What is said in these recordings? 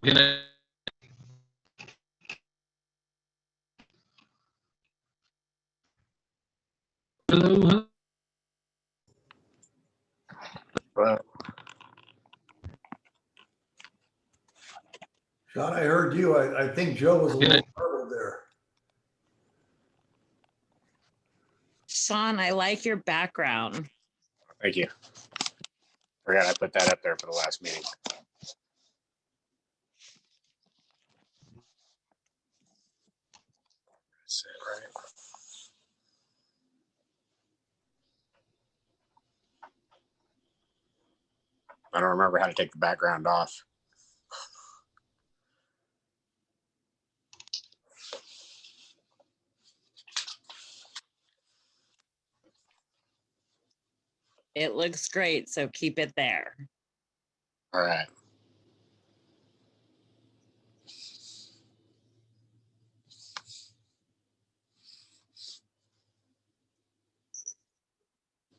Gonna hello. Well, Sean, I heard you. I think Joe was a little garbled there. Sean, I like your background. thank you. Forgot I put that up there for the last meeting. That's it, right? I don't remember how to take the background off. It looks great, so keep it there. All right.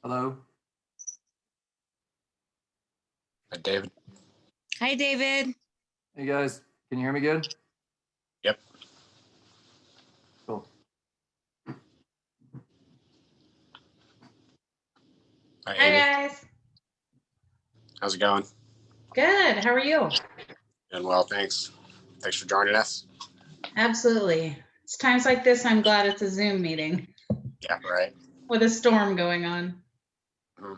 Hello. David. Hi, David. Hey guys, can you hear me good? Yep. Cool. Hi, Hi Amy. guys. How's it going? Good. How are you? Doing well, thanks. Thanks for joining us. Absolutely. It's times like this I'm glad it's a Zoom meeting Yeah, right. with a storm going on. Mhm.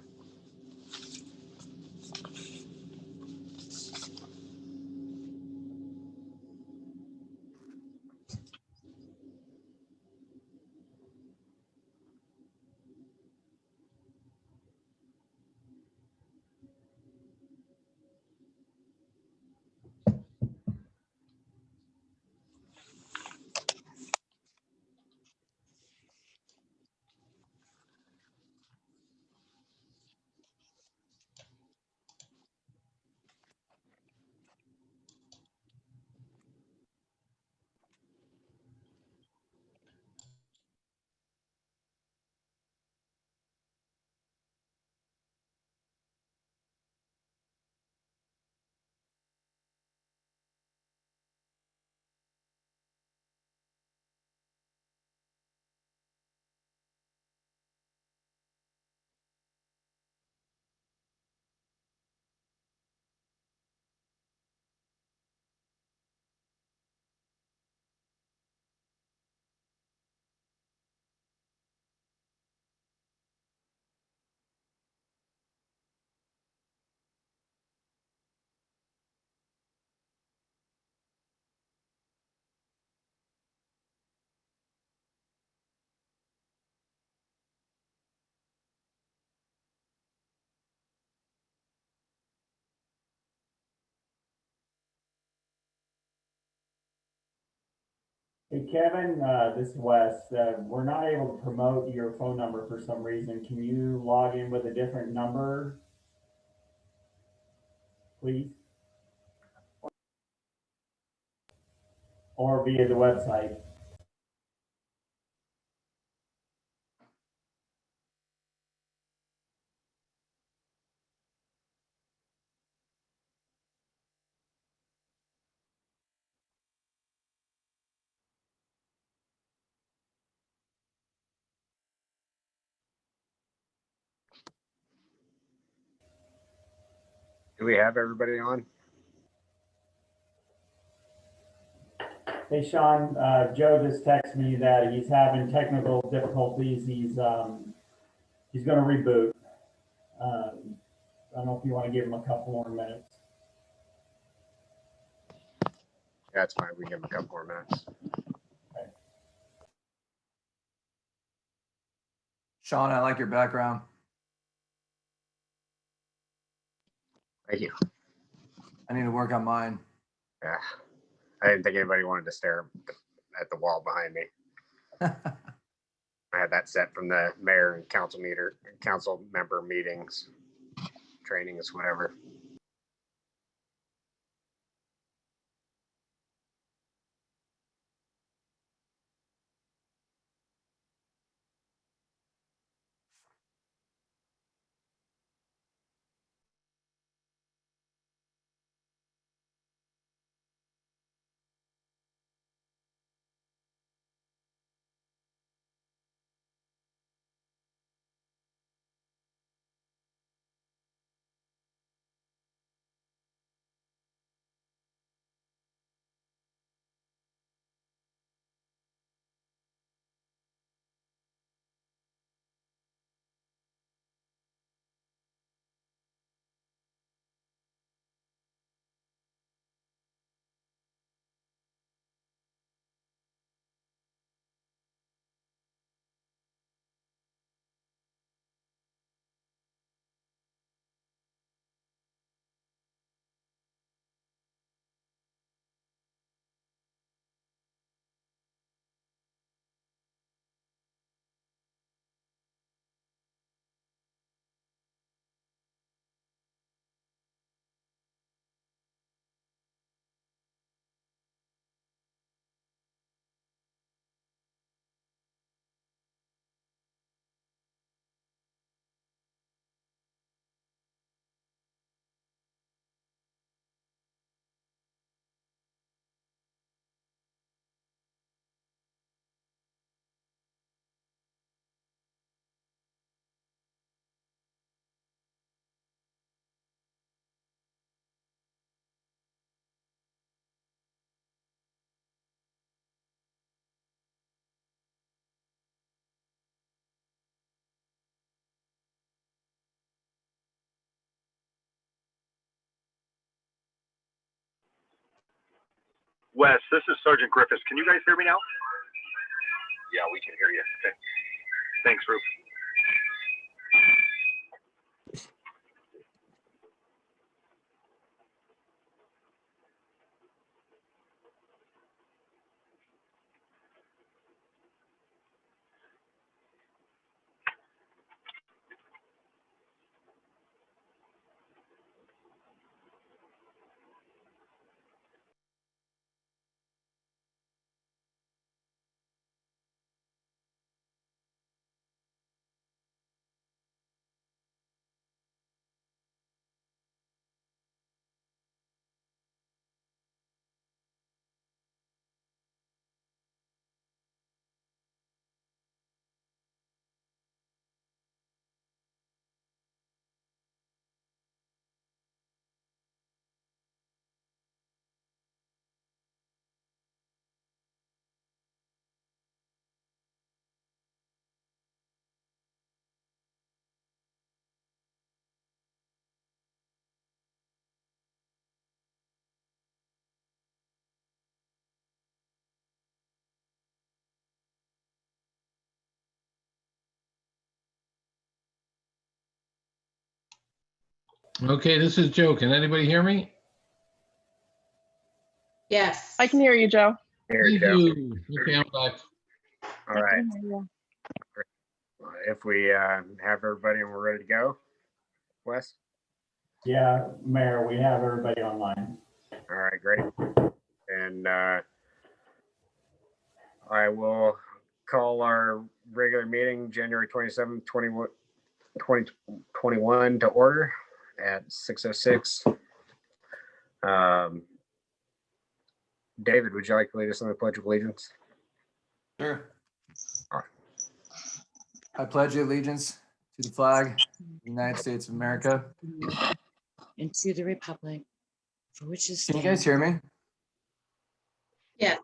Hey Kevin, this is Wes. We're not able to promote your phone number for some reason. Can you log in with a different number, please? Or via the website? Do we have everybody on? Hey Sean, Joe just texted me that he's having technical difficulties. He's going to reboot. I don't know if you want to give him a couple more minutes. Yeah, it's fine. We can give them a couple more minutes. Sean, I like your background. Thank you. I need to work on mine. Yeah. I didn't think anybody wanted to stare at the wall behind me. I had that set from the mayor and council member meetings, trainings, whatever. Wes, this is Sergeant Griffiths. Can you guys hear me now? Yeah, we can hear you. Okay. Thanks, Ruth. Okay, this is Joe. Can anybody hear me? Yes. I can hear you, Joe. Here, Thank Joe. you. Okay, I'm back. All right. If we have everybody and we're ready to go, Wes? Yeah, Mayor, we have everybody online. All right, great. And I will call our regular meeting, January 27th, 2021 to order at 6:06. David, would you like to lead us in the Pledge of Allegiance? Sure. All right. I pledge allegiance to the flag of the United States of America. And to the republic for which is Can you guys hear me? Yeah.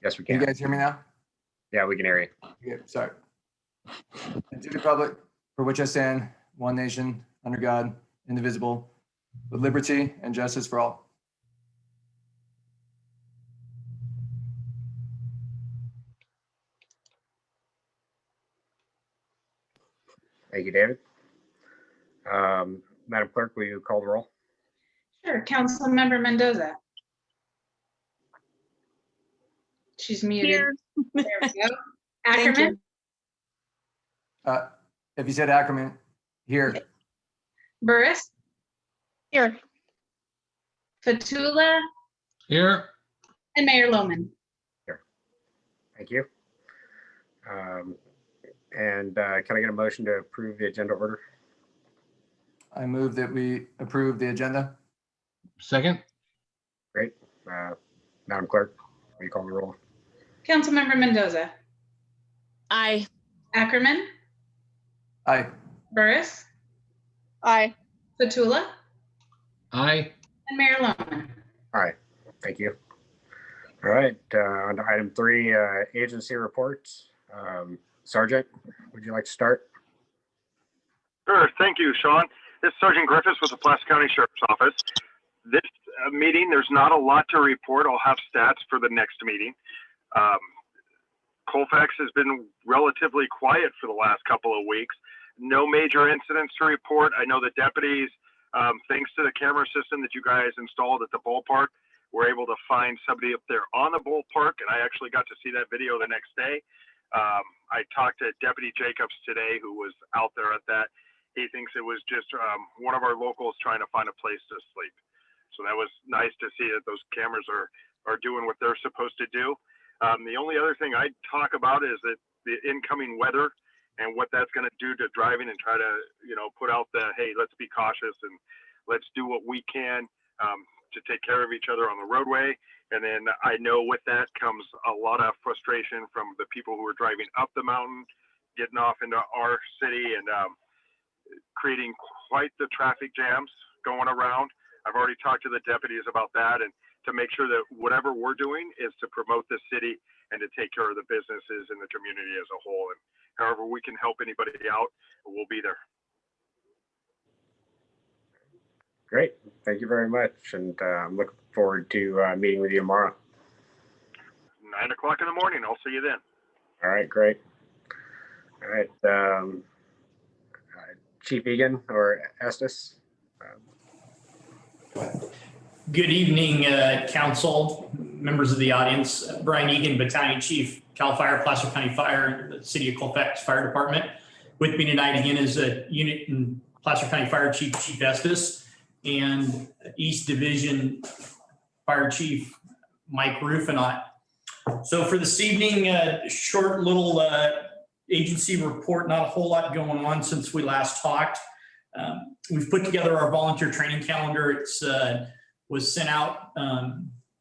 Yes, we Can can. you guys hear me now? Yeah, we can hear you. Okay, sorry. And to the republic for which I stand, one nation, under God, indivisible, with liberty and justice for all. Thank you, David. Madam Clerk, will you call the roll? Sure. Councilmember Mendoza. She's muted. Here. There we go. Thank Ackerman, If you said Ackerman, here. Burris, Here. Fatula, Here, and Mayor Loman. Thank you. And can I get a motion to approve the agenda order? I move that we approve the agenda. second, Great. Madam Clerk, will you call the roll? Councilmember Mendoza, Aye. Ackerman, Aye. Burris, Aye. Fatula, aye. and Mayor Loman. All right, thank you. All right, on to item 3, agency reports. Sergeant, would you like to start? Sure. Thank you, Sean. This is Sergeant Griffiths with the Placer County Sheriff's Office. This meeting, there's not a lot to report. I'll have stats for the next meeting. Colfax has been relatively quiet for the last couple of weeks. No major incidents to report. I know the deputies, thanks to the camera system that you guys installed at the ballpark, were able to find somebody up there on the ballpark, and I actually got to see that video the next day. I talked to Deputy Jacobs today, who was out there at that. He thinks it was just one of our locals trying to find a place to sleep. So that was nice to see that those cameras are doing what they're supposed to do. The only other thing I'd talk about is that the incoming weather and what that's going to do to driving, and try to, put out the, hey, let's be cautious and let's do what we can to take care of each other on the roadway. And then I know with that comes a lot of frustration from the people who are driving up the mountain, getting off into our city, and creating quite the traffic jams going around. I've already talked to the deputies about that, and to make sure that whatever we're doing is to promote the city and to take care of the businesses and the community as a whole. And however we can help anybody out, we'll be there. Great. Thank you very much. And I'm looking forward to meeting with you tomorrow. 9 o'clock in the morning. I'll see you then. All right, great. All right. Chief Egan or Estes? Good evening, council, members of the audience. Brian Egan, Battalion Chief, Cal Fire, Placer County Fire, the City of Colfax Fire Department. With me tonight again is a unit in Placer County Fire Chief Estes, and East Division Fire Chief Mike Rufinot. So for this evening, short little agency report, not a whole lot going on since we last talked. We've put together our volunteer training calendar. It's was sent out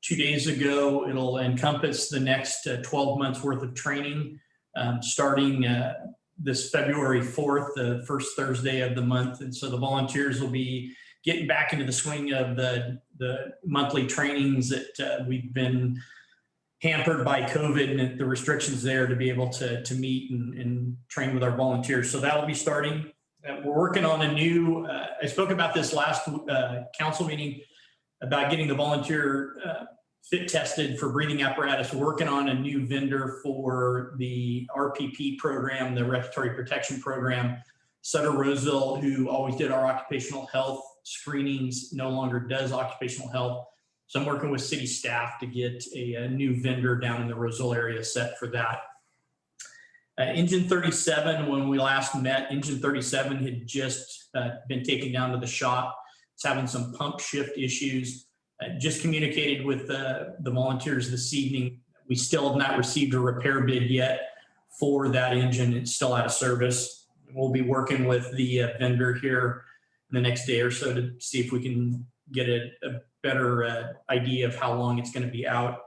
2 days ago. It'll encompass the next 12 months worth of training, starting this February 4th, the first Thursday of the month. And so the volunteers will be getting back into the swing of the monthly trainings that we've been hampered by COVID and the restrictions there to be able to meet and train with our volunteers. So that will be starting. We're working on a new, I spoke about this last council meeting about getting the volunteer fit tested for breathing apparatus. We're working on a new vendor for the RPP program, the respiratory protection program. Sutter Roseville, who always did our occupational health screenings, no longer does occupational health. So I'm working with city staff to get a new vendor down in the Roseville area set for that. Engine 37, when we last met, Engine 37 had just been taken down to the shop. It's having some pump shift issues. Just communicated with the volunteers this evening. We still have not received a repair bid yet for that engine. It's still out of service. We'll be working with the vendor here in the next day or so to see if we can get a better idea of how long it's going to be out.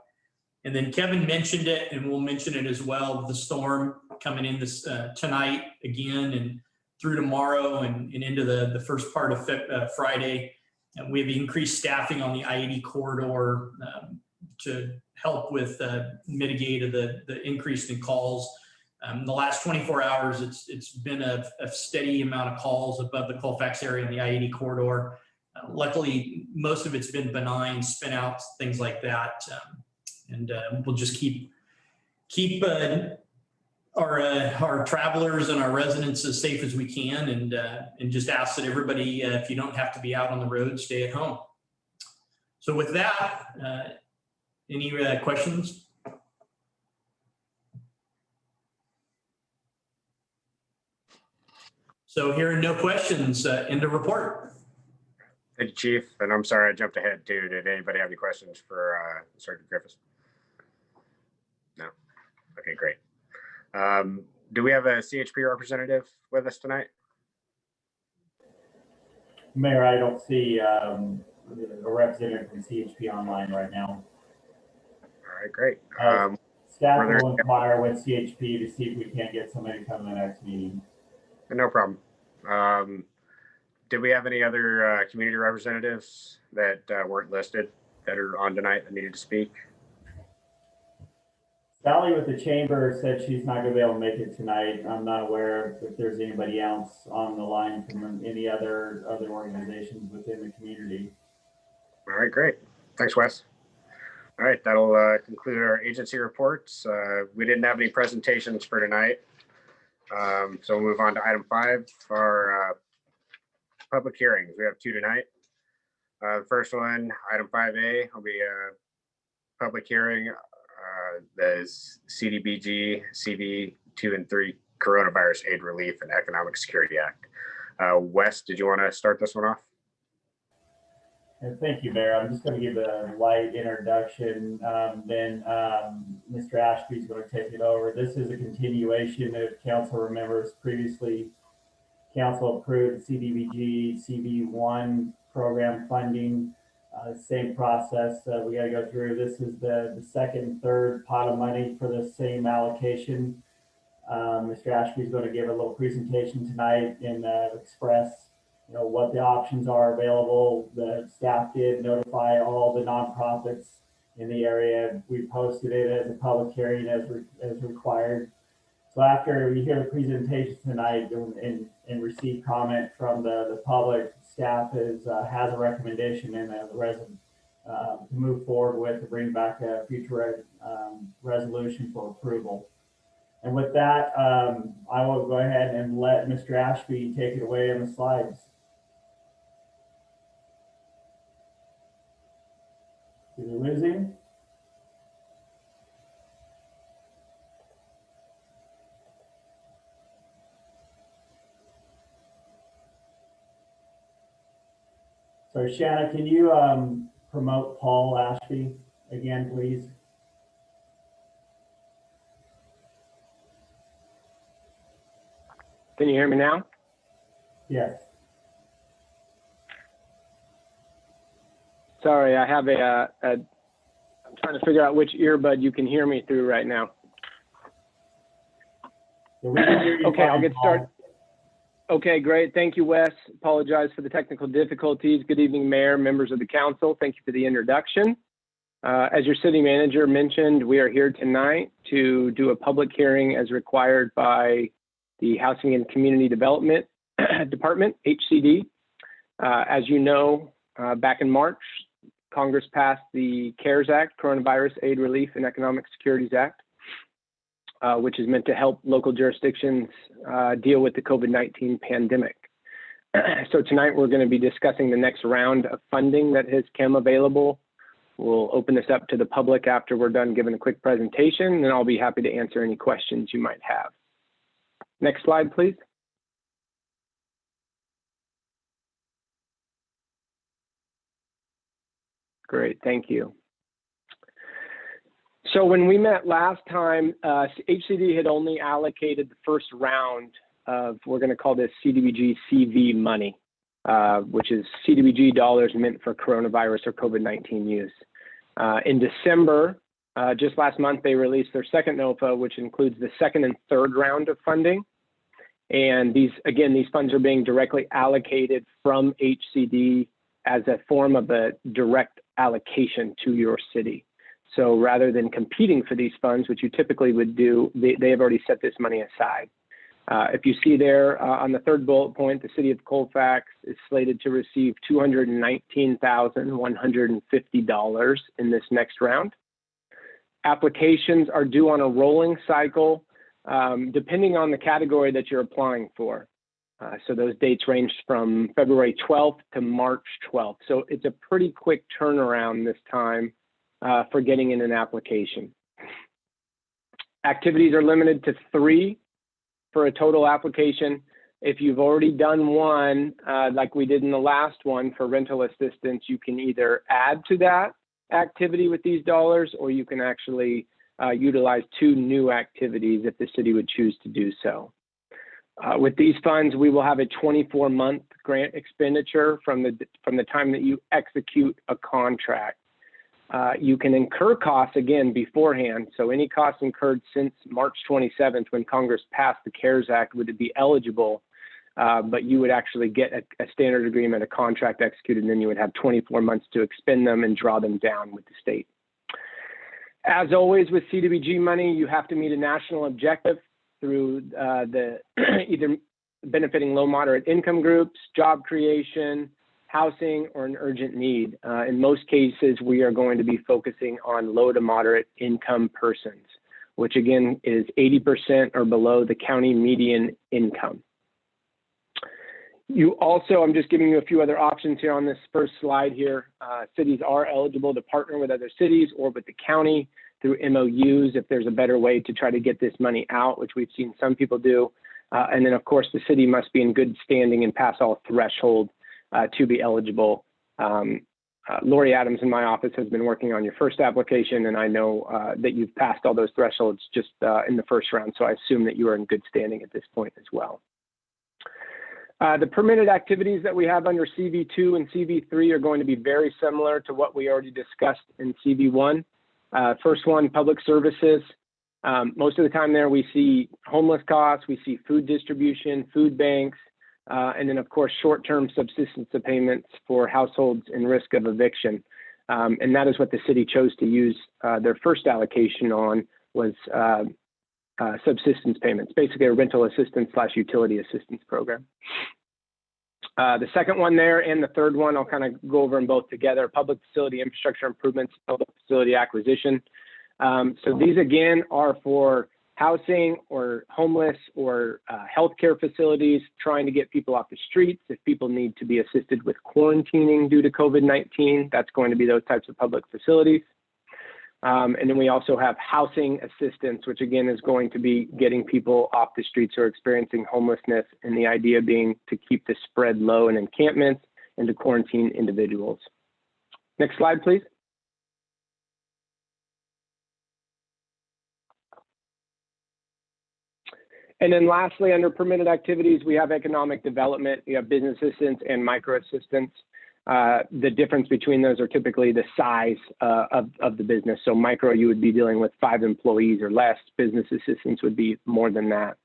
And then Kevin mentioned it, and we'll mention it as well, the storm coming in this tonight again and through tomorrow and into the first part of Friday. And we have increased staffing on the I-80 corridor to help with mitigate the increase in calls. The last 24 hours, it's been a steady amount of calls above the Colfax area in the I-80 corridor. Luckily, most of it's been benign, spin outs, things like that. And we'll just keep our travelers and our residents as safe as we can, and just ask that everybody, if you don't have to be out on the road, stay at home. So with that, any questions? So hearing no questions, end of report. Thank you, Chief. And I'm sorry I jumped ahead too. Did anybody have any questions for Sergeant Griffiths? No. Okay, great. Do we have a CHP representative with us tonight? Mayor, I don't see a representative from CHP online right now. All right, great. Staff will inquire with CHP to see if we can't get somebody to come to the next meeting. No problem. Did we have any other community representatives that weren't listed that are on tonight that needed to speak? Sally with the chamber said she's not going to be able to make it tonight. I'm not aware if there's anybody else on the line from any other organizations within the community. All right, great. Thanks, Wes. All right, that'll conclude our agency reports. We didn't have any presentations for tonight. So we'll move on to item 5, our public hearings. We have 2 tonight. The first one, item 5A, will be a public hearing. The CDBG CV 2 and 3 Coronavirus Aid Relief and Economic Security Act. Wes, did you want to start this one off? Thank you, Mayor. I'm just going to give a light introduction. Then Mr. Ashby is going to take it over. This is a continuation of council remembers previously. Council approved CDBG CV1 program funding. Same process we got to go through. This is the second, third pot of money for the same allocation. Mr. Ashby is going to give a little presentation tonight and express what the options are available. The staff did notify all the nonprofits in the area. We posted it as a public hearing as required. So after we hear the presentation tonight and receive comment from the public, staff has a recommendation and a to move forward with to bring back a future resolution for approval. And with that, I will go ahead and let Mr. Ashby take it away on the slides. Did we lose him? So Shanna, can you promote Paul Ashby again, please? Can you hear me now? Yes. Sorry, I have I'm trying to figure out which earbud you can hear me through right now. Yeah, we can hear you Okay, fine, I'll get Paul. started. Okay, great. Thank you, Wes. Apologize for the technical difficulties. Good evening, Mayor, members of the council. Thank you for the introduction. As your city manager mentioned, we are here tonight to do a public hearing as required by the Housing and Community Development Department, HCD. As you know, back in March, Congress passed the CARES Act, Coronavirus Aid, Relief, and Economic Securities Act, which is meant to help local jurisdictions deal with the COVID-19 pandemic. So tonight we're going to be discussing the next round of funding that has come available. We'll open this up to the public after we're done giving a quick presentation, and I'll be happy to answer any questions you might have. Next slide, please. Great, thank you. So when we met last time, HCD had only allocated the first round of, we're going to call this CDBG CV money, which is CDBG dollars meant for coronavirus or COVID-19 use. In December, just last month, they released their second NOFA, which includes the second and third round of funding. And these funds are being directly allocated from HCD as a form of a direct allocation to your city. So rather than competing for these funds, which you typically would do, they have already set this money aside. If you see there on the third bullet point, the city of Colfax is slated to receive $219,150 in this next round. Applications are due on a rolling cycle, depending on the category that you're applying for. So those dates range from February 12th to March 12th. So it's a pretty quick turnaround this time for getting in an application. Activities are limited to 3 for a total application. If you've already done one, like we did in the last one for rental assistance, you can either add to that activity with these dollars, or you can actually utilize 2 new activities if the city would choose to do so. With these funds, we will have a 24-month grant expenditure from the time that you execute a contract. You can incur costs again beforehand. So any costs incurred since March 27th, when Congress passed the CARES Act, would be eligible, but you would actually get a standard agreement, a contract executed, and then you would have 24 months to expend them and draw them down with the state. As always with CDBG money, you have to meet a national objective through either benefiting low moderate income groups, job creation, housing, or an urgent need. In most cases, we are going to be focusing on low to moderate income persons, which again is 80% or below the county median income. You also, I'm just giving you a few other options here on this first slide here. Cities are eligible to partner with other cities or with the county through MOUs if there's a better way to try to get this money out, which we've seen some people do. And then of course, the city must be in good standing and pass all thresholds to be eligible. Lori Adams in my office has been working on your first application, and I know that you've passed all those thresholds just in the first round, so I assume that you are in good standing at this point as well. The permitted activities that we have under CV2 and CV3 are going to be very similar to what we already discussed in CV1. First one, public services. Most of the time there we see homeless costs, we see food distribution, food banks, and then of course short-term subsistence payments for households in risk of eviction. And that is what the city chose to use their first allocation on, was subsistence payments, basically a rental assistance / utility assistance program. The second one there and the third one, I'll kind of go over them both together: public facility infrastructure improvements, public facility acquisition. So these again are for housing or homeless or healthcare facilities, trying to get people off the streets. If people need to be assisted with quarantining due to COVID-19, that's going to be those types of public facilities. And then we also have housing assistance, which again is going to be getting people off the streets who are experiencing homelessness, and the idea being to keep the spread low in encampments and to quarantine individuals. Next slide, please. And then lastly, under permitted activities, we have economic development, you have business assistance and micro assistance. The difference between those are typically the size of the business. So micro, you would be dealing with 5 employees or less. Business assistance would be more than that.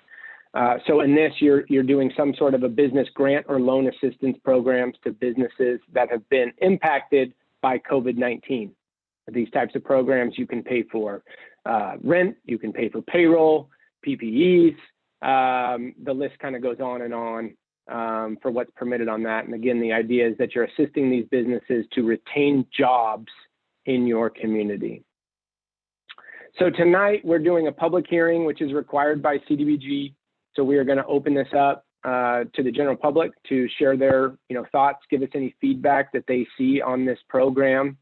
So in this, you're doing some sort of a business grant or loan assistance programs to businesses that have been impacted by COVID-19. These types of programs, you can pay for rent, you can pay for payroll, PPEs. The list kind of goes on and on for what's permitted on that. And again, the idea is that you're assisting these businesses to retain jobs in your community. So tonight we're doing a public hearing, which is required by CDBG. So we are going to open this up to the general public to share their thoughts, give us any feedback that they see on this program.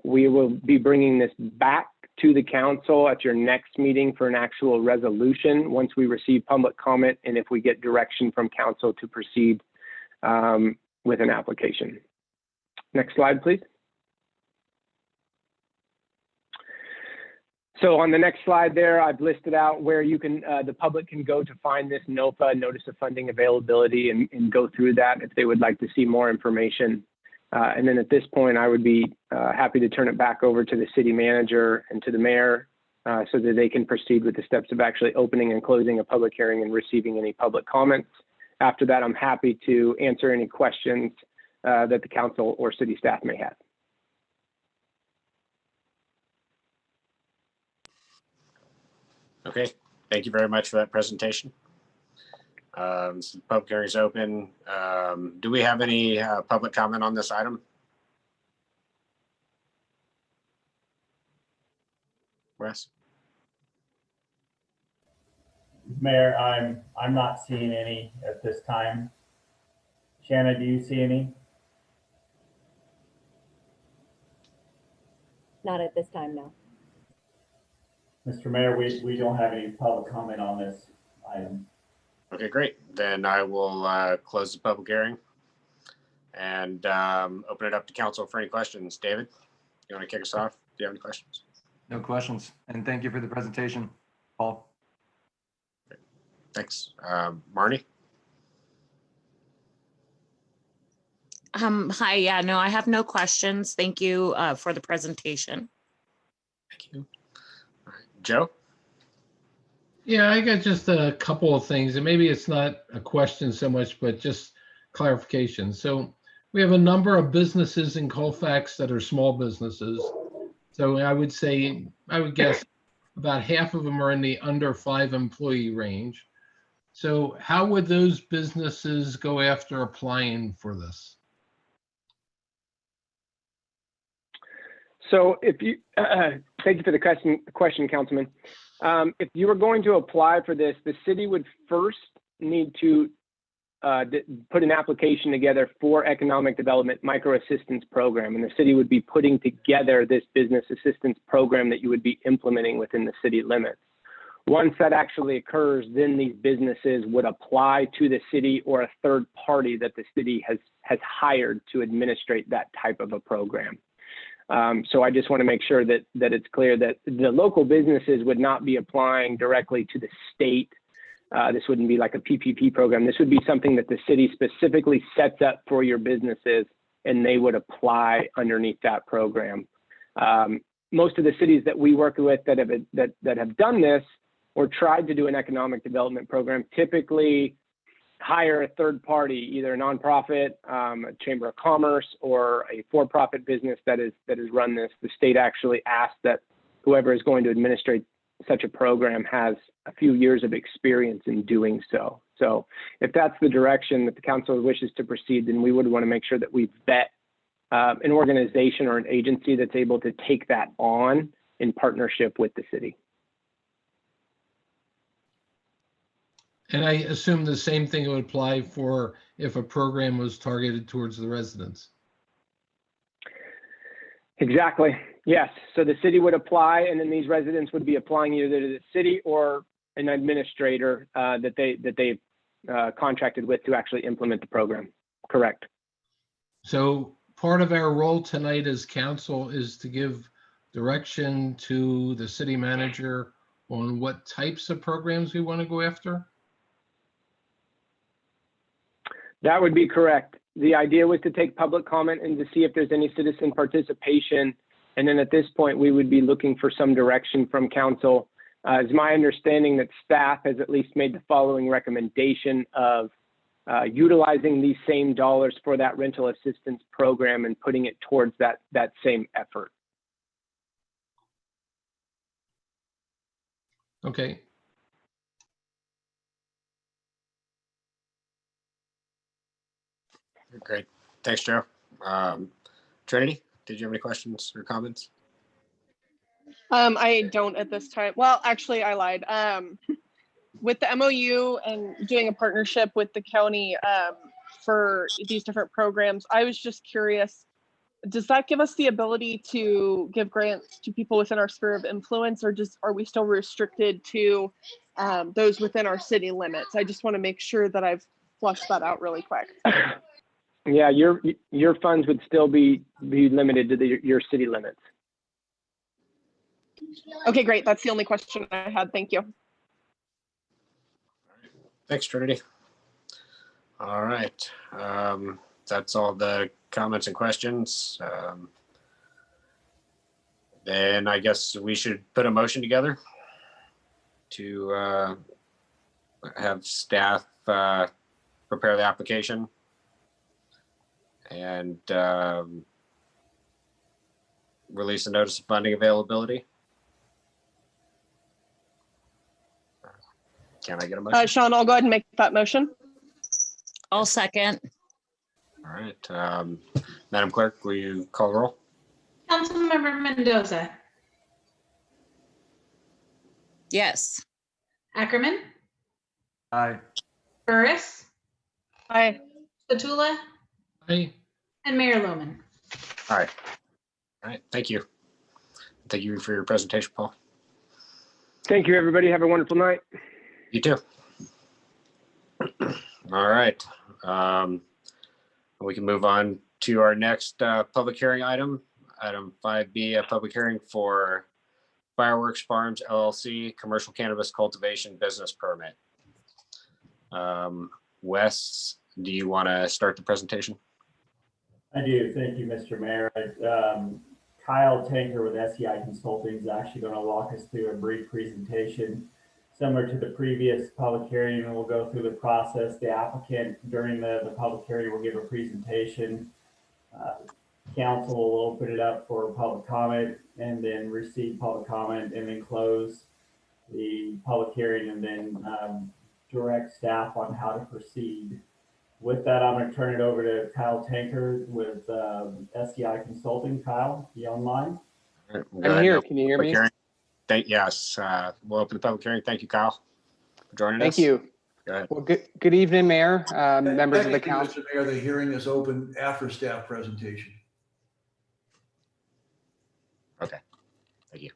We will be bringing this back to the council at your next meeting for an actual resolution once we receive public comment and if we get direction from council to proceed with an application. Next slide, please. So on the next slide there, I've listed out where you can, the public can go to find this NOFA, Notice of Funding Availability, and go through that if they would like to see more information. And then at this point, I would be happy to turn it back over to the city manager and to the mayor so that they can proceed with the steps of actually opening and closing a public hearing and receiving any public comments. After that, I'm happy to answer any questions that the council or city staff may have. Okay, thank you very much for that presentation. So the public hearing is open. Do we have any public comment on this item? Wes? Mayor, I'm not seeing any at this time. Shanna, do you see any? Not at this time, no. Mr. Mayor, we don't have any public comment on this item. Okay, great. Then I will close the public hearing and open it up to council for any questions. David, you want to kick us off? Do you have any questions? No questions. And thank you for the presentation, Paul. Great. Thanks. Marnie? Hi, yeah, no, I have no questions. Thank you for the presentation. Thank you. All right. Joe? Yeah, I got just a couple of things, and maybe it's not a question so much, but just clarification. So we have a number of businesses in Colfax that are small businesses. So I would guess about half of them are in the under 5 employee range. So how would those businesses go after applying for this? So if you, thank you for the question, Councilman. If you were going to apply for this, the city would first need to put an application together for economic development micro assistance program, and the city would be putting together this business assistance program that you would be implementing within the city limits. Once that actually occurs, then these businesses would apply to the city or a third party that the city has hired to administrate that type of a program. So I just want to make sure that it's clear that the local businesses would not be applying directly to the state. This wouldn't be like a PPP program. This would be something that the city specifically sets up for your businesses, and they would apply underneath that program. Most of the cities that we work with that have done this or tried to do an economic development program typically hire a third party, either a nonprofit, a chamber of commerce, or a for-profit business that is run this. The state actually asks that whoever is going to administrate such a program has a few years of experience in doing so. So if that's the direction that the council wishes to proceed, then we would want to make sure that we vet an organization or an agency that's able to take that on in partnership with the city. And I assume the same thing would apply for if a program was targeted towards the residents. Exactly. Yes. So the city would apply, and then these residents would be applying either to the city or an administrator that they contracted with to actually implement the program. Correct. So part of our role tonight as council is to give direction to the city manager on what types of programs we want to go after. That would be correct. The idea was to take public comment and to see if there's any citizen participation. And then at this point, we would be looking for some direction from council. It's my understanding that staff has at least made the following recommendation of utilizing these same dollars for that rental assistance program and putting it towards that same effort. Okay. Great. Thanks, Joe. Trinity, did you have any questions or comments? I don't at this time. Well, actually, I lied. With the MOU and doing a partnership with the county for these different programs, I was just curious, does that give us the ability to give grants to people within our sphere of influence, or are we still restricted to those within our city limits? I just want to make sure that I've flushed that out really quick. Yeah, your funds would still be limited to your city limits. Okay, great. That's the only question I had. Thank you. Thanks, Trinity. All right. That's all the comments and questions. Then I guess we should put a motion together to have staff prepare the application and release a notice of funding availability. Can I get a motion? Sean, I'll go ahead and make that motion. I'll second. All right. Madam Clerk, will you call the roll? Councilmember Mendoza, Yes. Ackerman, Aye. Burris, Aye. Spatula, Hey, and Mayor Loman. All right. All right. Thank you. Thank you for your presentation, Paul. Thank you, everybody. Have a wonderful night. You too. All right. We can move on to our next public hearing item. Item 5B, a public hearing for Fireworks Farms LLC commercial cannabis cultivation business permit. Wes, do you want to start the presentation? I do. Thank you, Mr. Mayor. Kyle Tanker with SEI Consulting is actually going to walk us through a brief presentation similar to the previous public hearing, and we'll go through the process. The applicant during the public hearing will give a presentation. Council will open it up for public comment and then receive public comment and then close the public hearing and then direct staff on how to proceed. With that, I'm going to turn it over to Kyle Tanker with SEI Consulting. Kyle, you online? All right, I'm here. Can you hear me? Yes. We'll open the public hearing. Thank you, Kyle, for joining us. Thank you. Go ahead. Well, good evening, Mayor, members of the Technically, council. Mr. Mayor, the hearing is open after staff presentation. Okay. Thank you.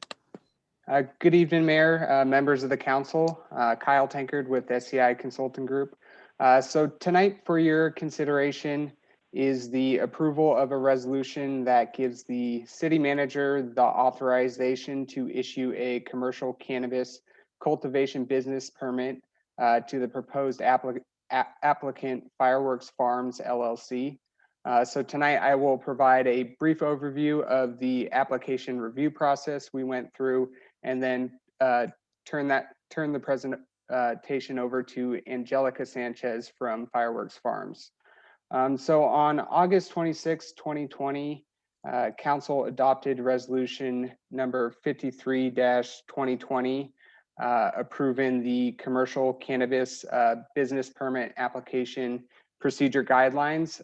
Good evening, Mayor, members of the council. Kyle Tankard with SEI Consulting Group. So tonight for your consideration is the approval of a resolution that gives the city manager the authorization to issue a commercial cannabis cultivation business permit to the proposed applicant Fireworks Farms LLC. So tonight I will provide a brief overview of the application review process we went through, and then turn the presentation over to Angelica Sanchez from Fireworks Farms. So on August 26, 2020, Council adopted resolution number 53-2020, approving the commercial cannabis business permit application procedure guidelines,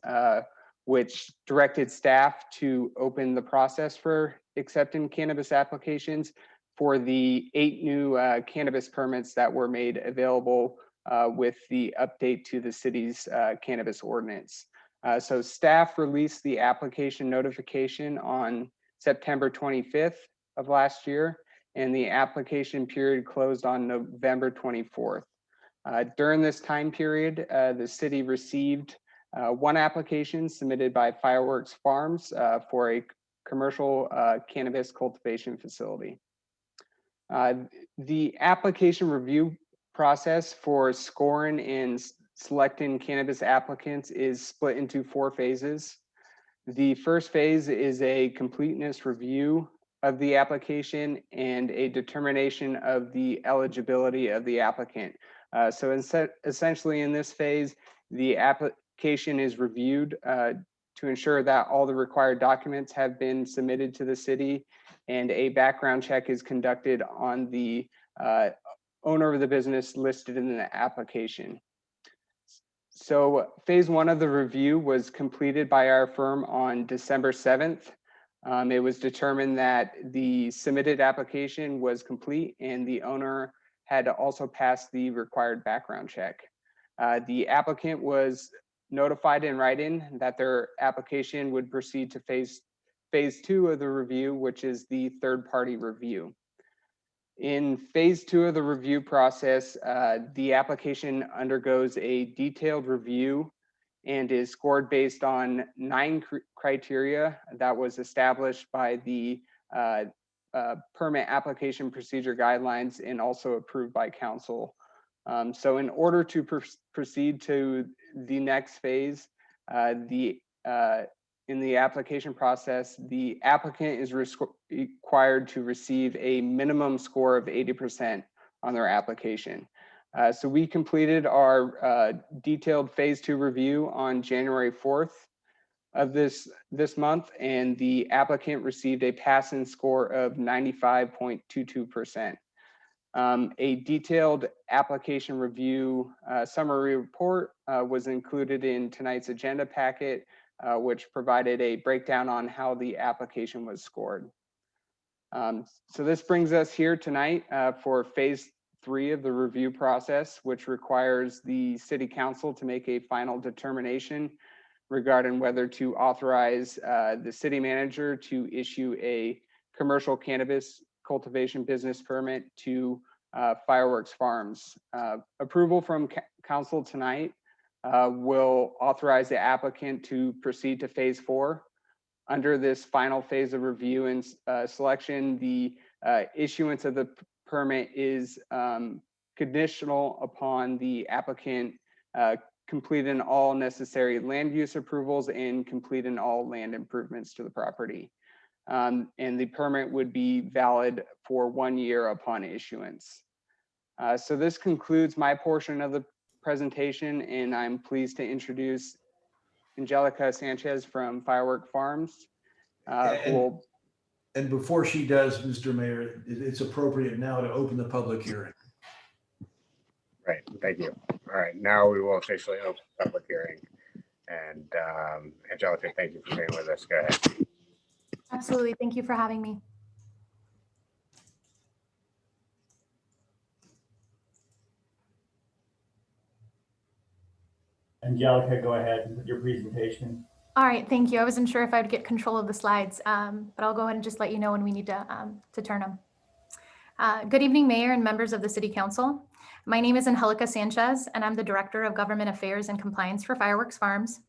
which directed staff to open the process for accepting cannabis applications for the 8 new cannabis permits that were made available with the update to the city's cannabis ordinance. So staff released the application notification on September 25th of last year, and the application period closed on November 24th. During this time period, the city received 1 application submitted by Fireworks Farms for a commercial cannabis cultivation facility. The application review process for scoring and selecting cannabis applicants is split into 4 phases. The first phase is a completeness review of the application and a determination of the eligibility of the applicant. So essentially in this phase, the application is reviewed to ensure that all the required documents have been submitted to the city, and a background check is conducted on the owner of the business listed in the application. So phase 1 of the review was completed by our firm on December 7th. It was determined that the submitted application was complete and the owner had also passed the required background check. The applicant was notified in writing that their application would proceed to phase 2 of the review, which is the third-party review. In phase 2 of the review process, the application undergoes a detailed review and is scored based on 9 criteria that was established by the permit application procedure guidelines and also approved by council. So in order to proceed to the next phase, in the application process, the applicant is required to receive a minimum score of 80% on their application. So we completed our detailed phase 2 review on January 4th of this month, and the applicant received a passing score of 95.22%. A detailed application review summary report was included in tonight's agenda packet, which provided a breakdown on how the application was scored. So this brings us here tonight for phase 3 of the review process, which requires the city council to make a final determination regarding whether to authorize the city manager to issue a commercial cannabis cultivation business permit to Fireworks Farms. Approval from council tonight will authorize the applicant to proceed to phase 4. Under this final phase of review and selection, the issuance of the permit is conditional upon the applicant completing all necessary land use approvals and completing all land improvements to the property. And the permit would be valid for 1 year upon issuance. So this concludes my portion of the presentation, and I'm pleased to introduce Angelica Sanchez from Firework Farms. And before she does, Mr. Mayor, it's appropriate now to open the public hearing. Right, thank you. All right, now we will officially open the public hearing. And Angelica, thank you for being with us. Go ahead. Absolutely, thank you for having me. Angelica, go ahead with your presentation. All right, thank you. I wasn't sure if I would get control of the slides, but I'll go ahead and just let you know when we need to turn them. Good evening, Mayor and members of the City Council. My name is Angelica Sanchez, and I'm the Director of Government Affairs and Compliance for Fireworks Farms.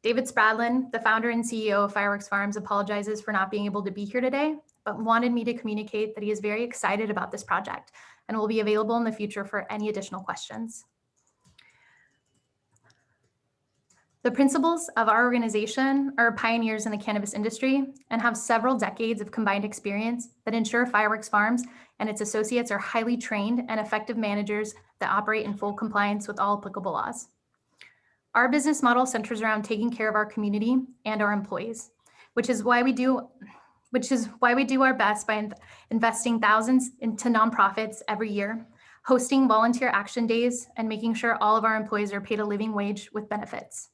David Spradlin, the founder and CEO of Fireworks Farms, apologizes for not being able to be here today, but wanted me to communicate that he is very excited about this project and will be available in the future for any additional questions. The principals of our organization are pioneers in the cannabis industry and have several decades of combined experience that ensure Fireworks Farms and its associates are highly trained and effective managers that operate in full compliance with all applicable laws. Our business model centers around taking care of our community and our employees. which is why we do our best by investing thousands into nonprofits every year, hosting volunteer action days, and making sure all of our employees are paid a living wage with benefits.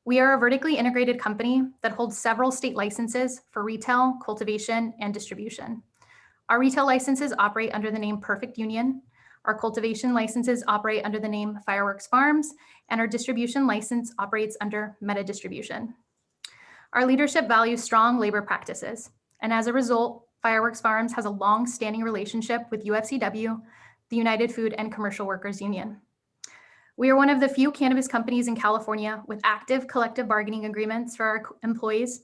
We are a vertically integrated company that holds several state licenses for retail, cultivation, and distribution. Our retail licenses operate under the name Perfect Union. Our cultivation licenses operate under the name Fireworks Farms, and our distribution license operates under Meta Distribution. Our leadership values strong labor practices, and as a result, Fireworks Farms has a long-standing relationship with UFCW, the United Food and Commercial Workers Union. We are one of the few cannabis companies in California with active collective bargaining agreements for our employees.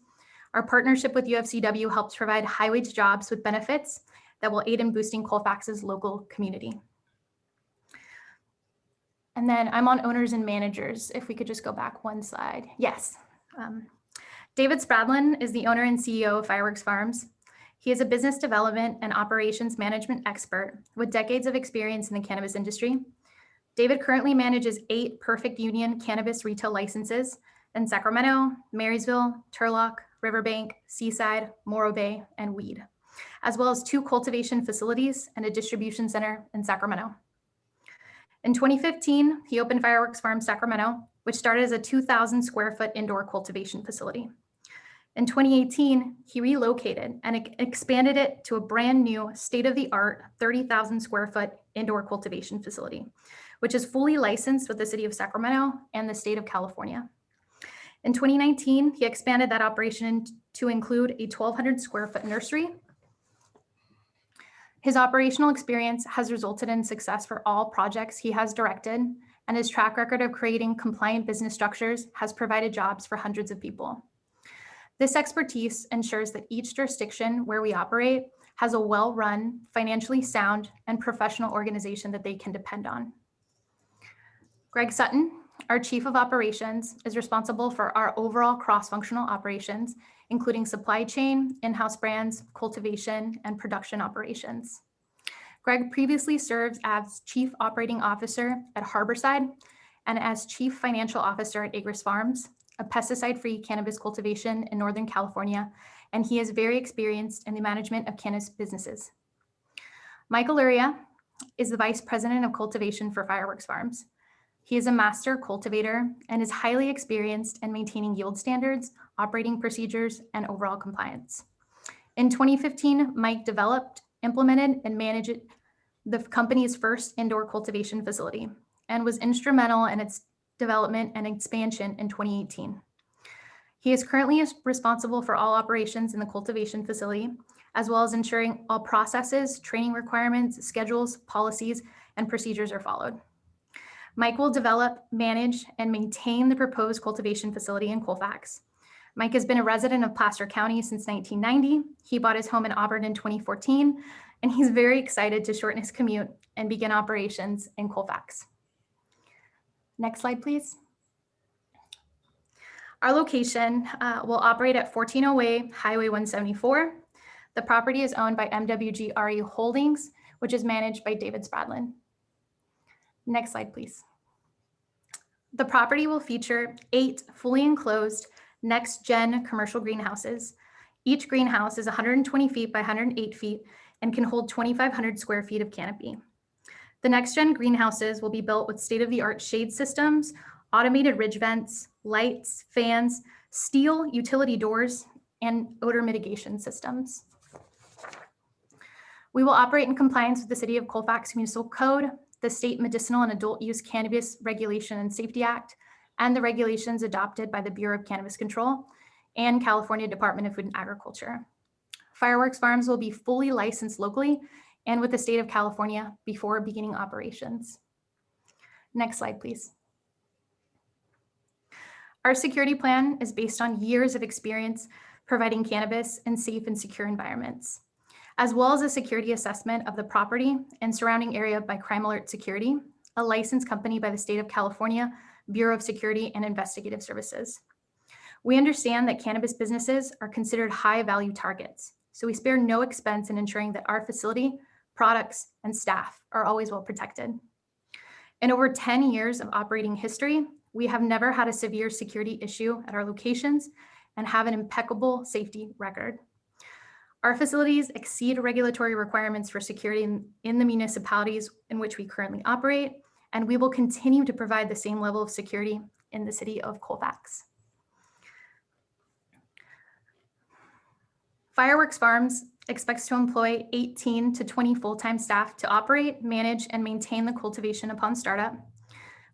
Our partnership with UFCW helps provide high-wage jobs with benefits that will aid in boosting Colfax's local community. And then I'm on owners and managers. If we could just go back one slide. Yes. David Spradlin is the owner and CEO of Fireworks Farms. He is a business development and operations management expert with decades of experience in the cannabis industry. David currently manages 8 Perfect Union cannabis retail licenses in Sacramento, Marysville, Turlock, Riverbank, Seaside, Morro Bay, and Weed, as well as 2 cultivation facilities and a distribution center in Sacramento. In 2015, he opened Fireworks Farms Sacramento, which started as a 2,000 square foot indoor cultivation facility. In 2018, he relocated and expanded it to a brand new state-of-the-art 30,000 square foot indoor cultivation facility, which is fully licensed with the city of Sacramento and the state of California. In 2019, he expanded that operation to include a 1,200 square foot nursery. His operational experience has resulted in success for all projects he has directed, and his track record of creating compliant business structures has provided jobs for hundreds of people. This expertise ensures that each jurisdiction where we operate has a well-run, financially sound, and professional organization that they can depend on. Greg Sutton, our Chief of Operations, is responsible for our overall cross-functional operations, including supply chain, in-house brands, cultivation, and production operations. Greg previously served as Chief Operating Officer at Harborside and as Chief Financial Officer at Agris Farms, a pesticide-free cannabis cultivation in Northern California, and he is very experienced in the management of cannabis businesses. Michael Luria is the Vice President of Cultivation for Fireworks Farms. He is a master cultivator and is highly experienced in maintaining yield standards, operating procedures, and overall compliance. In 2015, Mike developed, implemented, and managed the company's first indoor cultivation facility and was instrumental in its development and expansion in 2018. He is currently responsible for all operations in the cultivation facility, as well as ensuring all processes, training requirements, schedules, policies, and procedures are followed. Mike will develop, manage, and maintain the proposed cultivation facility in Colfax. Mike has been a resident of Placer County since 1990. He bought his home in Auburn in 2014, and he's very excited to shorten his commute and begin operations in Colfax. Next slide, please. Our location will operate at 1408 Highway 174. The property is owned by MWG RE Holdings, which is managed by David Spradlin. Next slide, please. The property will feature 8 fully enclosed next-gen commercial greenhouses. Each greenhouse is 120 feet by 108 feet and can hold 2,500 square feet of canopy. The next-gen greenhouses will be built with state-of-the-art shade systems, automated ridge vents, lights, fans, steel utility doors, and odor mitigation systems. We will operate in compliance with the City of Colfax Municipal Code, the State Medicinal and Adult Use Cannabis Regulation and Safety Act, and the regulations adopted by the Bureau of Cannabis Control and California Department of Food and Agriculture. Fireworks Farms will be fully licensed locally and with the state of California before beginning operations. Next slide, please. Our security plan is based on years of experience providing cannabis in safe and secure environments, as well as a security assessment of the property and surrounding area by Crime Alert Security, a licensed company by the state of California Bureau of Security and Investigative Services. We understand that cannabis businesses are considered high-value targets, so we spare no expense in ensuring that our facility, products, and staff are always well protected. In over 10 years of operating history, we have never had a severe security issue at our locations, and have an impeccable safety record. Our facilities exceed regulatory requirements for security in the municipalities in which we currently operate, and we will continue to provide the same level of security in the city of Colfax. Fireworks Farms expects to employ 18 to 20 full-time staff to operate, manage, and maintain the cultivation upon startup.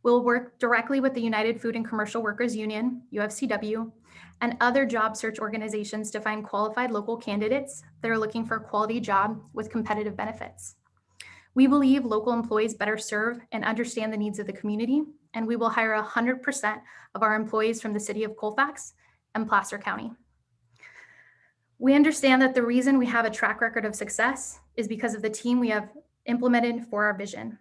We'll work directly with the United Food and Commercial Workers Union, UFCW, and other job search organizations to find qualified local candidates that are looking for a quality job with competitive benefits. We believe local employees better serve and understand the needs of the community, and we will hire 100% of our employees from the city of Colfax and Placer County. We understand that the reason we have a track record of success is because of the team we have implemented for our vision.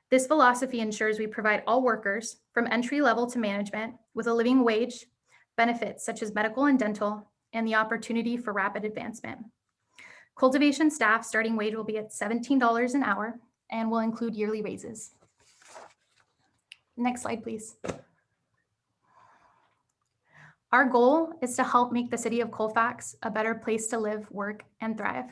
This philosophy ensures we provide all workers from entry level to management with a living wage, benefits such as medical and dental, and the opportunity for rapid advancement. Cultivation staff starting wage will be at $17 an hour and will include yearly raises. Next slide, please. Our goal is to help make the city of Colfax a better place to live, work, and thrive.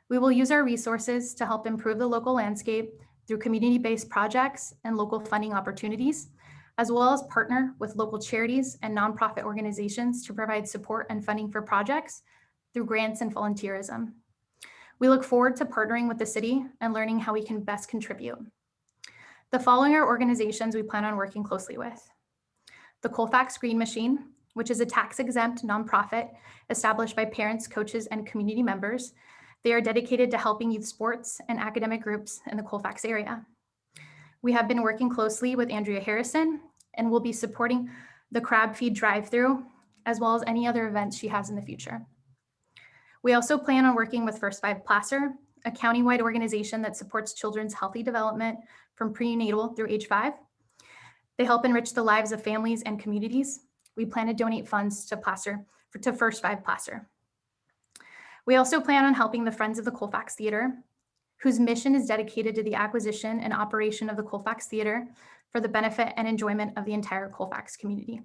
We will use our resources to help improve the local landscape through community-based projects and local funding opportunities, as well as partner with local charities and nonprofit organizations to provide support and funding for projects through grants and volunteerism. We look forward to partnering with the city and learning how we can best contribute. The following are organizations we plan on working closely with: the Colfax Green Machine, which is a tax-exempt nonprofit established by parents, coaches, and community members. They are dedicated to helping youth sports and academic groups in the Colfax area. We have been working closely with Andrea Harrison and will be supporting the crab feed drive-through, as well as any other events she has in the future. We also plan on working with First 5 Placer, a county-wide organization that supports children's healthy development from prenatal through age 5. They help enrich the lives of families and communities. We plan to donate funds to First 5 Placer. We also plan on helping the Friends of the Colfax Theater, whose mission is dedicated to the acquisition and operation of the Colfax Theater for the benefit and enjoyment of the entire Colfax community.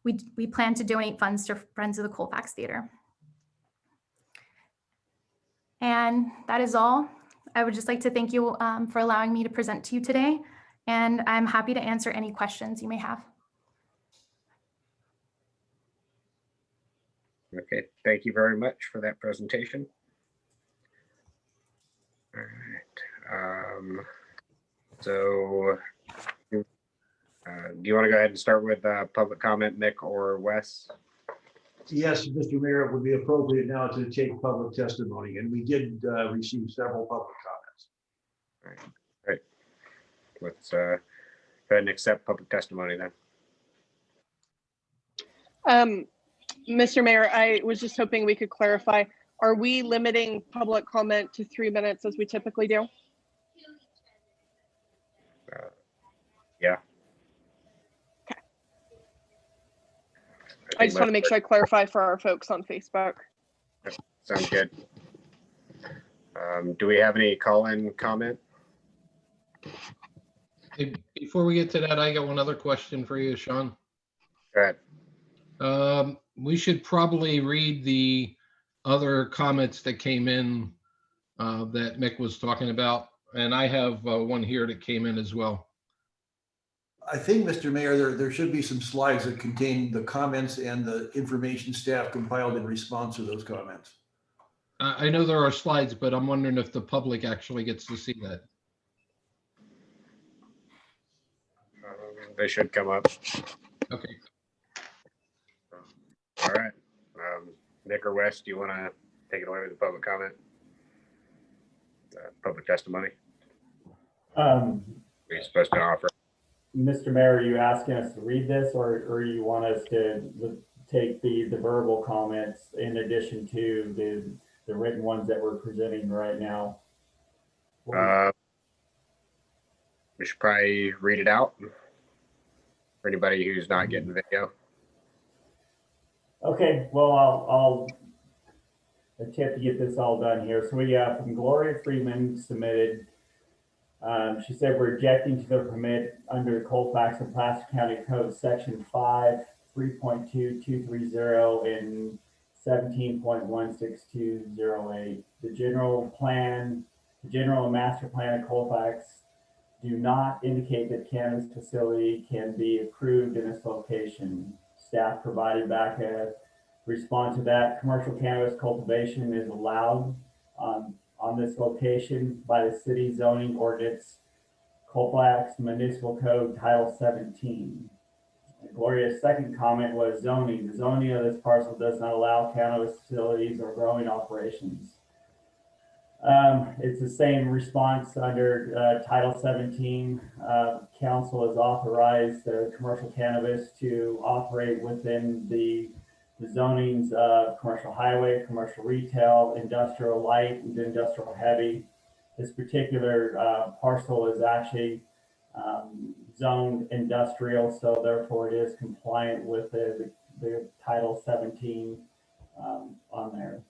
We plan to donate funds to Friends of the Colfax Theater. And that is all. I would just like to thank you for allowing me to present to you today, and I'm happy to answer any questions you may have. Okay, thank you very much for that presentation. All right. So do you want to go ahead and start with public comment, Nick or Wes? Yes, Mr. Mayor, it would be appropriate now to take public testimony, and we did receive several public comments. All right. Let's go ahead and accept public testimony then. Mr. Mayor, I was just hoping we could clarify, are we limiting public comment to 3 minutes as we typically do? Yeah. Okay. I just want to make sure I clarify for our folks on Facebook. Sounds good. Do we have any call-in comment? Hey, before we get to that, I got one other question for you, Sean. Go ahead. We should probably read the other comments that came in that Mick was talking about. And I have one here that came in as well. I think, Mr. Mayor, there should be some slides that contain the comments and the information staff compiled in response to those comments. I know there are slides, but I'm wondering if the public actually gets to see that. They should come up. Okay. All right. Nick or Wes, do you want to take it away with the public comment? Public testimony? We're supposed to offer. Mr. Mayor, are you asking us to read this, or you want us to take the verbal comments in addition to the written ones that we're presenting right now? We should probably read it out for anybody who's not getting video. Okay, well, I'll attempt to get this all done here. So we have from Gloria Freeman submitted. She said we're objecting to the permit under Colfax and Placer County Code Section 5, 3.2230 and 17.16208. The general and master plan of Colfax do not indicate that cannabis facility can be approved in this location. Staff provided back a response to that. Commercial cannabis cultivation is allowed on this location by the city zoning ordinance, Colfax Municipal Code Title 17. Gloria's second comment was zoning. The zoning of this parcel does not allow cannabis facilities or growing operations. It's the same response under Title 17. Council has authorized commercial cannabis to operate within the zonings of commercial highway, commercial retail, industrial light, and industrial heavy. This particular parcel is actually zoned industrial, so therefore it is compliant with the Title 17 on there.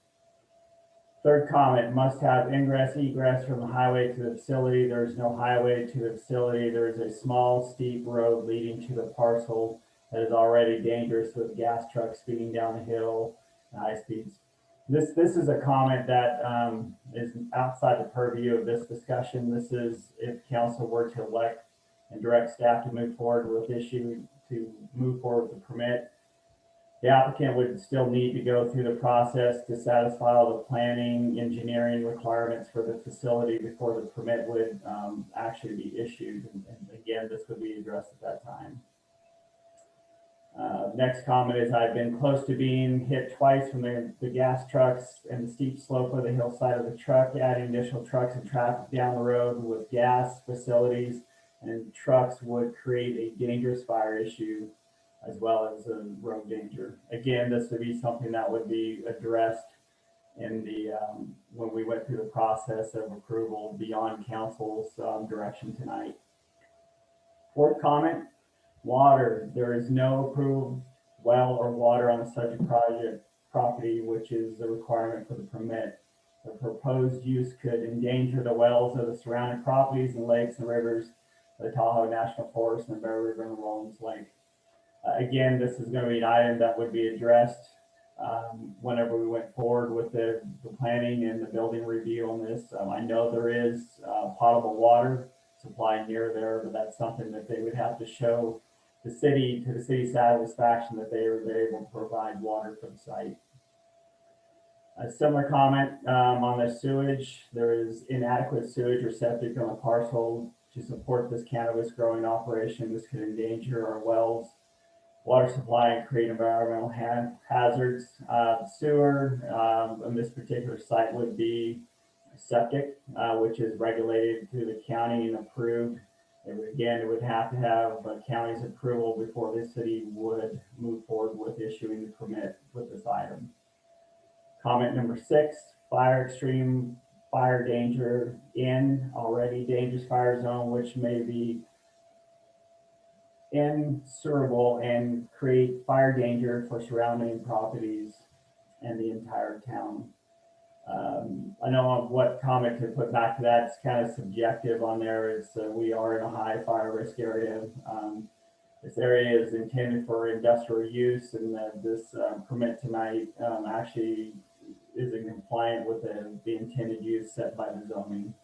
Third comment, must have ingress, egress from the highway to the facility. There's no highway to the facility. There's a small steep road leading to the parcel that is already dangerous with gas trucks speeding down the hill, high speeds. This is a comment that is outside the purview of this discussion. This is if council were to elect and direct staff to move forward with the permit. The applicant would still need to go through the process to satisfy all the planning, engineering requirements for the facility before the permit would actually be issued. And again, this would be addressed at that time. Next comment is I've been close to being hit twice from the gas trucks and the steep slope of the hillside of the truck, adding additional trucks and traffic down the road with gas facilities and trucks would create a dangerous fire issue as well as a road danger. Again, this would be something that would be addressed in the when we went through the process of approval beyond council's direction tonight. Fourth comment, water. There is no approved well or water on the subject project property, which is the requirement for the permit. The proposed use could endanger the wells of the surrounding properties and lakes and rivers, the Tahoe National Forest and the Bear River and the Rollins Lake. Again, this is going to be an item that would be addressed whenever we went forward with the planning and the building review on this. I know there is potable water supply near there, but that's something that they would have to show the city to the city's satisfaction that they were able to provide water for the site. A similar comment on the sewage. There is inadequate sewage or septic on the parcel to support this cannabis growing operation. This could endanger our wells, water supply, and create environmental hazards. Sewer on this particular site would be septic, which is regulated through the county and approved. It would have to have the county's approval before the city would move forward with issuing the permit with this item. Comment number 6, extreme fire danger in already dangerous fire zone, which may be insurable and create fire danger for surrounding properties and the entire town. I know what comment to put back to that. It's kind of subjective on there. It's we are in a high fire risk area. This area is intended for industrial use, and this permit tonight actually isn't compliant with the intended use set by the zoning.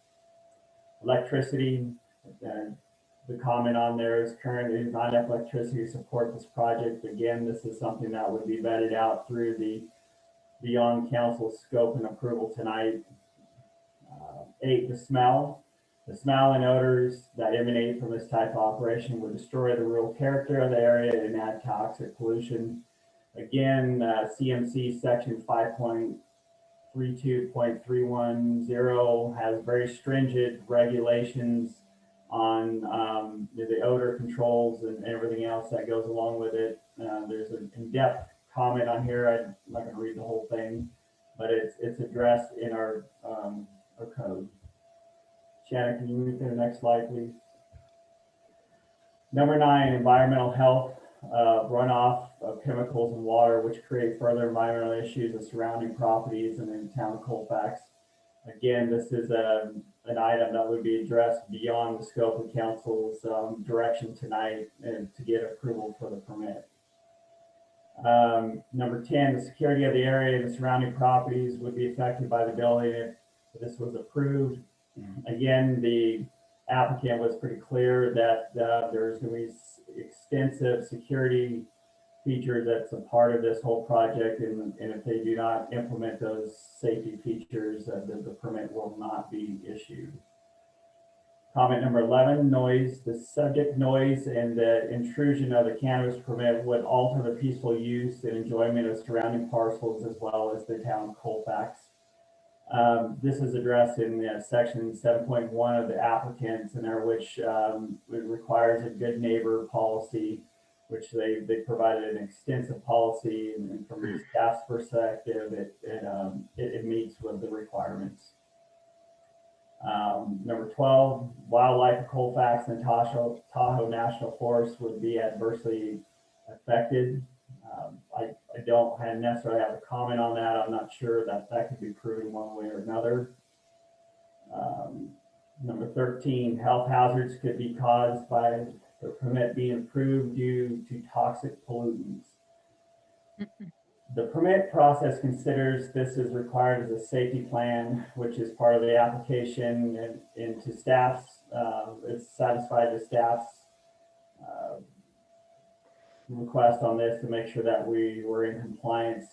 Electricity. The comment on there is currently not enough electricity to support this project. Again, this is something that would be vetted out through the beyond council scope and approval tonight. 8, the smell. The smell and odors that emanate from this type of operation would destroy the rural character of the area and add toxic pollution. Again, CMC section 5.32.310 has very stringent regulations on the odor controls and everything else that goes along with it. There's an in-depth comment on here. I'm not going to read the whole thing, but it's addressed in our code. Shannon, can you move to the next slide, please? Number 9, environmental health, runoff of chemicals and water, which create further environmental issues of surrounding properties and in town of Colfax. Again, this is an item that would be addressed beyond the scope of council's direction tonight and to get approval for the permit. Number 10, the security of the area and the surrounding properties would be affected by the building if this was approved. Again, the applicant was pretty clear that there's going to be extensive security features that's a part of this whole project, and if they do not implement those safety features, the permit will not be issued. Comment number 11, noise. The subject noise and the intrusion of the cannabis permit would alter the peaceful use and enjoyment of surrounding parcels as well as the town of Colfax. This is addressed in section 7.1 of the applicant center, which requires a good neighbor policy, which they provided an extensive policy, and from the staff's perspective, it meets with the requirements. Number 12, wildlife of Colfax and Tahoe National Forest would be adversely affected. I don't necessarily have a comment on that. I'm not sure that could be proven one way or another. Number 13, health hazards could be caused by the permit being approved due to toxic pollutants. The permit process considers this is required as a safety plan, which is part of the application, and to staff's, it's satisfied the staff's request on this to make sure that we were in compliance.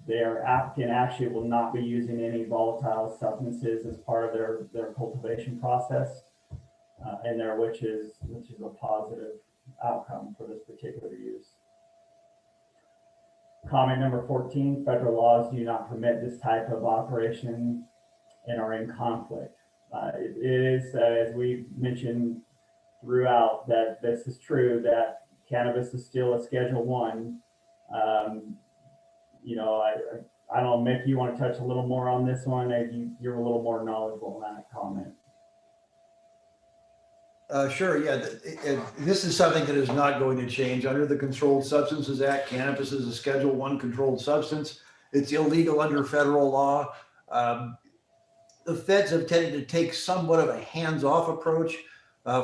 Their applicant actually will not be using any volatile substances as part of their cultivation process, in there, which is a positive outcome for this particular use. Comment number 14, federal laws do not permit this type of operation and are in conflict. It is, as we mentioned throughout, that this is true, that cannabis is still a Schedule I. You know, I don't know, Mick, you want to touch a little more on this one? You're a little more knowledgeable on that comment. Sure, yeah. This is something that is not going to change. Under the Controlled Substances Act, cannabis is a Schedule I controlled substance. It's illegal under federal law. The feds have tended to take somewhat of a hands-off approach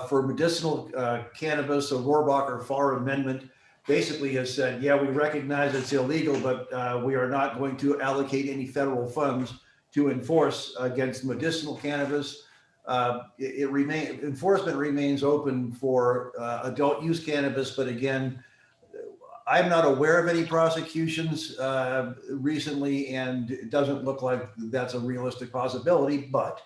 for medicinal cannabis. The Rohrabacher-Farr Amendment basically has said, yeah, we recognize it's illegal, but we are not going to allocate any federal funds to enforce against medicinal cannabis. Enforcement remains open for adult use cannabis, but again, I'm not aware of any prosecutions recently, and it doesn't look like that's a realistic possibility, but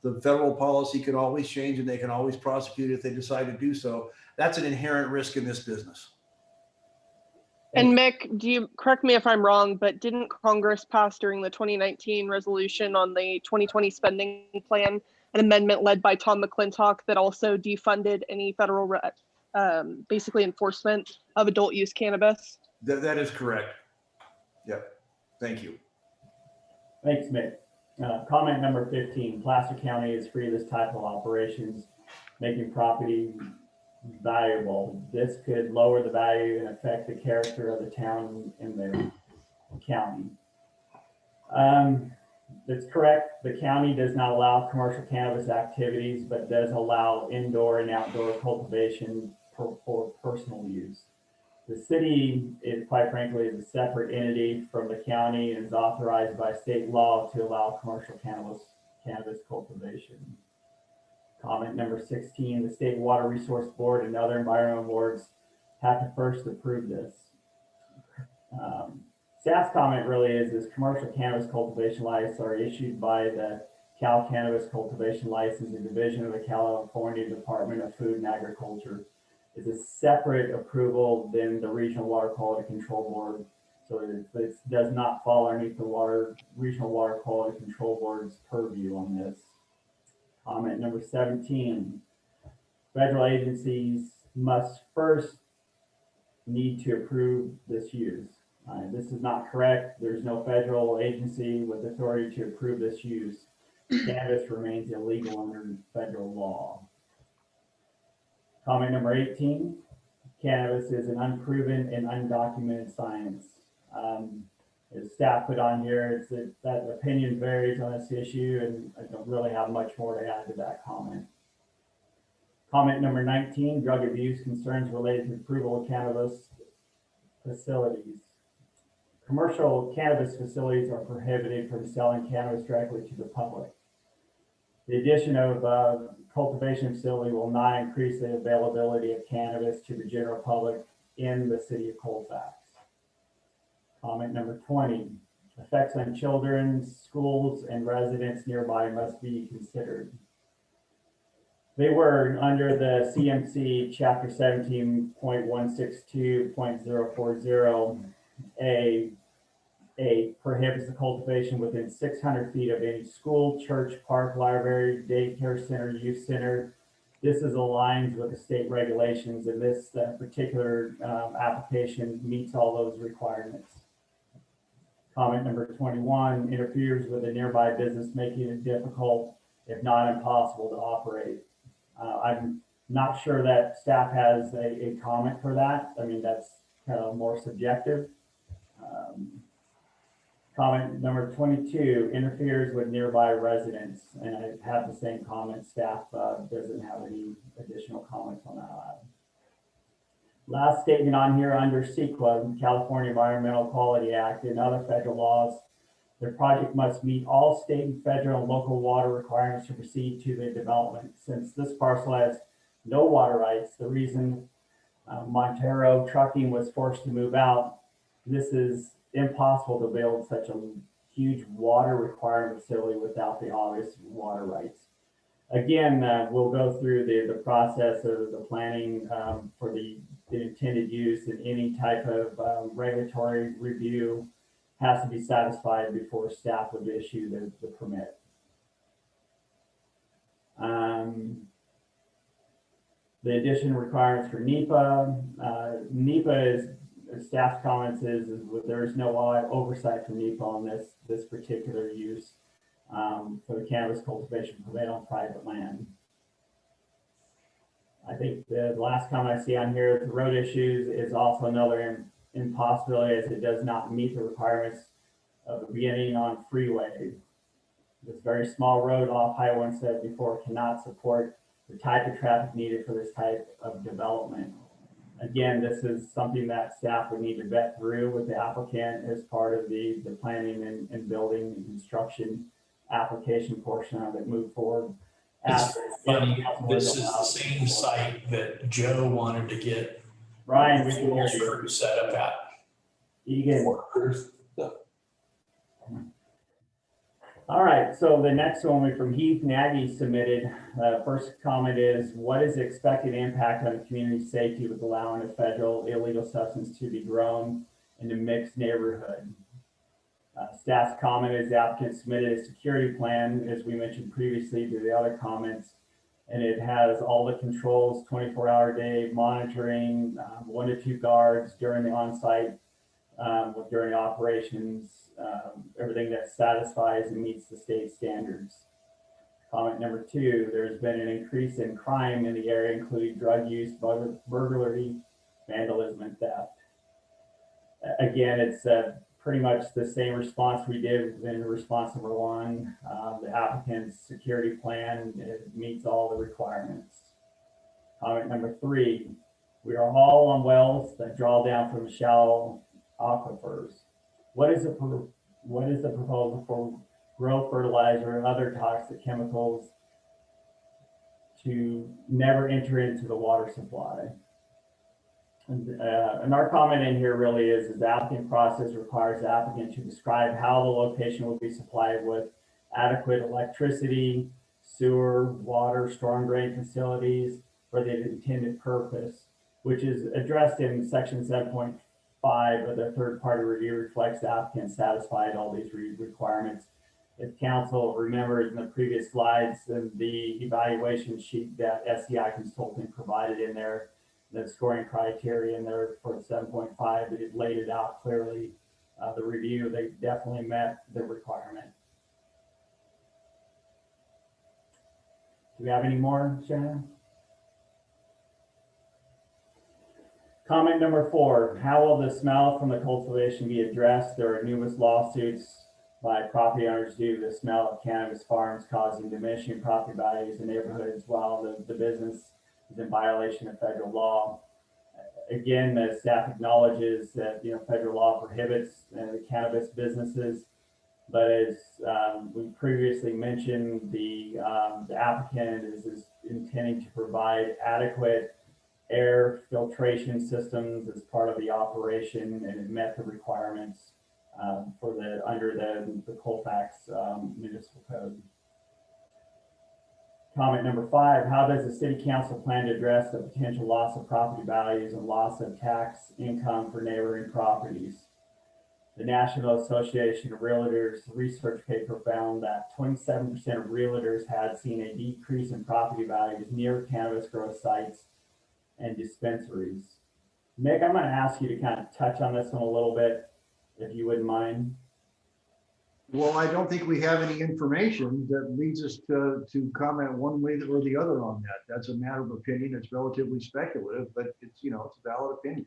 the federal policy can always change and they can always prosecute if they decide to do so. That's an inherent risk in this business. And Mick, do you correct me if I'm wrong, but didn't Congress pass during the 2019 resolution on the 2020 spending plan an amendment led by Tom McClintock that also defunded any federal basically enforcement of adult use cannabis? That is correct. Yep. Thank you. Thanks, Mick. Comment number 15, Placer County is free of this type of operations, making property valuable. This could lower the value and affect the character of the town and their county. That's correct. The county does not allow commercial cannabis activities, but does allow indoor and outdoor cultivation for personal use. The city is, quite frankly, is a separate entity from the county and is authorized by state law to allow commercial cannabis cultivation. Comment number 16, the State Water Resource Board and other environmental boards have to first approve this. Staff's comment really is commercial cannabis cultivation licenses are issued by the Cal Cannabis Cultivation Licensing Division of the California Department of Food and Agriculture. Is a separate approval than the Regional Water Quality Control Board. So it does not fall underneath the Regional Water Quality Control Board's purview on this. Comment number 17, federal agencies must first need to approve this use. This is not correct. There's no federal agency with authority to approve this use. Cannabis remains illegal under federal law. Comment number 18, cannabis is an unproven and undocumented science. As staff put on here, that opinion varies on this issue, and I don't really have much more to add to that comment. Comment number 19, drug abuse concerns related to approval of cannabis. facilities. Commercial cannabis facilities are prohibited from selling cannabis directly to the public. The addition of cultivation facility will not increase the availability of cannabis to the general public in the city of Colfax. Comment number 20, effects on children, schools, and residents nearby must be considered. They were under the CMC chapter 17.162.040 A prohibits the cultivation within 600 feet of any school, church, park, library, daycare center, youth center. This is aligns with the state regulations, and this particular application meets all those requirements. Comment number 21, interferes with a nearby business, making it difficult, if not impossible, to operate. I'm not sure that staff has a comment for that. I mean, that's kind of more subjective. Comment number 22, interferes with nearby residents. And I have the same comment. Staff doesn't have any additional comments on that item. Last statement on here under CEQA, California Environmental Quality Act, and other federal laws, the project must meet all state and federal and local water requirements to proceed to the development. Since this parcel has no water rights, the reason Montero Trucking was forced to move out, this is impossible to build such a huge water requirement facility without the obvious water rights. Again, we'll go through the process of the planning for the intended use, and any type of regulatory review has to be satisfied before staff would issue the permit. The addition requirements for NEPA. NEPA is, staff's comments is there is no oversight from NEPA on this particular use for the cannabis cultivation permit on private land. I think the last comment I see on here, the road issues is also another impossibility, as it does not meet the requirements of beginning on freeway. This very small road off Highway 174 cannot support the type of traffic needed for this type of development. Again, this is something that staff would need to vet through with the applicant as part of the planning and building and construction application portion of it, move forward. It's funny, this is the same site that Joe wanted to get Brian, we can hear you. crew set up at. Egan. All right, so the next one from Heath Nagy submitted. First comment is, what is the expected impact on community safety with allowing a federal illegal substance to be grown in a mixed neighborhood? Staff's comment is the applicant submitted a security plan, as we mentioned previously to the other comments, and it has all the controls, 24-hour day monitoring, 1 to 2 guards during the on-site, during operations, everything that satisfies and meets the state standards. Comment number 2, there's been an increase in crime in the area, including drug use, burglary, vandalism, and theft. Again, it's pretty much the same response we did in response number 1. The applicant's security plan, it meets all the requirements. Comment number 3, we are all on wells that draw down from shallow aquifers. What is the proposal for grow fertilizer and other toxic chemicals to never enter into the water supply? And our comment in here really is the applicant process requires the applicant to describe how the location will be supplied with adequate electricity, sewer, water, storm drain facilities for the intended purpose, which is addressed in section 7.5 of the third-party review, reflects the applicant satisfied all these requirements. If council remembers in the previous slides, the evaluation sheet that SEI consulting provided in there, the scoring criteria in there for 7.5, it laid it out clearly. The review, they definitely met the requirement. Do we have any more, Shannon? Comment number 4, how will the smell from the cultivation be addressed? There are numerous lawsuits by property owners due to the smell of cannabis farms causing diminishing property values in neighborhoods while the business is in violation of federal law. Again, the staff acknowledges that, federal law prohibits the cannabis businesses, but as we previously mentioned, the applicant is intending to provide adequate air filtration systems as part of the operation, and it met the requirements under the Colfax municipal code. Comment number 5, how does the city council plan to address the potential loss of property values and loss of tax income for neighboring properties? The National Association of Realtors research paper found that 27% of realtors had seen a decrease in property values near cannabis growth sites and dispensaries. Mick, I'm going to ask you to kind of touch on this one a little bit, if you wouldn't mind. Well, I don't think we have any information that leads us to comment one way or the other on that. That's a matter of opinion. It's relatively speculative, but it's, it's a valid opinion.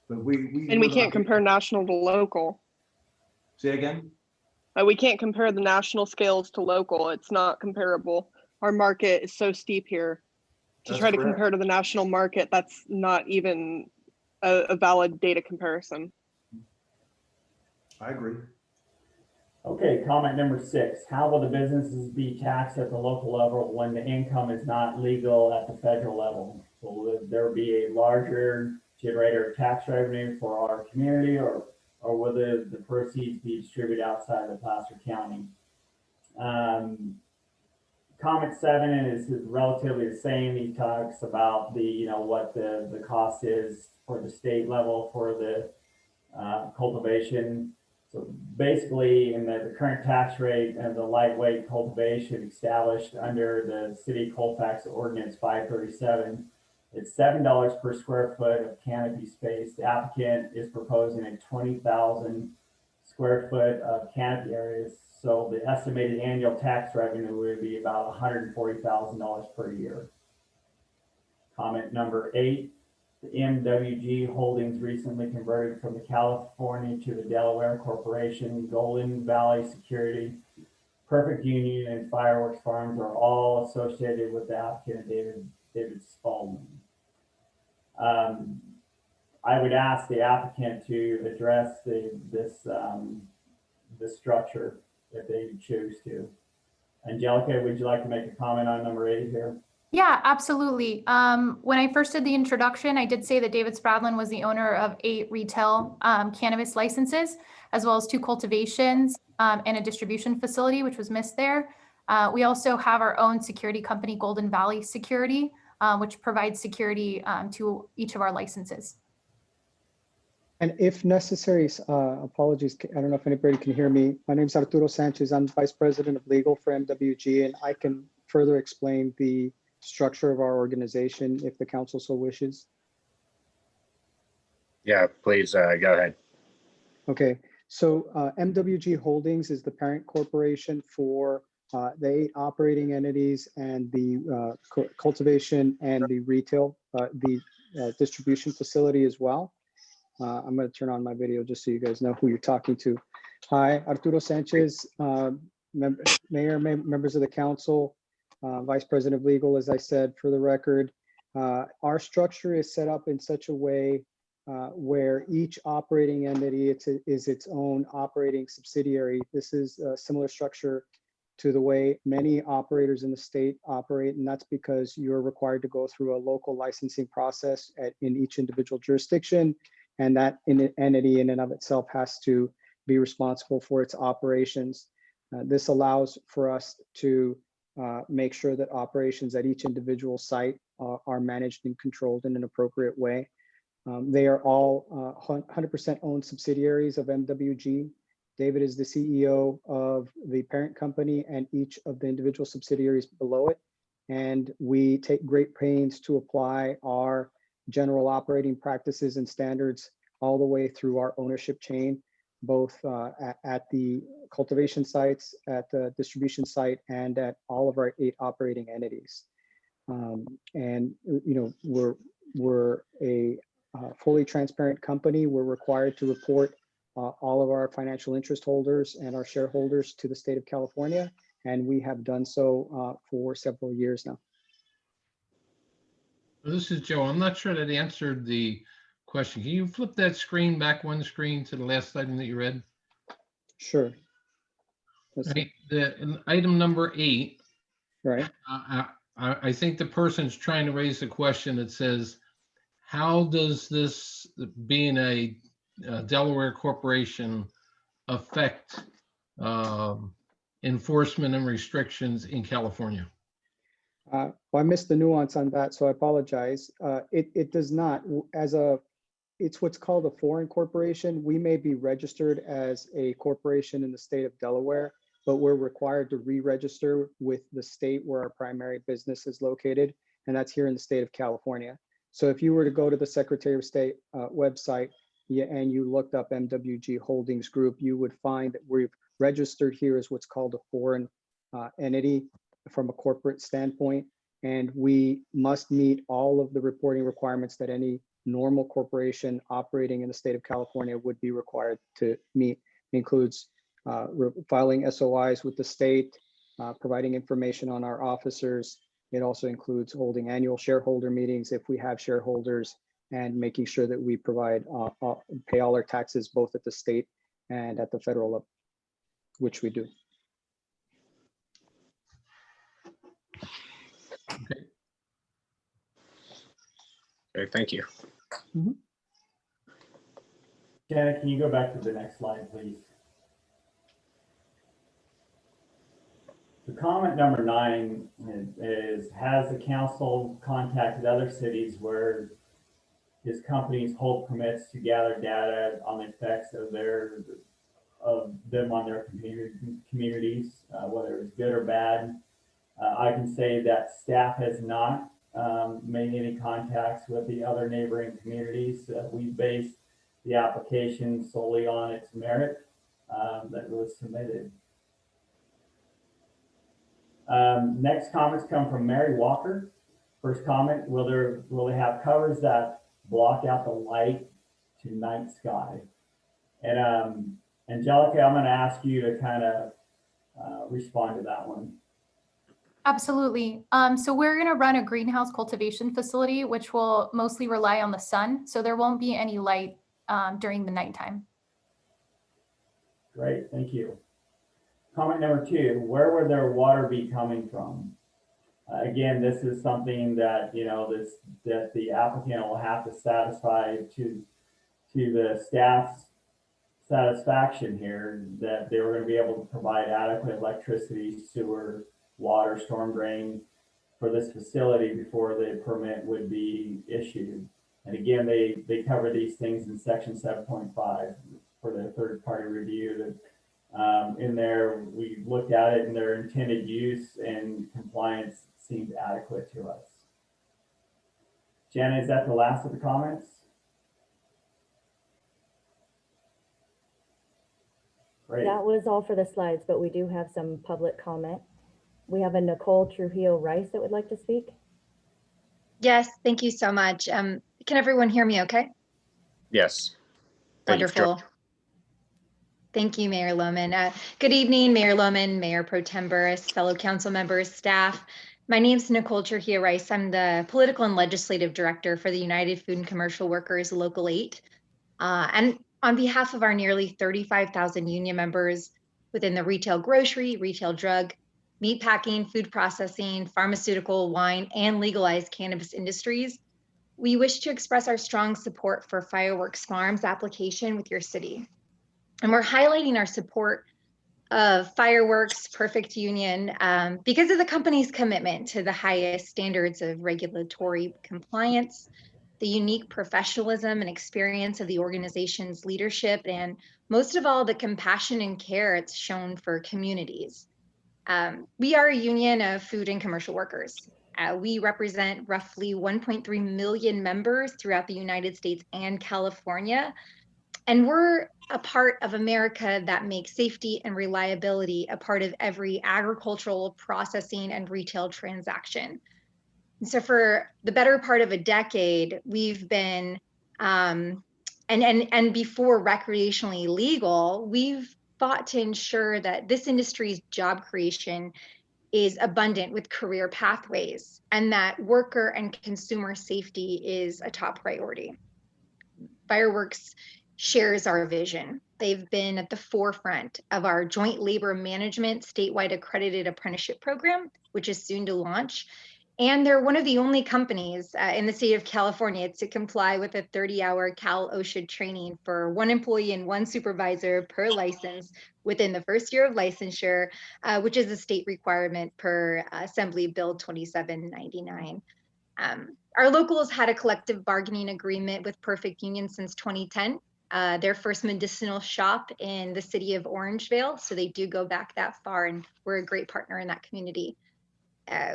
But we can't compare national to local. Say again? We can't compare the national scales to local. It's not comparable. Our market is so steep here. To That's try to correct. compare to the national market, that's not even a valid data comparison. I agree. Okay, comment number 6. How will the businesses be taxed at the local level when the income is not legal at the federal level? Will there be a larger generator of tax revenue for our community, or will the proceeds be distributed outside of Placer County? Comment 7 is relatively the same. He talks about what the cost is for the state level for the cultivation. So basically, in the current tax rate and the lightweight cultivation established under the City Colfax Ordinance 537, it's $7 per square foot of canopy space. The applicant is proposing a 20,000 square foot of canopy areas. So the estimated annual tax revenue would be about $140,000 per year. Comment number 8. The MWG Holdings recently converted from the California to the Delaware Corporation. Golden Valley Security, Perfect Union, and Fireworks Farms are all associated with the applicant, David Spalding. I would ask the applicant to address this structure if they choose to. Angelica, would you like to make a comment on number 8 here? Yeah, absolutely. When I first did the introduction, I did say that David Spradlin was the owner of 8 retail cannabis licenses, as well as 2 cultivations and a distribution facility, which was missed there. We also have our own security company, Golden Valley Security, which provides security to each of our licenses. And if necessary, apologies, I don't know if anybody can hear me. My name is Arturo Sanchez. I'm Vice President of Legal for MWG, and I can further explain the structure of our organization if the council so wishes. Yeah, please go ahead. Okay, so MWG Holdings is the parent corporation for the 8 operating entities and the cultivation and the retail, distribution facility as well. I'm going to turn on my video just so you guys know who you're talking to. Hi, Arturo Sanchez, Mayor, members of the council, Vice President of Legal, as I said, for the record. Our structure is set up in such a way where each operating entity is its own operating subsidiary. This is a similar structure to the way many operators in the state operate, and that's because you're required to go through a local licensing process in each individual jurisdiction, and that entity in and of itself has to be responsible for its operations. This allows for us to make sure that operations at each individual site are managed and controlled in an appropriate way. They are all 100% owned subsidiaries of MWG. David is the CEO of the parent company and each of the individual subsidiaries below it. And we take great pains to apply our general operating practices and standards all the way through our ownership chain, both at the cultivation sites, at the distribution site, and at all of our 8 operating entities. And we're a fully transparent company. We're required to report all of our financial interest holders and our shareholders to the state of California, and we have done so for several years now. This is Joe. I'm not sure that answered the question. Can you flip that screen back one screen to the last item that you read? Sure. Let's see. Right, in item number 8. Right. I think the person's trying to raise a question that says, how does this, being a Delaware corporation, affect enforcement and restrictions in California? Well, I missed the nuance on that, so I apologize. It does not. It's what's called a foreign corporation. We may be registered as a corporation in the state of Delaware, but we're required to re-register with the state where our primary business is located, and that's here in the state of California. So if you were to go to the Secretary of State website and you looked up MWG Holdings Group, you would find that we've registered here as what's called a foreign entity from a corporate standpoint, and we must meet all of the reporting requirements that any normal corporation operating in the state of California would be required to meet. It includes filing SOIs with the state, providing information on our officers. It also includes holding annual shareholder meetings if we have shareholders, and making sure that we provide pay all our taxes both at the state and at the federal level, which we do. Okay. Okay, thank you. Janet, can you go back to the next slide, please? The comment number 9 is, has the council contacted other cities where his companies hold permits to gather data on the effects of them on their communities, whether it's good or bad? I can say that staff has not made any contacts with the other neighboring communities. We based the application solely on its merit that was submitted. Next comments come from Mary Walker. First comment, will they have covers that block out the light to night sky? And Angelica, I'm going to ask you to kind of respond to that one. Absolutely. So we're going to run a greenhouse cultivation facility, which will mostly rely on the sun. So there won't be any light during the nighttime. Great, thank you. Comment number 2, where would their water be coming from? Again, this is something that, that the applicant will have to satisfy to the staff's satisfaction here, that they were going to be able to provide adequate electricity, sewer, water, storm drain for this facility before the permit would be issued. And again, they cover these things in section 7.5 for the third party review. In there, we looked at it and their intended use and compliance seemed adequate to us. Janet, is that the last of the comments? Great. That was all for the slides, but we do have some public comment. We have a Nicole Trujillo Rice that would like to speak. Yes, thank you so much. Can everyone hear me okay? Yes. Wonderful. Thank you, Mayor Lohman. Good evening, Mayor Lohman, Mayor Pro Tem Burris, fellow council members, staff. My name is Nicole Trujillo Rice. I'm the Political and Legislative Director for the United Food and Commercial Workers Local 8. And on behalf of our nearly 35,000 union members within the retail grocery, retail drug, meatpacking, food processing, pharmaceutical, wine, and legalized cannabis industries, we wish to express our strong support for Fireworks Farms application with your city. And we're highlighting our support of Fireworks Perfect Union because of the company's commitment to the highest standards of regulatory compliance, the unique professionalism and experience of the organization's leadership, and most of all, the compassion and care it's shown for communities. We are a union of food and commercial workers. We represent roughly 1.3 million members throughout the United States and California. And we're a part of America that makes safety and reliability a part of every agricultural, processing, and retail transaction. And so for the better part of a decade, we've been, and before recreationally legal, we've fought to ensure that this industry's job creation is abundant with career pathways, and that worker and consumer safety is a top priority. Fireworks shares our vision. They've been at the forefront of our joint labor management statewide accredited apprenticeship program, which is soon to launch. And they're one of the only companies in the state of California to comply with a 30-hour Cal OSHA training for 1 employee and 1 supervisor per license within the first year of licensure, which is a state requirement per Assembly Bill 2799. Our locals had a collective bargaining agreement with Perfect Union since 2010, their first medicinal shop in the city of Orangevale. So they do go back that far, and we're a great partner in that community.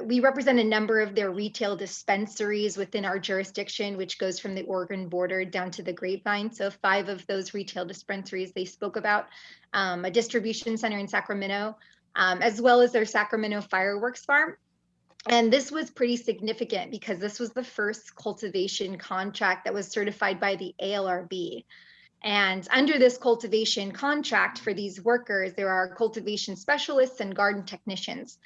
We represent a number of their retail dispensaries within our jurisdiction, which goes from the Oregon border down to the Grapevine. So 5 of those retail dispensaries they spoke about, a distribution center in Sacramento, as well as their Sacramento fireworks farm. And this was pretty significant because this was the first cultivation contract that was certified by the ALRB. And under this cultivation contract for these workers, there are cultivation specialists and garden technicians.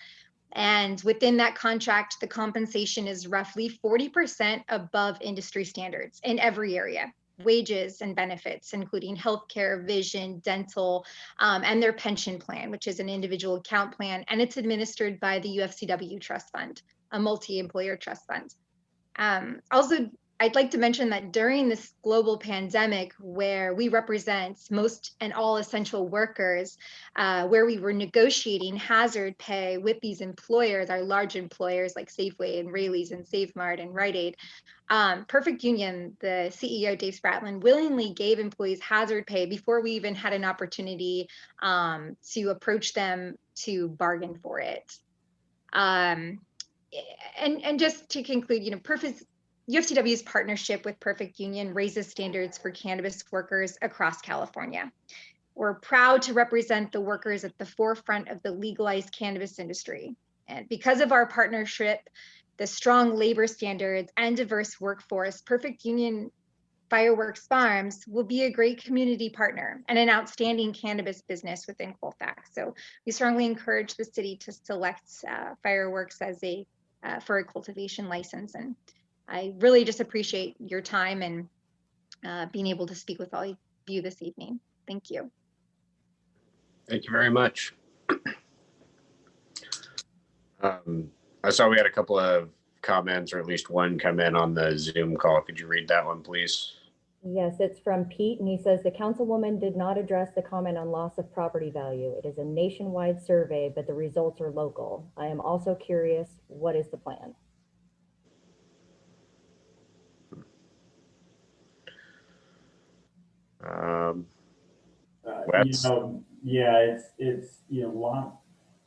And within that contract, the compensation is roughly 40% above industry standards in every area, wages and benefits, including healthcare, vision, dental, and their pension plan, which is an individual account plan, and it's administered by the UFCW Trust Fund, a multi-employer trust fund. Also, I'd like to mention that during this global pandemic, where we represent most and all essential workers, where we were negotiating hazard pay with these employers, our large employers like Safeway and Raley's and Save Mart and Rite Aid, Perfect Union, the CEO, Dave Spratland, willingly gave employees hazard pay before we even had an opportunity to approach them to bargain for it. And just to conclude, UFCW's partnership with Perfect Union raises standards for cannabis workers across California. We're proud to represent the workers at the forefront of the legalized cannabis industry. And because of our partnership, the strong labor standards and diverse workforce, Perfect Union Fireworks Farms will be a great community partner and an outstanding cannabis business within Colfax. So we strongly encourage the city to select fireworks as for a cultivation license. And I really just appreciate your time and being able to speak with all of you this evening. Thank you. Thank you very much. I saw we had a couple of comments, or at least one come in on the Zoom call. Could you read that one, please? Yes, it's from Pete, and he says the councilwoman did not address the comment on loss of property value. It is a nationwide survey, but the results are local. I am also curious, what is the plan?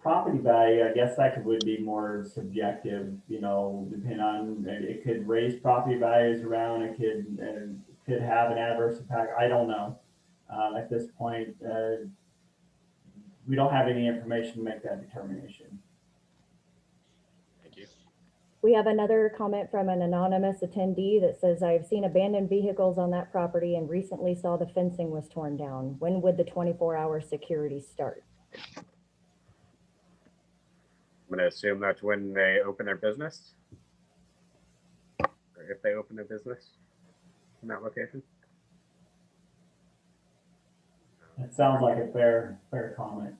Property value, I guess that would be more subjective, depending on, it could raise property values around, it could have an adverse impact. I don't know. At this point, we don't have any information to make that determination. Thank you. We have another comment from an anonymous attendee that says, I've seen abandoned vehicles on that property and recently saw the fencing was torn down. When would the 24-hour security start? I'm going to assume that's when they open their business, or if they open their business in that location. It sounds like a fair comment,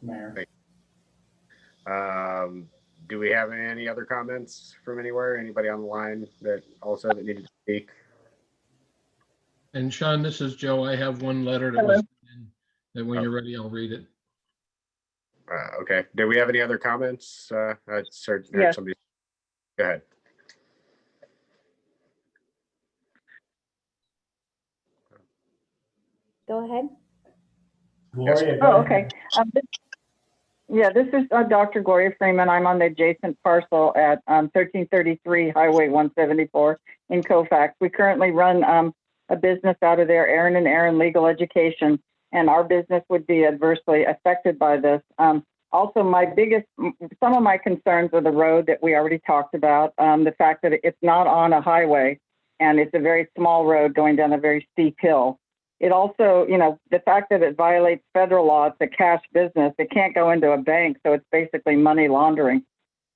Mayor. Do we have any other comments from anywhere? Anybody on the line that needed to speak? And Sean, this is Joe. I have one letter that was in, that when you're ready, I'll read it. Okay. Do we have any other comments? Yes. Somebody, go ahead. Go ahead. Gloria, oh, okay. This is Dr. Gloria Freeman. I'm on the adjacent parcel at 1333 Highway 174 in Colfax. We currently run a business out of there, Aaron and Aaron Legal Education, and our business would be adversely affected by this. Also, some of my concerns are the road that we already talked about, the fact that it's not on a highway and it's a very small road going down a very steep hill. it also, the fact that it violates federal law, it's a cash business. It can't go into a bank, so it's basically money laundering.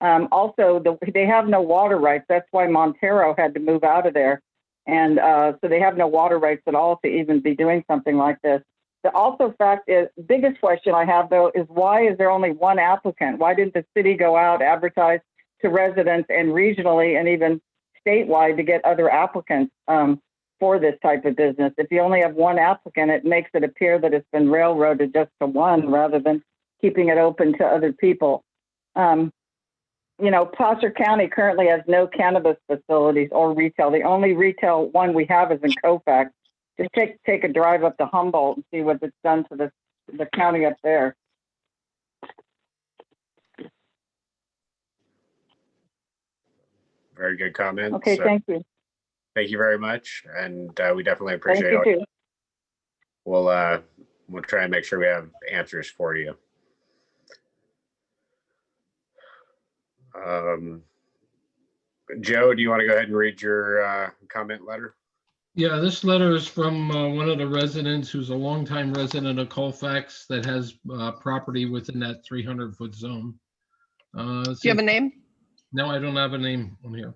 Also, they have no water rights. That's why Montero had to move out of there. And so they have no water rights at all to even be doing something like this. The also fact is, biggest question I have though is why is there only one applicant? Why didn't the city go out, advertise to residents and regionally and even statewide to get other applicants for this type of business? If you only have one applicant, it makes it appear that it's been railroaded just to one rather than keeping it open to other people. Placer County currently has no cannabis facilities or retail. The only retail one we have is in Colfax. Just take a drive up to Humboldt and see what it's done to the county up there. Very good comments. Okay, thank you. Thank you very much, and we definitely appreciate Thank you too. We'll try and make sure we have answers for you. Joe, do you want to go ahead and read your comment letter? Yeah, this letter is from one of the residents who's a longtime resident of Colfax that has property within that 300-foot zone. Do you have a name? No, I don't have a name on here.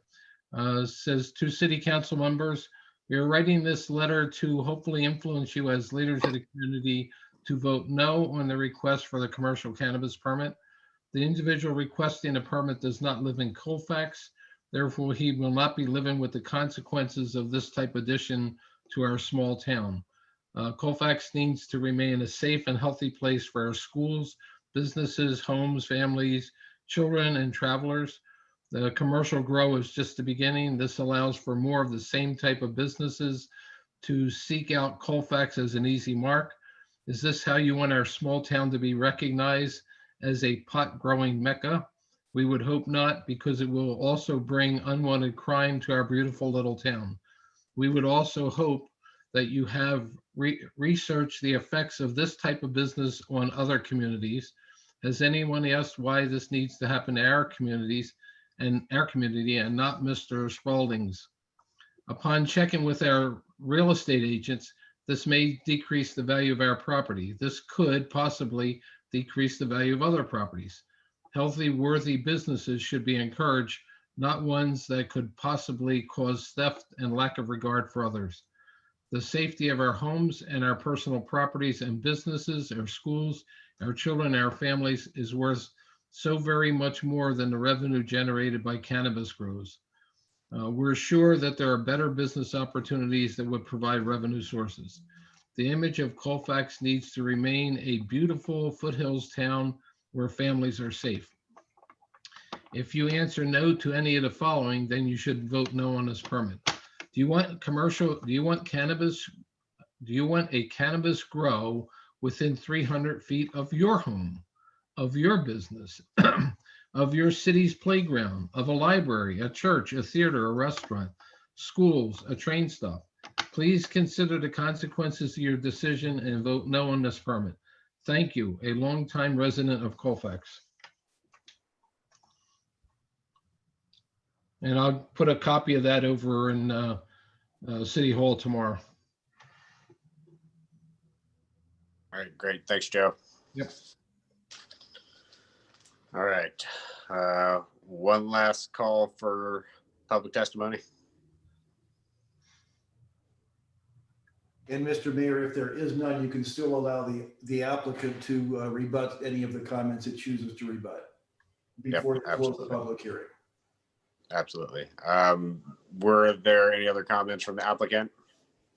Says to city council members, we are writing this letter to hopefully influence you as leaders of the community to vote no on the request for the commercial cannabis permit. The individual requesting a permit does not live in Colfax. Therefore, he will not be living with the consequences of this type of addition to our small town. Colfax needs to remain a safe and healthy place for our schools, businesses, homes, families, children, and travelers. The commercial grow is just the beginning. This allows for more of the same type of businesses to seek out Colfax as an easy mark. Is this how you want our small town to be recognized as a pot growing mecca? We would hope not, because it will also bring unwanted crime to our beautiful little town. We would also hope that you have researched the effects of this type of business on other communities. Has anyone asked why this needs to happen to our communities and our community and not Mr. Spalding's? Upon checking with our real estate agents, this may decrease the value of our property. This could possibly decrease the value of other properties. Healthy, worthy businesses should be encouraged, not ones that could possibly cause theft and lack of regard for others. The safety of our homes and our personal properties and businesses, our schools, our children, our families is worth so very much more than the revenue generated by cannabis grows. We're sure that there are better business opportunities that would provide revenue sources. The image of Colfax needs to remain a beautiful foothills town where families are safe. If you answer no to any of the following, then you should vote no on this permit. Do you want commercial, do you want cannabis? Do you want a cannabis grow within 300 feet of your home, of your business, of your city's playground, of a library, a church, a theater, a restaurant, schools, a train stop? Please consider the consequences of your decision and vote no on this permit. Thank you, a longtime resident of Colfax. And I'll put a copy of that over in City Hall tomorrow. All right, great. Thanks, Joe. Yep. All right. One last call for public testimony. And Mr. Mayor, if there is none, you can still allow the applicant to rebut any of the comments it chooses to rebut before you close the public hearing. Absolutely. Were there any other comments from the applicant?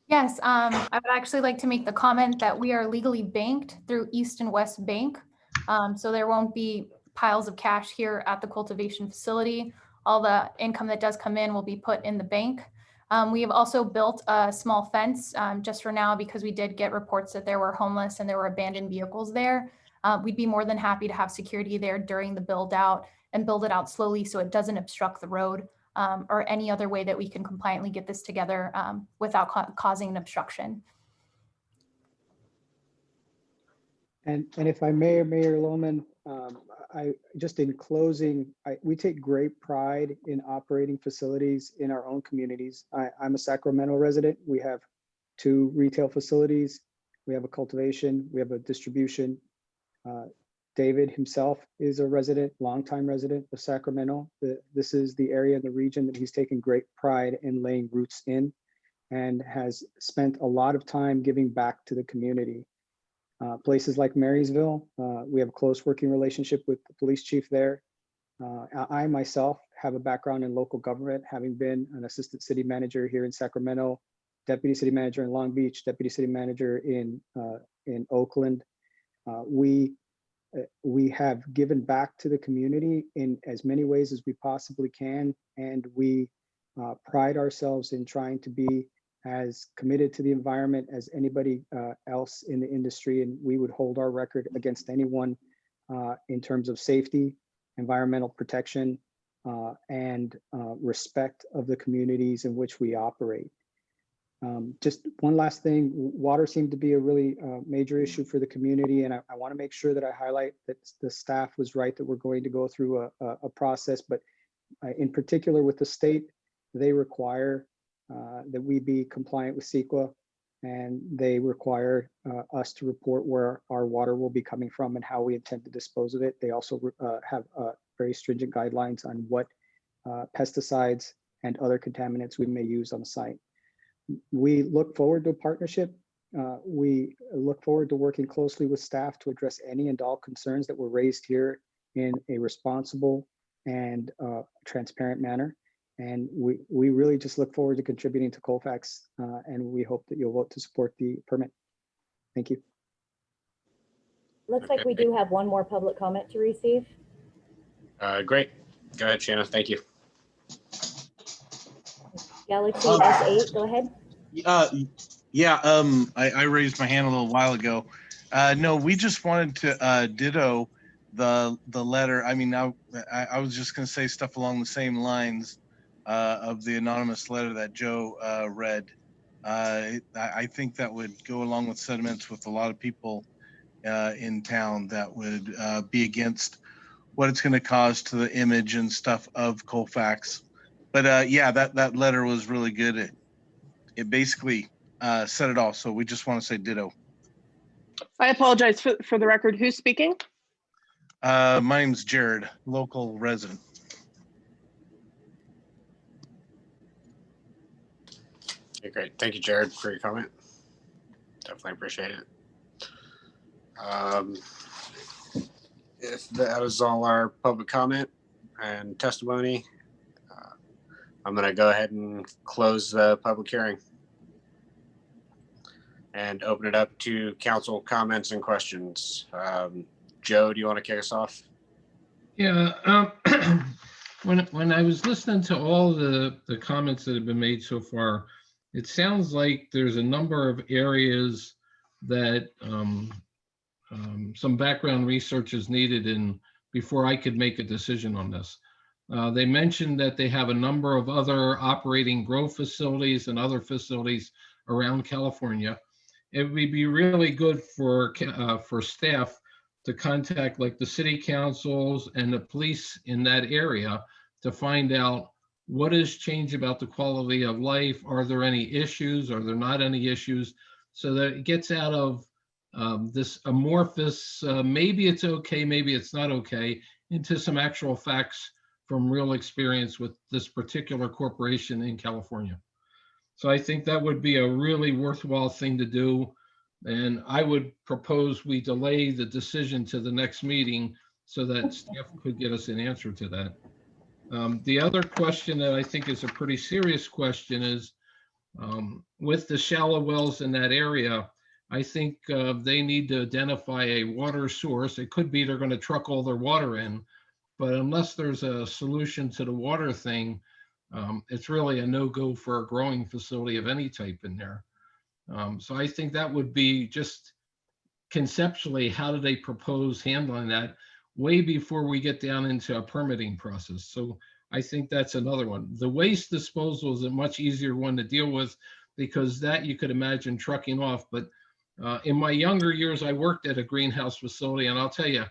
Yes, I would actually like to make the comment that we are legally banked through East and West Bank. So there won't be piles of cash here at the cultivation facility. All the income that does come in will be put in the bank. We have also built a small fence just for now because we did get reports that there were homeless and there were abandoned vehicles there. We'd be more than happy to have security there during the build out and build it out slowly so it doesn't obstruct the road or any other way that we can compliantly get this together without causing an obstruction. And if I may, Mayor Lohman, I just in closing, we take great pride in operating facilities in our own communities. I'm a Sacramento resident. We have 2 retail facilities. We have a cultivation, we have a distribution. David himself is a resident, longtime resident of Sacramento. This is the area in the region that he's taken great pride in laying roots in and has spent a lot of time giving back to the community. Places like Marysville, we have a close working relationship with the police chief there. I myself have a background in local government, having been an assistant city manager here in Sacramento, deputy city manager in Long Beach, deputy city manager in Oakland. We have given back to the community in as many ways as we possibly can, and we pride ourselves in trying to be as committed to the environment as anybody else in the industry, and we would hold our record against anyone in terms of safety, environmental protection, and respect of the communities in which we operate. Just one last thing, water seemed to be a really major issue for the community, and I want to make sure that I highlight that the staff was right that we're going to go through a process, but in particular with the state, they require that we be compliant with CEQA, and they require us to report where our water will be coming from and how we intend to dispose of it. They also have very stringent guidelines on what pesticides and other contaminants we may use on the site. We look forward to a partnership. We look forward to working closely with staff to address any and all concerns that were raised here in a responsible and transparent manner. And we really just look forward to contributing to Colfax, and we hope that you'll vote to support the permit. Thank you. Looks like we do have one more public comment to receive. Great. Go ahead, Shanna. Thank you. Galaxy S8, go ahead. I raised my hand a little while ago. No, we just wanted to ditto the letter. I mean, I was just going to say stuff along the same lines of the anonymous letter that Joe read. I think that would go along with sentiments with a lot of people in town that would be against what it's going to cause to the image and stuff of Colfax. But yeah, that letter was really good. It basically said it all. So we just want to say ditto. I apologize for the record. Who's speaking? My name's Jared, local resident. Okay, great. Thank you, Jared, for your comment. Definitely appreciate it. If that is all our public comment and testimony, I'm going to go ahead and close the public hearing and open it up to council comments and questions. Joe, do you want to kick us off? Yeah, when I was listening to all the comments that have been made so far, it sounds like there's a number of areas that some background research is needed in before I could make a decision on this. They mentioned that they have a number of other operating grow facilities and other facilities around California. It would be really good for staff to contact like the city councils and the police in that area to find out what has changed about the quality of life. Are there any issues? Are there not any issues? So that it gets out of this amorphous, maybe it's okay, maybe it's not okay, into some actual facts from real experience with this particular corporation in California. So I think that would be a really worthwhile thing to do. And I would propose we delay the decision to the next meeting so that staff could get us an answer to that. The other question that I think is a pretty serious question is with the shallow wells in that area, I think they need to identify a water source. It could be they're going to truck all their water in, but unless there's a solution to the water thing, it's really a no-go for a growing facility of any type in there. So I think that would be just conceptually, how do they propose handling that way before we get down into a permitting process? So I think that's another one. The waste disposal is a much easier one to deal with because that you could imagine trucking off. But in my younger years, I worked at a greenhouse facility, and I'll tell you,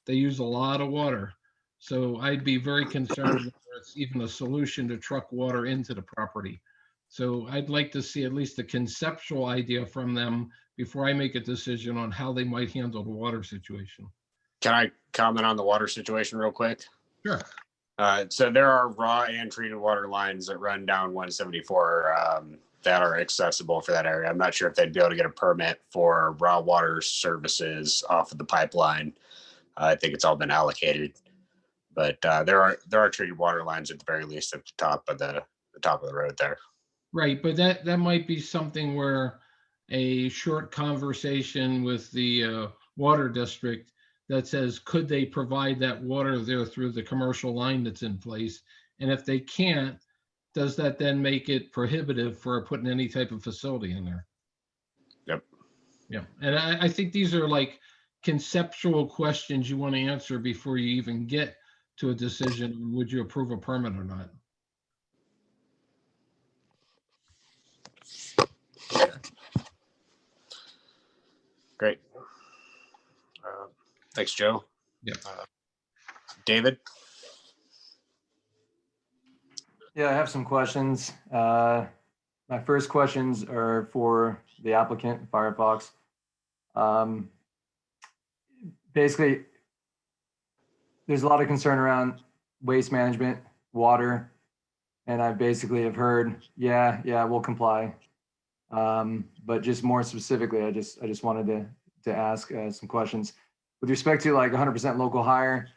they use a lot of water. So I'd be very concerned whether it's even a solution to truck water into the property. So I'd like to see at least a conceptual idea from them before I make a decision on how they might handle the water situation. Can I comment on the water situation real quick? Sure. So there are raw and treated water lines that run down 174 that are accessible for that area. I'm not sure if they'd be able to get a permit for raw water services off of the pipeline. I think it's all been allocated, but there are treated water lines at the very least at the top of the road there. Right, but that might be something where a short conversation with the water district that says, could they provide that water there through the commercial line that's in place? And if they can't, does that then make it prohibitive for putting any type of facility in there? Yep. Yeah, and I think these are like conceptual questions you want to answer before you even get to a decision on would you approve a permit or not. Great. Thanks, Joe. Yep. David? Yeah, I have some questions. My first questions are for the applicant, Firefox. Basically, there's a lot of concern around waste management, water, and I basically have heard, yeah, we'll comply. But just more specifically, I just wanted to ask some questions with respect to like 100% local hire.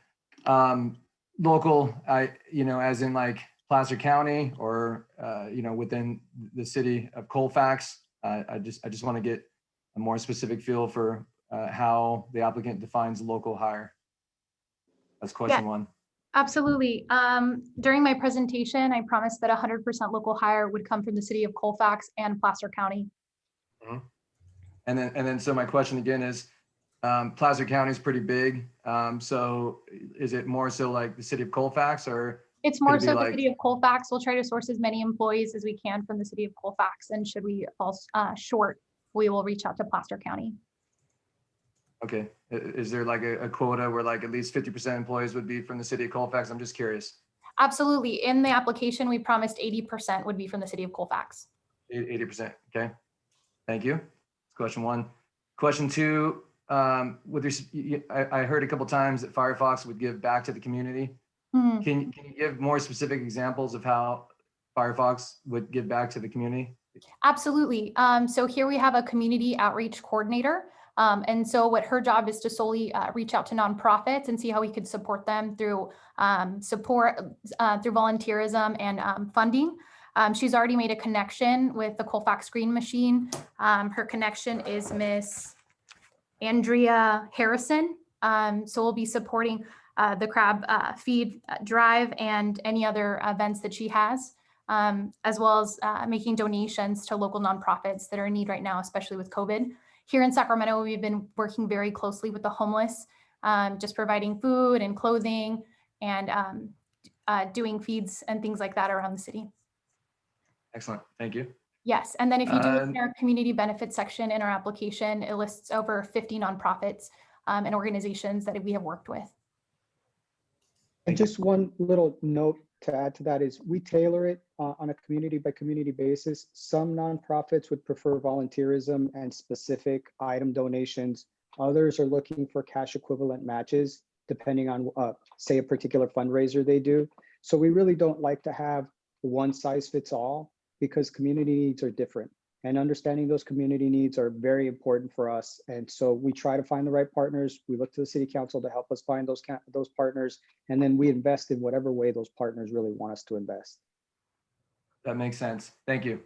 Local, as in like Placer County or within the city of Colfax. I just want to get a more specific feel for how the applicant defines local hire. That's question one. Absolutely. During my presentation, I promised that 100% local hire would come from the city of Colfax and Placer County. Mm-hmm. And then, so my question again is, Placer County is pretty big. So is it more so like the city of Colfax, or? It's more so the city of Colfax. We'll try to source as many employees as we can from the city of Colfax. And should we fall short, we will reach out to Placer County. Okay. Is there like a quota where like at least 50% employees would be from the city of Colfax? I'm just curious. Absolutely. In the application, we promised 80% would be from the city of Colfax. 80%. Okay. Thank you. That's question one. Question two, I heard a couple times that Firefox would give back to the community. Mm-hmm. Can you give more specific examples of how Firefox would give back to the community? Absolutely. So here we have a community outreach coordinator. And so what her job is to solely reach out to nonprofits and see how we could support them through through volunteerism and funding. She's already made a connection with the Colfax Green Machine. Her connection is Miss Andrea Harrison. So we'll be supporting the crab feed drive and any other events that she has, as well as making donations to local nonprofits that are in need right now, especially with COVID. Here in Sacramento, we've been working very closely with the homeless, just providing food and clothing and doing feeds and things like that around the city. Excellent. Thank you. Yes. And then if you do look in our community benefits section in our application, it lists over 50 nonprofits and organizations that we have worked with. And just one little note to add to that is we tailor it on a community by community basis. Some nonprofits would prefer volunteerism and specific item donations. Others are looking for cash equivalent matches, depending on, say, a particular fundraiser they do. So we really don't like to have one size fits all because community needs are different. And understanding those community needs are very important for us. And so we try to find the right partners. We look to the city council to help us find those partners. And then we invest in whatever way those partners really want us to invest. That makes sense. Thank you.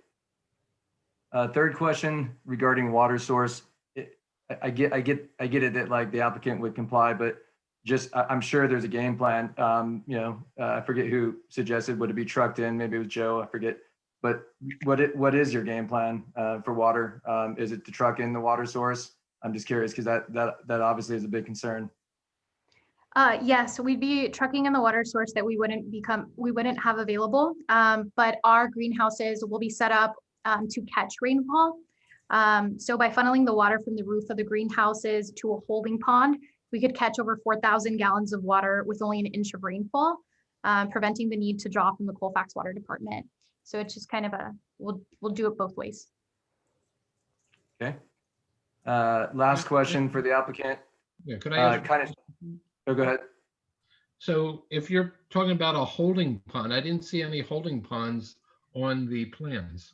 Third question regarding water source. I get it that like the applicant would comply, but just I'm sure there's a game plan. I forget who suggested, would it be trucked in? Maybe it was Joe, I forget. But what is your game plan for water? Is it to truck in the water source? I'm just curious because that obviously is a big concern. Yes, we'd be trucking in the water source that we wouldn't have available, but our greenhouses will be set up to catch rainfall. So by funneling the water from the roof of the greenhouses to a holding pond, we could catch over 4,000 gallons of water with only an inch of rainfall, preventing the need to draw from the Colfax Water Department. So it's just kind of we'll do it both ways. Okay. Last question for the applicant. Yeah, could I ask? Oh, go ahead. So if you're talking about a holding pond, I didn't see any holding ponds on the plans.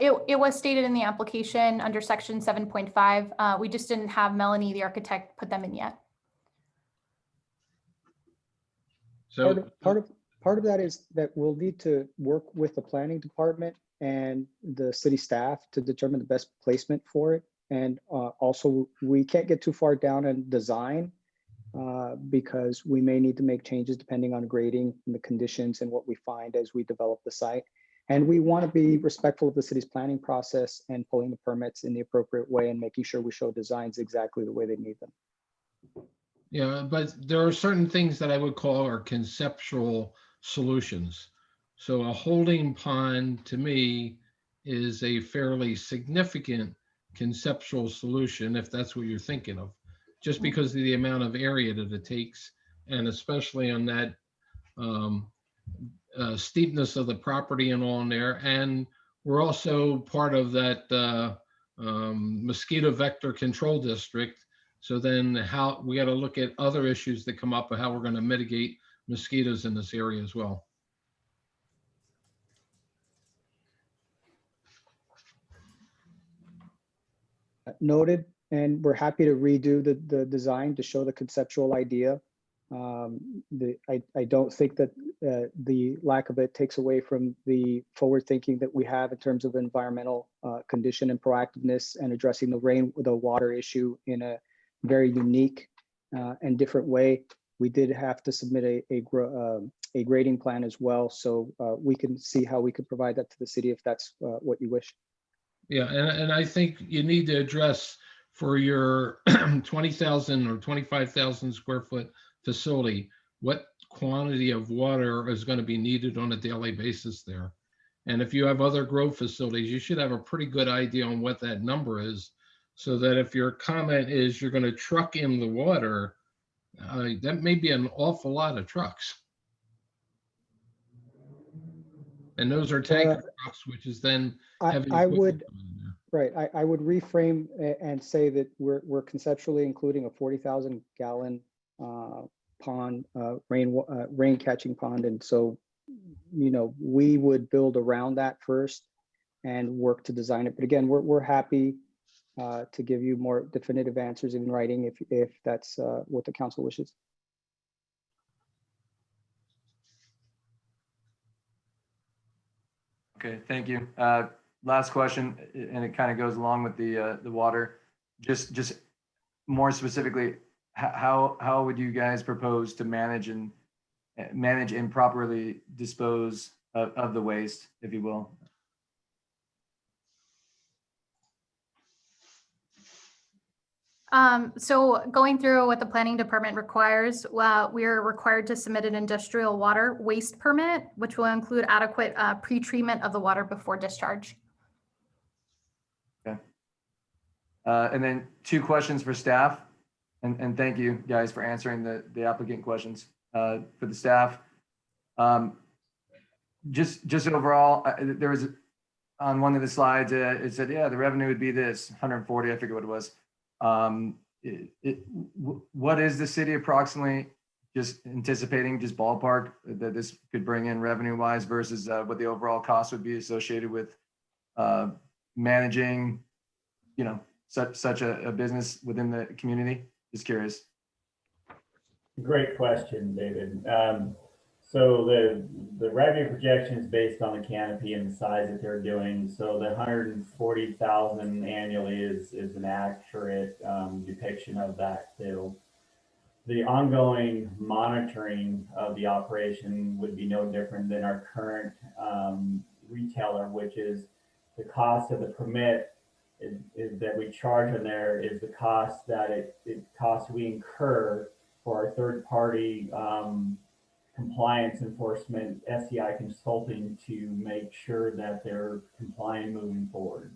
It was stated in the application under section 7.5. We just didn't have Melanie, the architect, put them in yet. So part of that is that we'll need to work with the planning department and the city staff to determine the best placement for it. And also, we can't get too far down in design because we may need to make changes depending on grading and the conditions and what we find as we develop the site. And we want to be respectful of the city's planning process and pulling the permits in the appropriate way and making sure we show designs exactly the way they need them. Yeah, but there are certain things that I would call are conceptual solutions. So a holding pond to me is a fairly significant conceptual solution, if that's what you're thinking of, just because of the amount of area that it takes, and especially on that steepness of the property and all in there. And we're also part of that mosquito vector control district. So then how we got to look at other issues that come up of how we're going to mitigate mosquitoes in this area as well. Noted, and we're happy to redo the design to show the conceptual idea. I don't think that the lack of it takes away from the forward thinking that we have in terms of environmental condition and proactiveness and addressing the water issue in a very unique and different way. We did have to submit a grading plan as well, so we can see how we could provide that to the city if that's what you wish. Yeah, and I think you need to address for your 20,000 or 25,000 square foot facility, what quantity of water is going to be needed on a daily basis there. And if you have other grow facilities, you should have a pretty good idea on what that number is, so that if your comment is you're going to truck in the water, that may be an awful lot of trucks. And those are tanker trucks, which is then heavy. I would reframe and say that we're conceptually including a 40,000 gallon pond, rain catching pond, and so we would build around that first and work to design it. But again, we're happy to give you more definitive answers in writing if that's what the council wishes. Okay, thank you. Last question, and it kind of goes along with the water. Just more specifically, how would you guys propose to manage and properly dispose of the waste, if you will? So going through what the planning department requires, we are required to submit an industrial water waste permit, which will include adequate pre-treatment of the water before discharge. Okay. And then 2 questions for staff, and thank you guys for answering the applicant questions for the staff. Just overall, there was on one of the slides, it said, yeah, the revenue would be this 140, I forget what it was. What is the city approximately just anticipating, just ballpark, that this could bring in revenue wise versus what the overall cost would be associated with managing, such a business within the community? Just curious. Great question, David. So the revenue projection is based on the canopy and the size that they're doing. So the 140,000 annually is an accurate depiction of that too. The ongoing monitoring of the operation would be no different than our current retailer, which is the cost of the permit is that we charge on there is the cost that it costs we incur for our third party compliance enforcement, SEI consulting, to make sure that they're compliant moving forward.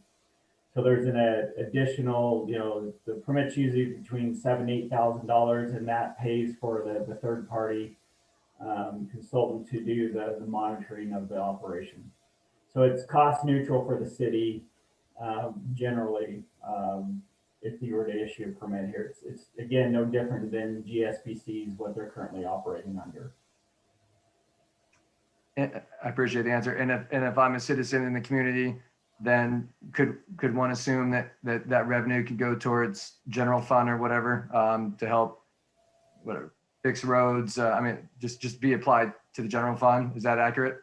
So there's an additional, the permit's usually between $7,000 and $8,000, and that pays for the third party consultant to do the monitoring of the operation. So it's cost neutral for the city generally. If you were to issue a permit here, it's again no different than GSPC's what they're currently operating under. I appreciate the answer. And if I'm a citizen in the community, then could one assume that revenue could go towards general fund or whatever to help whatever fix roads? I mean, just be applied to the general fund. Is that accurate?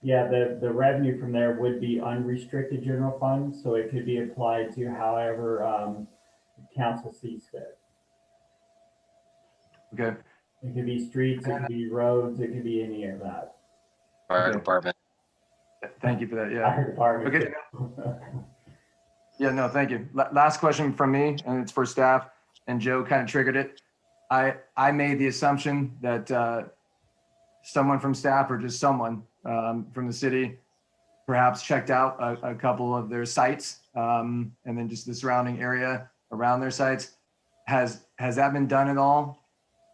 Yeah, the revenue from there would be unrestricted general fund, so it could be applied to however council sees fit. Okay. It could be streets, it could be roads, it could be any of that. Fire department. Thank you for that. Yeah. Fire department. Okay. Yeah, no, thank you. Last question from me, and it's for staff, and Joe kind of triggered it. I made the assumption that someone from staff or just someone from the city perhaps checked out a couple of their sites and then just the surrounding area around their sites. Has that been done at all?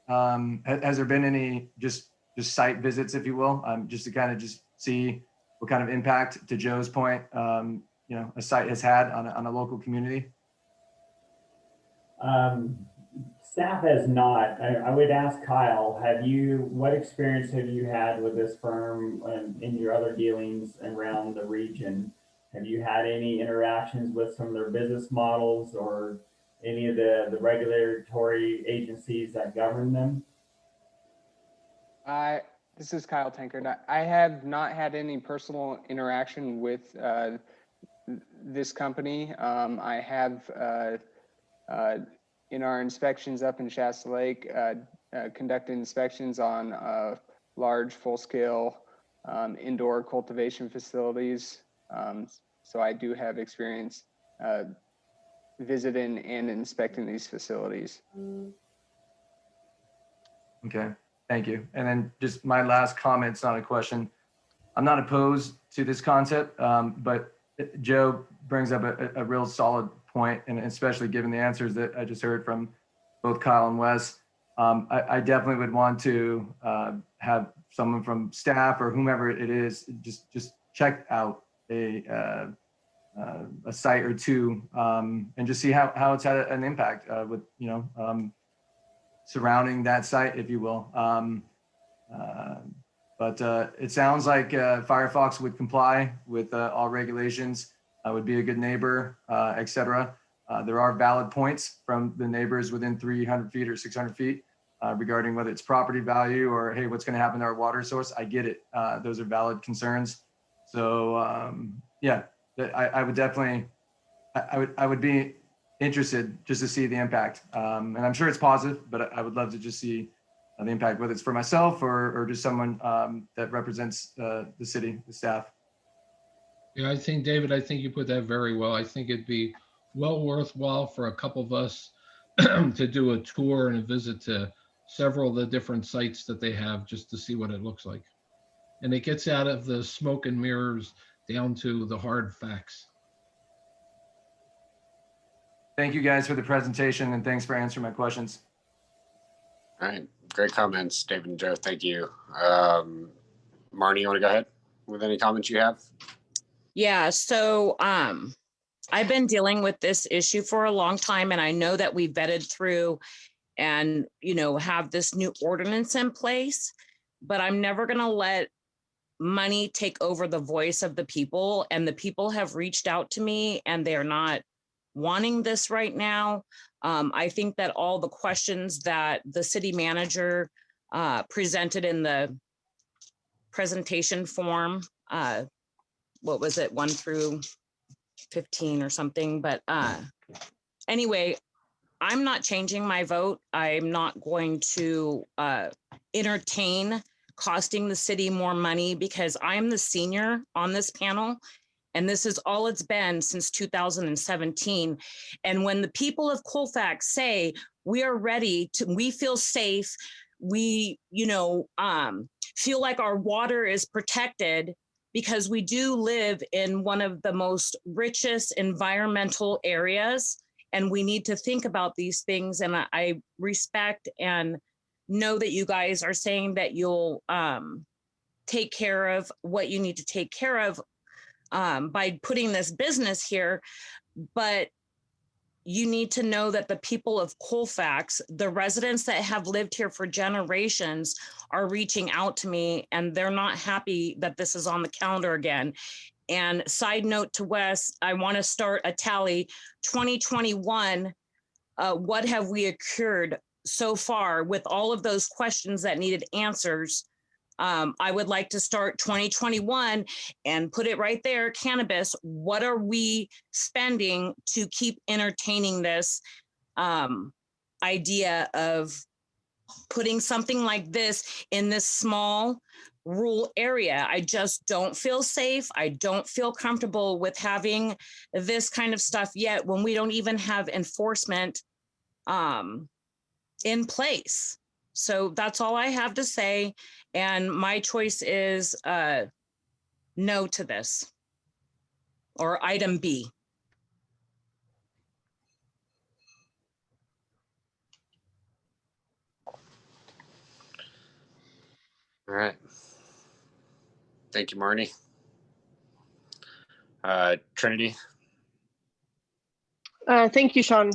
Has there been any just site visits, if you will, just to kind of just see what kind of impact, to Joe's point, a site has had on a local community? Staff has not. I would ask Kyle, what experience have you had with this firm in your other dealings around the region? Have you had any interactions with some of their business models or any of the regulatory agencies that govern them? This is Kyle Tankard. I have not had any personal interaction with this company. I have in our inspections up in Shasta Lake, conducted inspections on large full-scale indoor cultivation facilities. So I do have experience visiting and inspecting these facilities. Okay, thank you. And then just my last comment's not a question. I'm not opposed to this concept, but Joe brings up a real solid point, and especially given the answers that I just heard from both Kyle and Wes, I definitely would want to have someone from staff or whomever it is just check out a site or two and just see how it's had an impact with surrounding that site, if you will. But it sounds like Firefox would comply with all regulations, would be a good neighbor, et cetera. There are valid points from the neighbors within 300 feet or 600 feet regarding whether it's property value or, hey, what's going to happen to our water source? I get it. Those are valid concerns. So yeah, I would definitely, I would be interested just to see the impact. And I'm sure it's positive, but I would love to just see the impact, whether it's for myself or just someone that represents the city, the staff. Yeah, I think, David, I think you put that very well. I think it'd be well worthwhile for a couple of us to do a tour and a visit to several of the different sites that they have just to see what it looks like. And it gets out of the smoke and mirrors down to the hard facts. Thank you guys for the presentation, and thanks for answering my questions. All right, great comments, David and Joe. Thank you. Marnie, you want to go ahead with any comments you have? Yeah, so I've been dealing with this issue for a long time, and I know that we vetted through and, have this new ordinance in place, but I'm never going to let money take over the voice of the people. And the people have reached out to me and they're not wanting this right now. I think that all the questions that the city manager presented in the presentation form, what was it, 1 through 15 or something, but anyway, I'm not changing my vote. I'm not going to entertain costing the city more money because I'm the senior on this panel, and this is all it's been since 2017. And when the people of Colfax say we are ready to, we feel safe, we, feel like our water is protected, because we do live in one of the most richest environmental areas, and we need to think about these things. And I respect and know that you guys are saying that you'll take care of what you need to take care of by putting this business here, but you need to know that the people of Colfax, the residents that have lived here for generations, are reaching out to me, and they're not happy that this is on the calendar again. And side note to Wes, I want to start a tally. 2021, what have we occurred so far with all of those questions that needed answers? I would like to start 2021 and put it right there, cannabis. What are we spending to keep entertaining this idea of putting something like this in this small rural area? I just don't feel safe. I don't feel comfortable with having this kind of stuff yet when we don't even have enforcement in place. So that's all I have to say. And my choice is no to this, or item B. All right. Thank you, Marnie. Trinity. Thank you, Sean.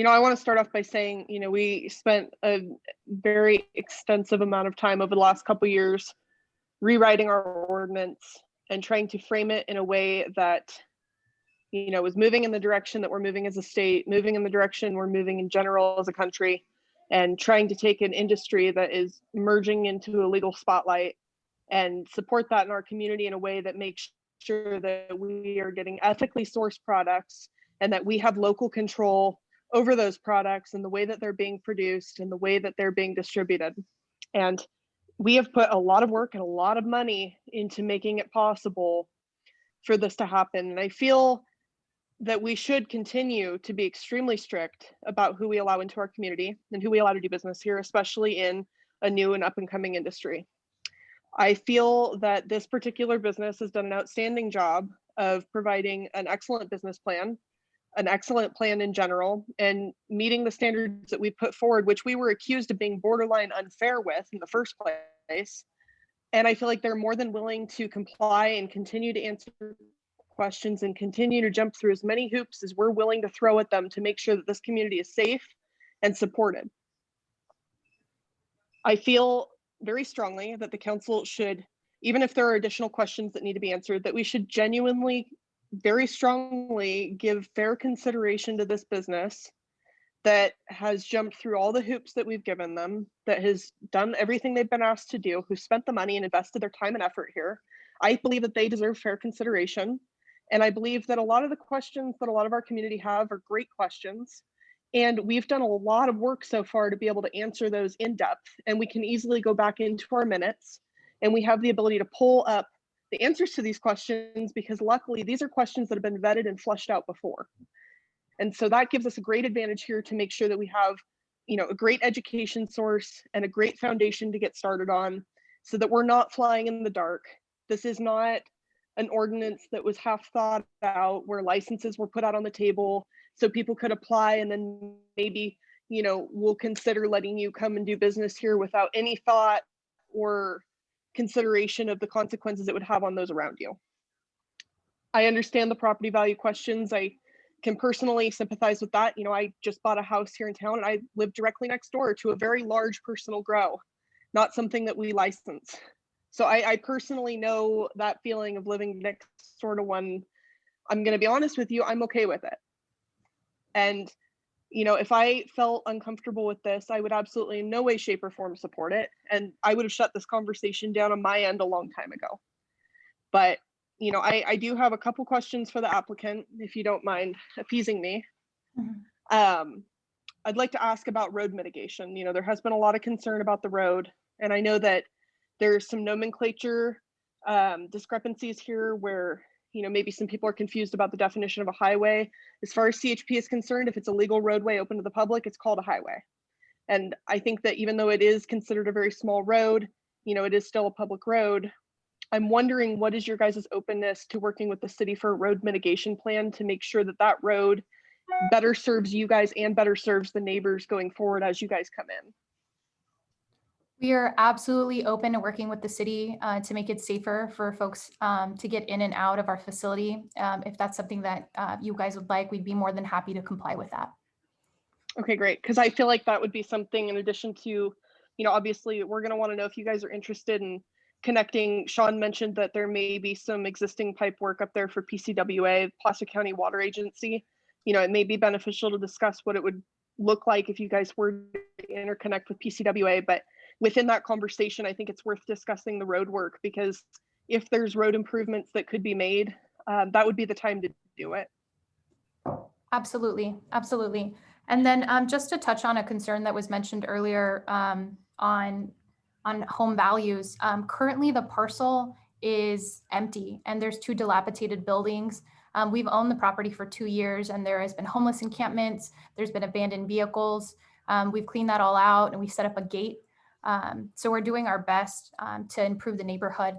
I want to start off by saying, we spent a very extensive amount of time over the last couple of years rewriting our ordinance and trying to frame it in a way that, was moving in the direction that we're moving as a state, moving in the direction we're moving in general as a country, and trying to take an industry that is merging into a legal spotlight and support that in our community in a way that makes sure that we are getting ethically sourced products and that we have local control over those products and the way that they're being produced and the way that they're being distributed. And we have put a lot of work and a lot of money into making it possible for this to happen. And I feel that we should continue to be extremely strict about who we allow into our community and who we allow to do business here, especially in a new and up and coming industry. I feel that this particular business has done an outstanding job of providing an excellent business plan, an excellent plan in general, and meeting the standards that we put forward, which we were accused of being borderline unfair with in the first place. And I feel like they're more than willing to comply and continue to answer questions and continue to jump through as many hoops as we're willing to throw at them to make sure that this community is safe and supported. I feel very strongly that the council should, even if there are additional questions that need to be answered, that we should genuinely, very strongly give fair consideration to this business that has jumped through all the hoops that we've given them, that has done everything they've been asked to do, who spent the money and invested their time and effort here. I believe that they deserve fair consideration. And I believe that a lot of the questions that a lot of our community have are great questions. And we've done a lot of work so far to be able to answer those in depth. And we can easily go back into our minutes and we have the ability to pull up the answers to these questions, because luckily these are questions that have been vetted and flushed out before. And so that gives us a great advantage here to make sure that we have, a great education source and a great foundation to get started on, so that we're not flying in the dark. This is not an ordinance that was half thought out, where licenses were put out on the table so people could apply and then maybe, we'll consider letting you come and do business here without any thought or consideration of the consequences it would have on those around you. I understand the property value questions. I can personally sympathize with that. I just bought a house here in town and I live directly next door to a very large personal grow, not something that we license. So I personally know that feeling of living next door to one. I'm going to be honest with you, I'm okay with it. And, if I felt uncomfortable with this, I would absolutely in no way, shape, or form support it. And I would have shut this conversation down on my end a long time ago. But, I do have a couple questions for the applicant, if you don't mind appeasing me. Mm-hmm. I'd like to ask about road mitigation. There has been a lot of concern about the road. And I know that there's some nomenclature discrepancies here where, maybe some people are confused about the definition of a highway. As far as CHP is concerned, if it's a legal roadway open to the public, it's called a highway. And I think that even though it is considered a very small road, it is still a public road. I'm wondering, what is your guys' openness to working with the city for a road mitigation plan to make sure that that road better serves you guys and better serves the neighbors going forward as you guys come in? We are absolutely open to working with the city to make it safer for folks to get in and out of our facility. If that's something that you guys would like, we'd be more than happy to comply with that. Okay, great. Because I feel like that would be something in addition to, obviously we're going to want to know if you guys are interested in connecting. Sean mentioned that there may be some existing pipe work up there for PCWA, Placer County Water Agency. It may be beneficial to discuss what it would look like if you guys were to interconnect with PCWA, but within that conversation, I think it's worth discussing the road work, because if there's road improvements that could be made, that would be the time to do it. Absolutely, absolutely. And then just to touch on a concern that was mentioned earlier on home values, currently the parcel is empty and there's 2 dilapidated buildings. We've owned the property for 2 years and there has been homeless encampments, there's been abandoned vehicles. We've cleaned that all out and we set up a gate. So we're doing our best to improve the neighborhood.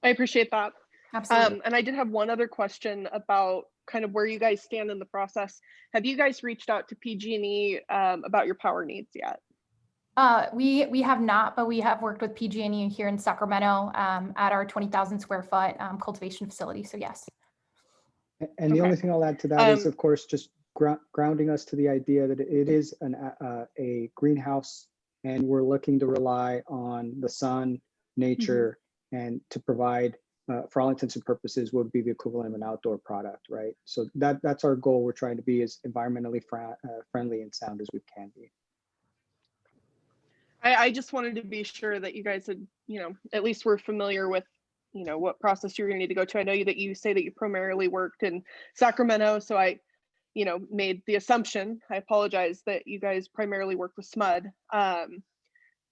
I appreciate that. Absolutely. And I did have one other question about kind of where you guys stand in the process. Have you guys reached out to PG&E about your power needs yet? We have not, but we have worked with PG&E here in Sacramento at our 20,000 square foot cultivation facility. So yes. And the only thing I'll add to that is, of course, just grounding us to the idea that it is a greenhouse, and we're looking to rely on the sun, nature, and to provide, for all intents and purposes, would be the equivalent of an outdoor product, right? So that's our goal. We're trying to be as environmentally friendly and sound as we can be. I just wanted to be sure that you guys had, at least were familiar with, what process you're going to need to go to. I know that you say that you primarily worked in Sacramento, so I, made the assumption, I apologize, that you guys primarily work with SMUD.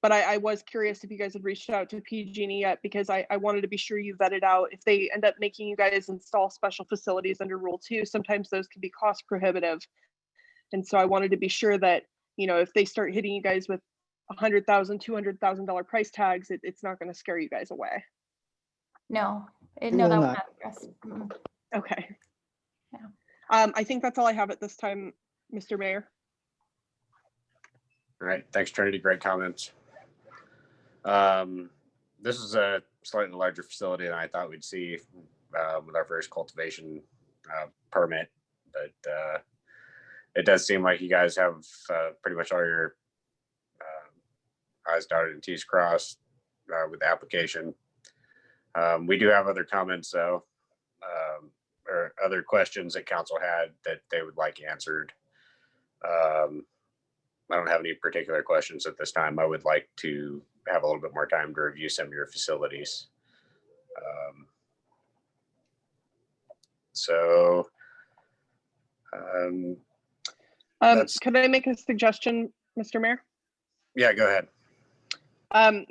But I was curious if you guys had reached out to PG&E yet, because I wanted to be sure you vetted out if they end up making you guys install special facilities under Rule 2. Sometimes those can be cost prohibitive. And so I wanted to be sure that, if they start hitting you guys with $100,000, $200,000 price tags, it's not going to scare you guys away. No, no, will that would not. not address. Okay. Yeah. I think that's all I have at this time, Mr. Mayor. All right, thanks, Trinity. Great comments. This is a slightly larger facility than I thought we'd see with our first cultivation permit, but it does seem like you guys have pretty much all your I's dotted and T's crossed with the application. We do have other comments though, or other questions that council had that they would like answered. I don't have any particular questions at this time. I would like to have a little bit more time to review some of your facilities. Could I make a suggestion, Mr. Mayor? Yeah, go ahead.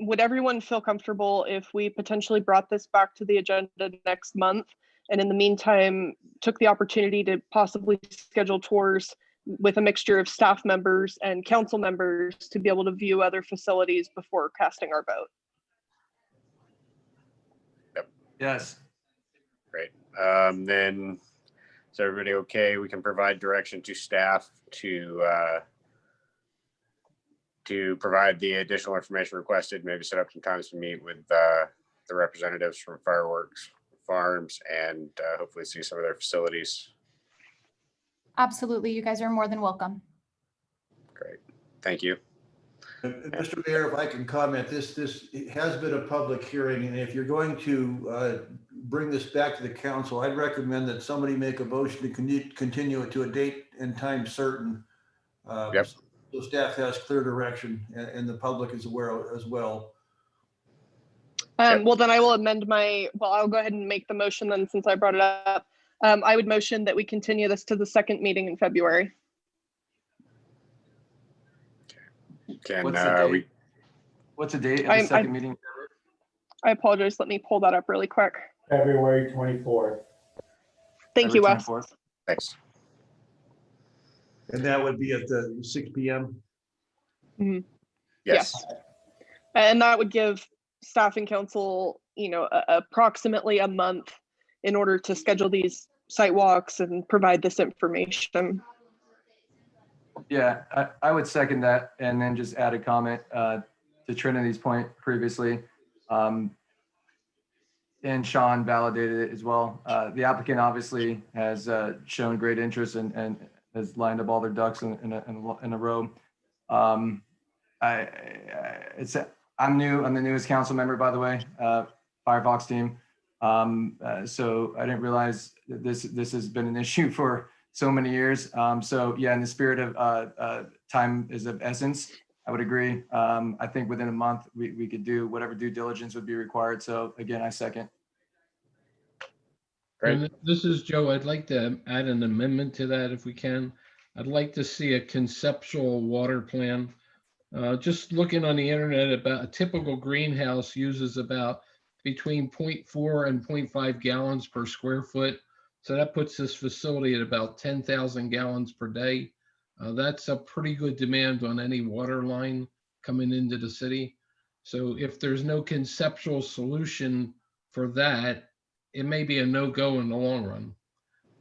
Would everyone feel comfortable if we potentially brought this back to the agenda next month, and in the meantime took the opportunity to possibly schedule tours with a mixture of staff members and council members to be able to view other facilities before casting our vote? Yep. Yes. Great. Then is everybody okay? We can provide direction to staff to provide the additional information requested, maybe set up some times to meet with the representatives from Fireworks Farms and hopefully see some of their facilities. Absolutely. You guys are more than welcome. Great. Thank you. Mr. Mayor, if I can comment, this has been a public hearing, and if you're going to bring this back to the council, I'd recommend that somebody make a motion to continue it to a date and time certain. Yep. So staff has clear direction and the public is aware as well. Well, then I will amend I'll go ahead and make the motion then, since I brought it up. I would motion that we continue this to the second meeting in February. What's the date of the second meeting? I apologize. Let me pull that up really quick. February 24th. Thank you, Wes. Thanks. And that would be at the 6 p.m. Mm-hmm. Yes. And that would give staff and council, approximately a month in order to schedule these site walks and provide this information. Yeah, I would second that, and then just add a comment to Trinity's point previously. And Sean validated it as well. The applicant obviously has shown great interest and has lined up all their ducks in a row. I'm new. I'm the newest council member, by the way, Firefox team. So I didn't realize that this has been an issue for so many years. So yeah, in the spirit of time is of essence, I would agree. I think within a month we could do whatever due diligence would be required. So again, I second. And this is Joe. I'd like to add an amendment to that if we can. I'd like to see a conceptual water plan. Just looking on the internet, about a typical greenhouse uses about between 0.4 and 0.5 gallons per square foot. So that puts this facility at about 10,000 gallons per day. That's a pretty good demand on any water line coming into the city. So if there's no conceptual solution for that, it may be a no-go in the long run.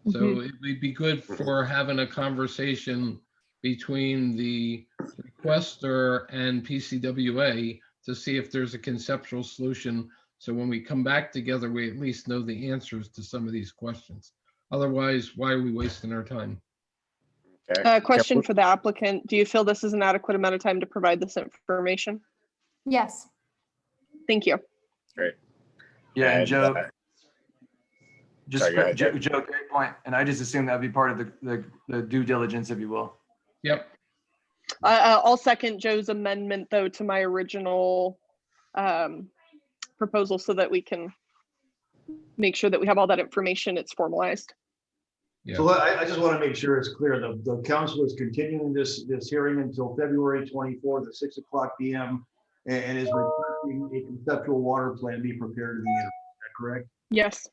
So it would be good for having a conversation between the requester and PCWA to see if there's a conceptual solution. So when we come back together, we at least know the answers to some of these questions. Otherwise, why are we wasting our time? Question for the applicant. Do you feel this is an adequate amount of time to provide this information? Yes. Thank you. Great. Yeah, and Joe, Sorry, go ahead, Joe, great point. And I just assume that'd be part of the due diligence, if you will. Yep. I'll second Joe's amendment, though, to my original proposal so that we can make sure that we have all that information. It's formalized. Yeah. So I just want to make sure it's clear. The council is continuing this hearing until February 24th at 6:00 p.m. and is requesting a conceptual water plan be prepared in the interim. Is that correct? Yes.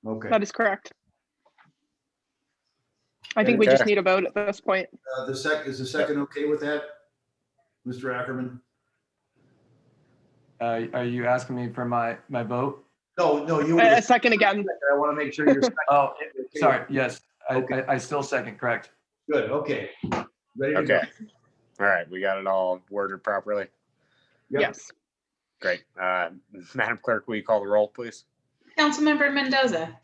Okay. That is correct. I think we just need a vote at this point. Is the second okay with that, Mr. Ackerman? Are you asking me for my vote? No, you. A second again. I want to make sure you're. Oh, sorry. Yes, I still second. Correct. Good. Okay. Ready to Okay. go. All right. We got it all worded properly. Yep. Yes. Great. Madam Clerk, will you call the roll, please? Councilmember Mendoza.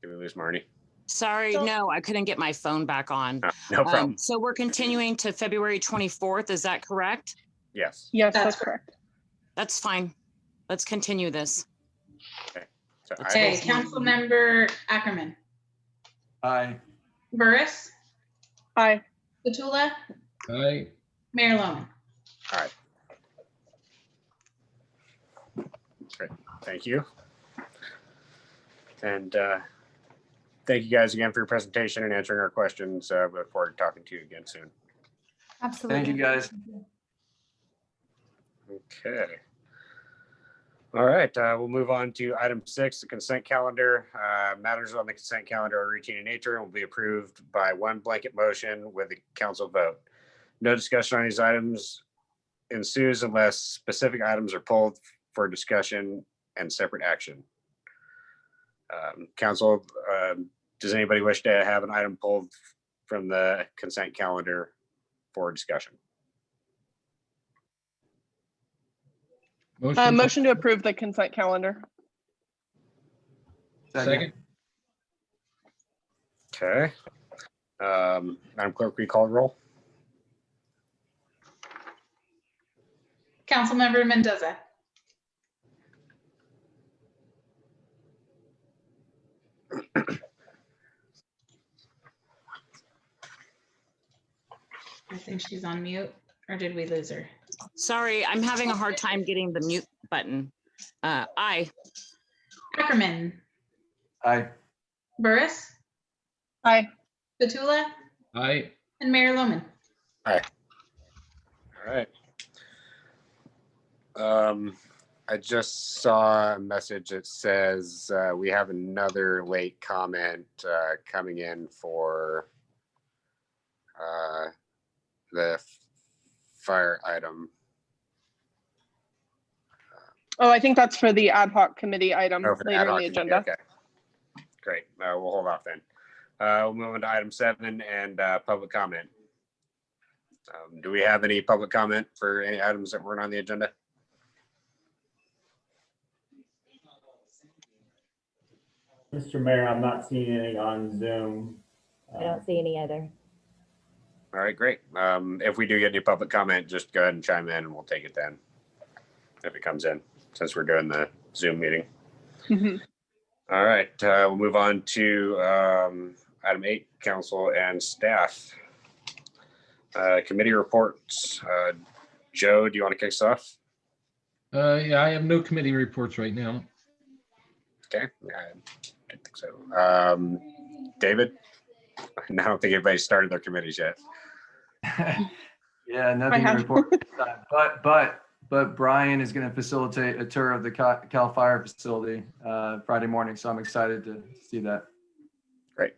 Did we lose Marnie? Sorry, no, I couldn't get my phone back on. Oh, no problem. So we're continuing to February 24th. Is that correct? Yes. Yes, that's correct. That's fine. Let's continue this. Okay. So Okay, Councilmember Ackerman. Aye. Burris. Aye. Petula. Aye. Mayor Loman. All right. Great. Thank you. And thank you guys again for your presentation and answering our questions. We look forward to talking to you again soon. Absolutely. Thank you, guys. Okay. All right, we'll move on to item 6, the consent calendar. Matters on the consent calendar are routine in nature and will be approved by one blanket motion with a council vote. No discussion on these items ensues unless specific items are pulled for discussion and separate action. Council, does anybody wish to have an item pulled from the consent calendar for discussion? Motion to approve the consent calendar. Second. Okay. Madam Clerk, will you call the roll? Councilmember Mendoza. I think she's on mute, or did we lose her? Sorry, I'm having a hard time getting the mute button. Aye. Ackerman. Aye. Burris. Aye. Petula. Aye. And Mayor Loman. Aye. All right. I just saw a message that says we have another late comment coming in for the fire item. Oh, I think that's for the ad hoc committee item Oh, for the later ad in hoc the committee, agenda. okay. Great, we'll hold off then. We'll move on to item 7 and public comment. Do we have any public comment for any items that weren't on the agenda? Mr. Mayor, I'm not seeing any on Zoom. I don't see any either. All right, great. If we do get any public comment, just go ahead and chime in and we'll take it then if it comes in, since we're doing the Zoom meeting. All right, we'll move on to item 8, council and staff. Committee reports. Joe, do you want to kick us off? Yeah, I have no committee reports right now. Okay, I don't think so. David? I don't think anybody's started their committees yet. Yeah, nothing to report this time. But Brian is going to facilitate a tour of the Cal Fire facility Friday morning, so I'm excited to see that. Great.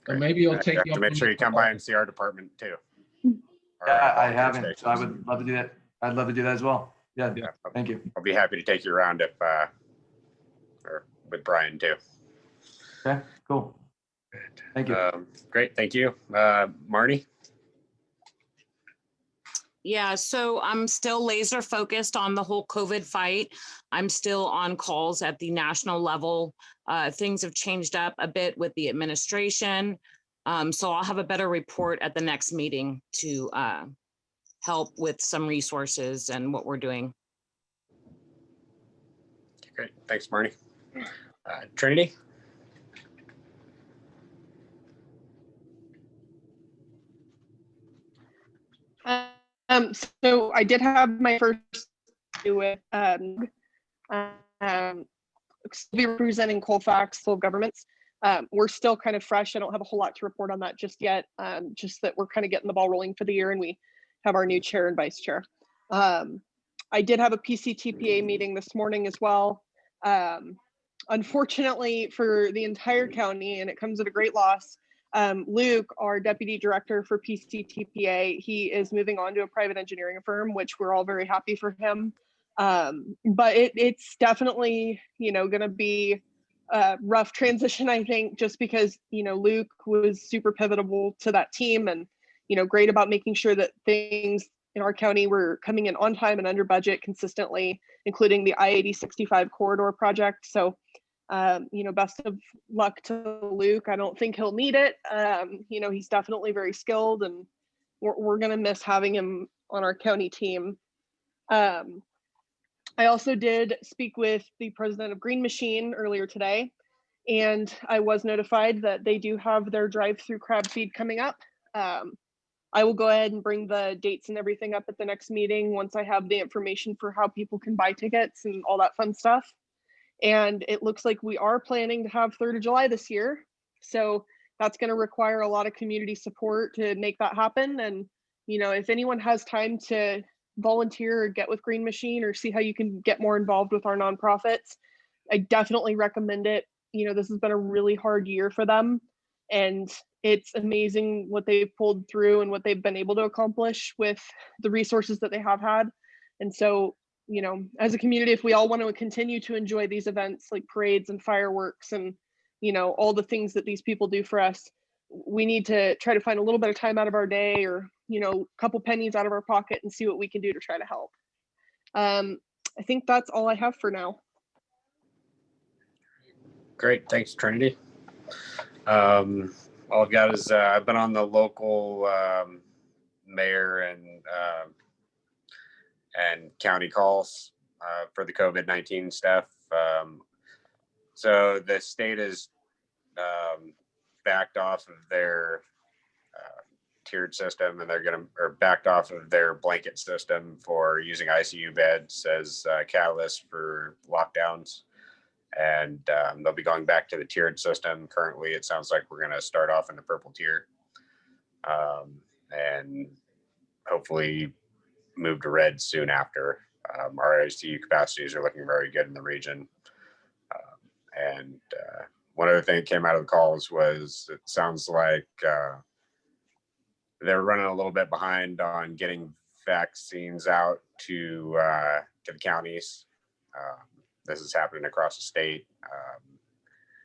Or maybe you'll take you you have to make sure you come by and see our department too. Yeah, I haven't, so I would love to do that. I'd love to do that as well. Yeah, thank you. I'll be happy to take you around if, or with Brian too. Okay, cool. Thank you. Great, thank you. Marnie? Yeah, so I'm still laser focused on the whole COVID fight. I'm still on calls at the national level. Things have changed up a bit with the administration. So I'll have a better report at the next meeting to help with some resources and what we're doing. Great, thanks, Marnie. Trinity? So I did have my first with be representing Colfax full governments. We're still kind of fresh. I don't have a whole lot to report on that just yet. Just that we're kind of getting the ball rolling for the year, and we have our new chair and vice chair. I did have a PCTPA meeting this morning as well. Unfortunately for the entire county, and it comes at a great loss, Luke, our deputy director for PCTPA, he is moving on to a private engineering firm, which we're all very happy for him. But it's definitely, going to be a rough transition, I think, just because, Luke was super pivotal to that team and, great about making sure that things in our county were coming in on time and under budget consistently, including the I-8065 corridor project. So, best of luck to Luke. I don't think he'll need it. He's definitely very skilled, and we're going to miss having him on our county team. I also did speak with the president of Green Machine earlier today, and I was notified that they do have their drive-through crab feed coming up. I will go ahead and bring the dates and everything up at the next meeting once I have the information for how people can buy tickets and all that fun stuff. And it looks like we are planning to have 3rd of July this year. So that's going to require a lot of community support to make that happen. And, if anyone has time to volunteer or get with Green Machine or see how you can get more involved with our nonprofits, I definitely recommend it. This has been a really hard year for them, and it's amazing what they've pulled through and what they've been able to accomplish with the resources that they have had. And so, as a community, if we all want to continue to enjoy these events like parades and fireworks and, all the things that these people do for us, we need to try to find a little bit of time out of our day or, a couple pennies out of our pocket and see what we can do to try to help. I think that's all I have for now. Great, thanks, Trinity. All I've got is I've been on the local mayor and county calls for the COVID-19 stuff. So the state is backed off of their tiered system, and they're backed off of their blanket system for using ICU beds as catalyst for lockdowns. And they'll be going back to the tiered system. Currently, it sounds like we're going to start off in the purple tier and hopefully move to red soon after. Our ICU capacities are looking very good in the region. And one other thing that came out of the calls was it sounds like they're running a little bit behind on getting vaccines out to the counties. This is happening across the state.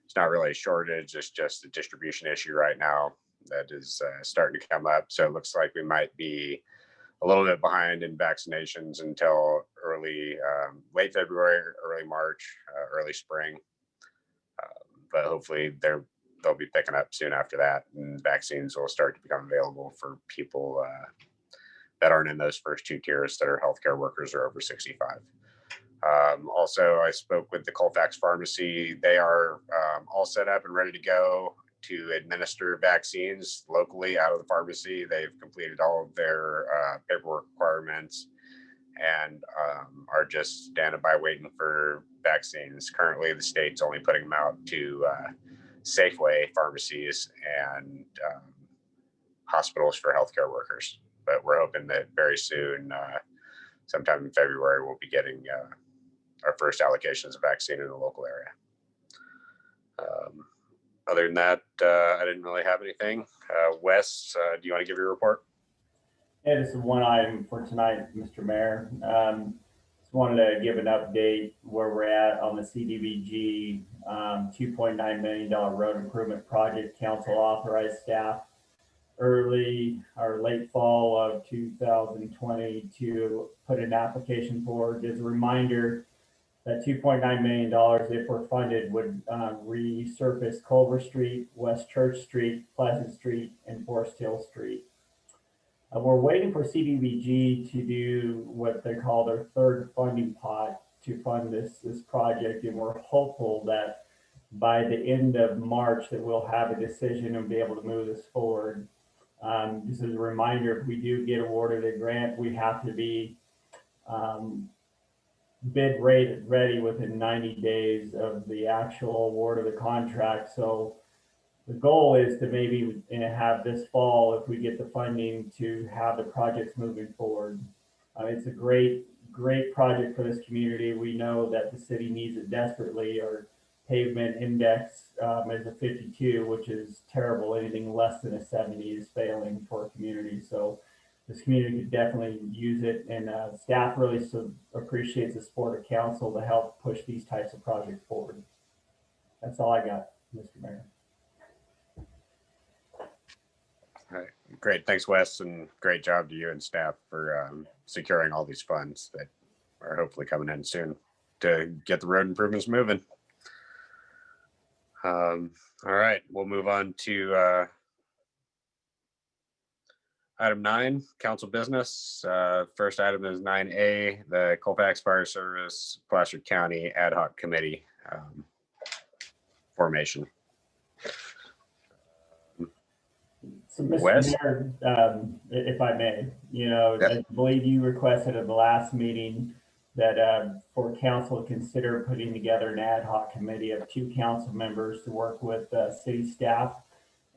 It's not really a shortage, it's just a distribution issue right now that is starting to come up. So it looks like we might be a little bit behind in vaccinations until late February, early March, early spring. But hopefully they'll be picking up soon after that, and vaccines will start to become available for people that aren't in those first two tiers that are healthcare workers or over 65. Also, I spoke with the Colfax pharmacy. They are all set up and ready to go to administer vaccines locally out of the pharmacy. They've completed all of their paperwork requirements and are just standing by waiting for vaccines. Currently, the state's only putting them out to Safeway pharmacies and hospitals for healthcare workers. But we're hoping that very soon, sometime in February, we'll be getting our first allocations of vaccine in the local area. Other than that, I didn't really have anything. Wes, do you want to give your report? Yeah, this is one item for tonight, Mr. Mayor. Just wanted to give an update where we're at on the CDBG $2.9 million road improvement project. Council authorized staff early or late fall of 2020 to put an application forward. As a reminder, that $2.9 million, if we're funded, would resurface Culver Street, West Church Street, Pleasant Street, and Forest Hill Street. We're waiting for CDBG to do what they call their third funding pot to fund this project, and we're hopeful that by the end of March that we'll have a decision and be able to move this forward. Just as a reminder, if we do get awarded a grant, we have to be bid ready within 90 days of the actual award of the contract. So the goal is to maybe have this fall, if we get the funding, to have the projects moving forward. It's a great project for this community. We know that the city needs it desperately. Our pavement index is a 52, which is terrible. Anything less than a 70 is failing for a community. So this community could definitely use it, and staff really appreciates the support of council to help push these types of projects forward. That's all I got, Mr. Mayor. All right, great. Thanks, Wes, and great job to you and staff for securing all these funds that are hopefully coming in soon to get the road improvements moving. All right, we'll move on to item 9, council business. First item is 9A, the Colfax Fire Service Placer County Ad Hoc Committee formation. So, Mr. Wes? Mayor, if I may, I believe you requested at the last meeting that for council to consider putting together an ad hoc committee of 2 council members to work with city staff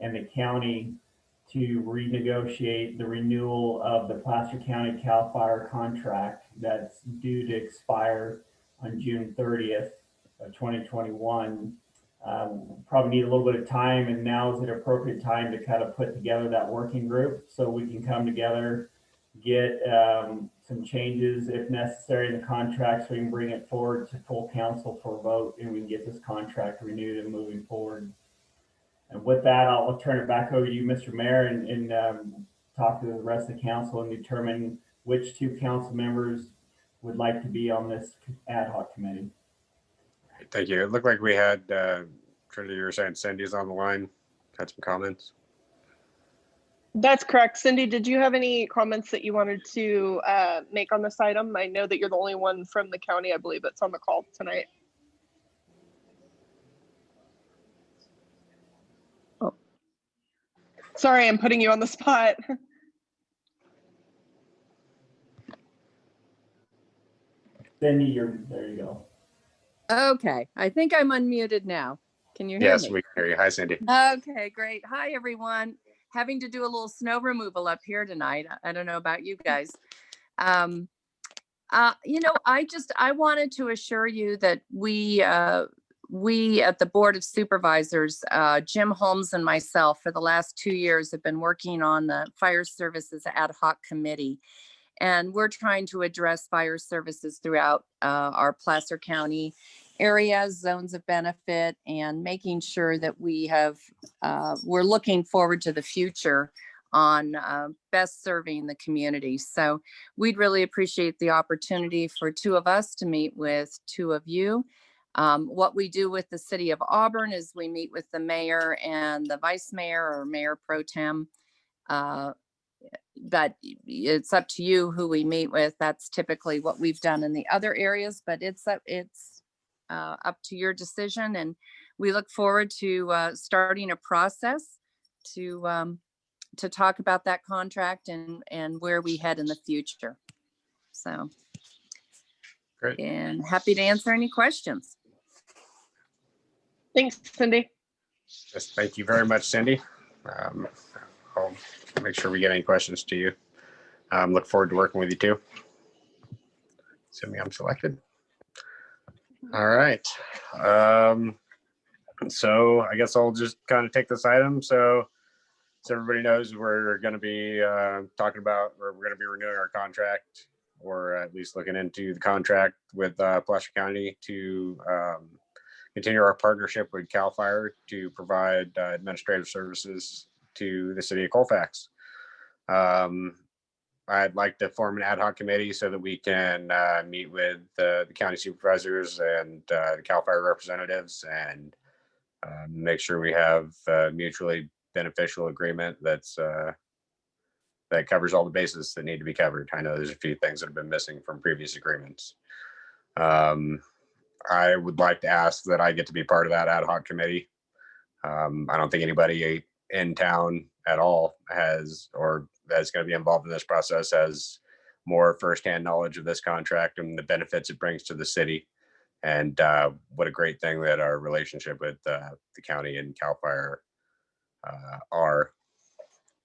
and the county to renegotiate the renewal of the Placer County CAL FIRE contract that's due to expire on June 30th of 2021. Probably need a little bit of time, and now is an appropriate time to kind of put together that working group so we can come together, get some changes if necessary in the contract so we can bring it forward to full council for a vote, and we can get this contract renewed and moving forward. And with that, I'll turn it back over to you, Mr. Mayor, and talk to the rest of the council and determine which 2 council members would like to be on this ad hoc committee. Thank you. It looked like we had, Trinity, you were saying Cindy's on the line, had some comments. That's correct. Cindy, did you have any comments that you wanted to make on this item? I know that you're the only one from the county, I believe, that's on the call tonight. Oh, sorry, I'm putting you on the spot. Cindy, there you go. Okay, I think I'm unmuted now. Can you hear me? Yes, we can hear you. Hi, Cindy. Okay, great. Hi, everyone. Having to do a little snow removal up here tonight. I don't know about you guys. I wanted to assure you that we at the Board of Supervisors, Jim Holmes and myself, for the last 2 years have been working on the Fire Services Ad Hoc Committee. And we're trying to address fire services throughout our Placer County areas, zones of benefit, and making sure that we're looking forward to the future on best serving the community. So we'd really appreciate the opportunity for two of us to meet with two of you. What we do with the city of Auburn is we meet with the mayor and the vice mayor or mayor pro tem. But it's up to you who we meet with. That's typically what we've done in the other areas, but it's up to your decision. And we look forward to starting a process to talk about that contract and where we head in the future. So, great. And happy to answer any questions. Thanks, Cindy. Yes, thank you very much, Cindy. I'll make sure we get any questions to you. Look forward to working with you too. Assuming I'm selected. All right. So I guess I'll just kind of take this item. So everybody knows we're going to be talking about, or we're going to be renewing our contract, or at least looking into the contract with Placer County to continue our partnership with CAL FIRE to provide administrative services to the city of Colfax. I'd like to form an ad hoc committee so that we can meet with the county supervisors and the CAL FIRE representatives and make sure we have a mutually beneficial agreement that covers all the bases that need to be covered. I know there's a few things that have been missing from previous agreements. I would like to ask that I get to be part of that ad hoc committee. I don't think anybody in town at all has, or that's going to be involved in this process, has more firsthand knowledge of this contract and the benefits it brings to the city. And what a great thing that our relationship with the county and CAL FIRE are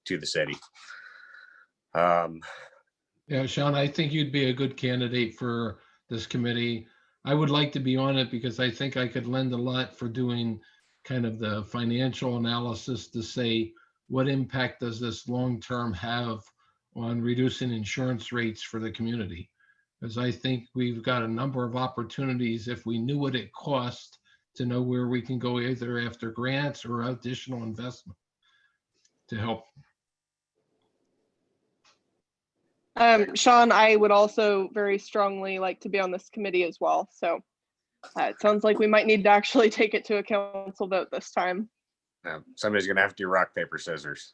to the city. Yeah, Sean, I think you'd be a good candidate for this committee. I would like to be on it because I think I could lend a lot for doing kind of the financial analysis to say what impact does this long-term have on reducing insurance rates for the community? Because I think we've got a number of opportunities if we knew what it cost to know where we can go either after grants or additional investment to help. Sean, I would also very strongly like to be on this committee as well. So it sounds like we might need to actually take it to a council vote this time. Somebody's going to have to do rock, paper, scissors.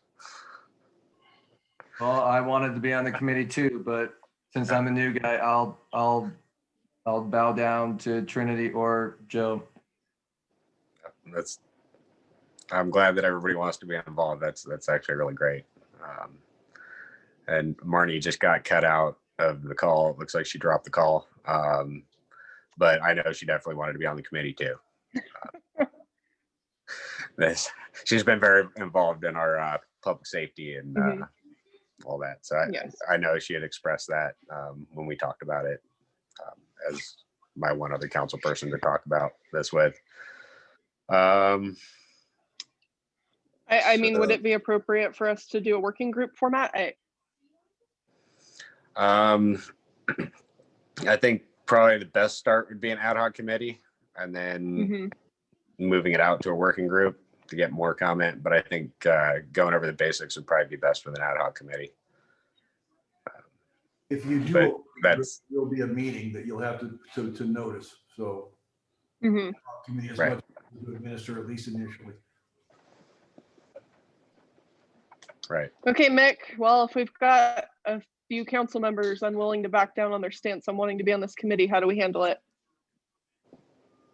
Well, I wanted to be on the committee too, but since I'm a new guy, I'll bow down to Trinity or Joe. I'm glad that everybody wants to be involved. That's actually really great. And Marnie just got cut out of the call. It looks like she dropped the call. But I know she definitely wanted to be on the committee too. She's been very involved in our public safety and all that. So I know she had expressed that when we talked about it as my one other council person to talk about this with. I mean, would it be appropriate for us to do a working group format? I think probably the best start would be an ad hoc committee and then moving it out to a working group to get more comment. But I think going over the basics would probably be best with an ad hoc committee. If you do, there'll be a meeting that you'll have to notice. So committee is much to administer, at least initially. Right. Okay, Mick. Well, if we've got a few council members unwilling to back down on their stance on wanting to be on this committee, how do we handle it?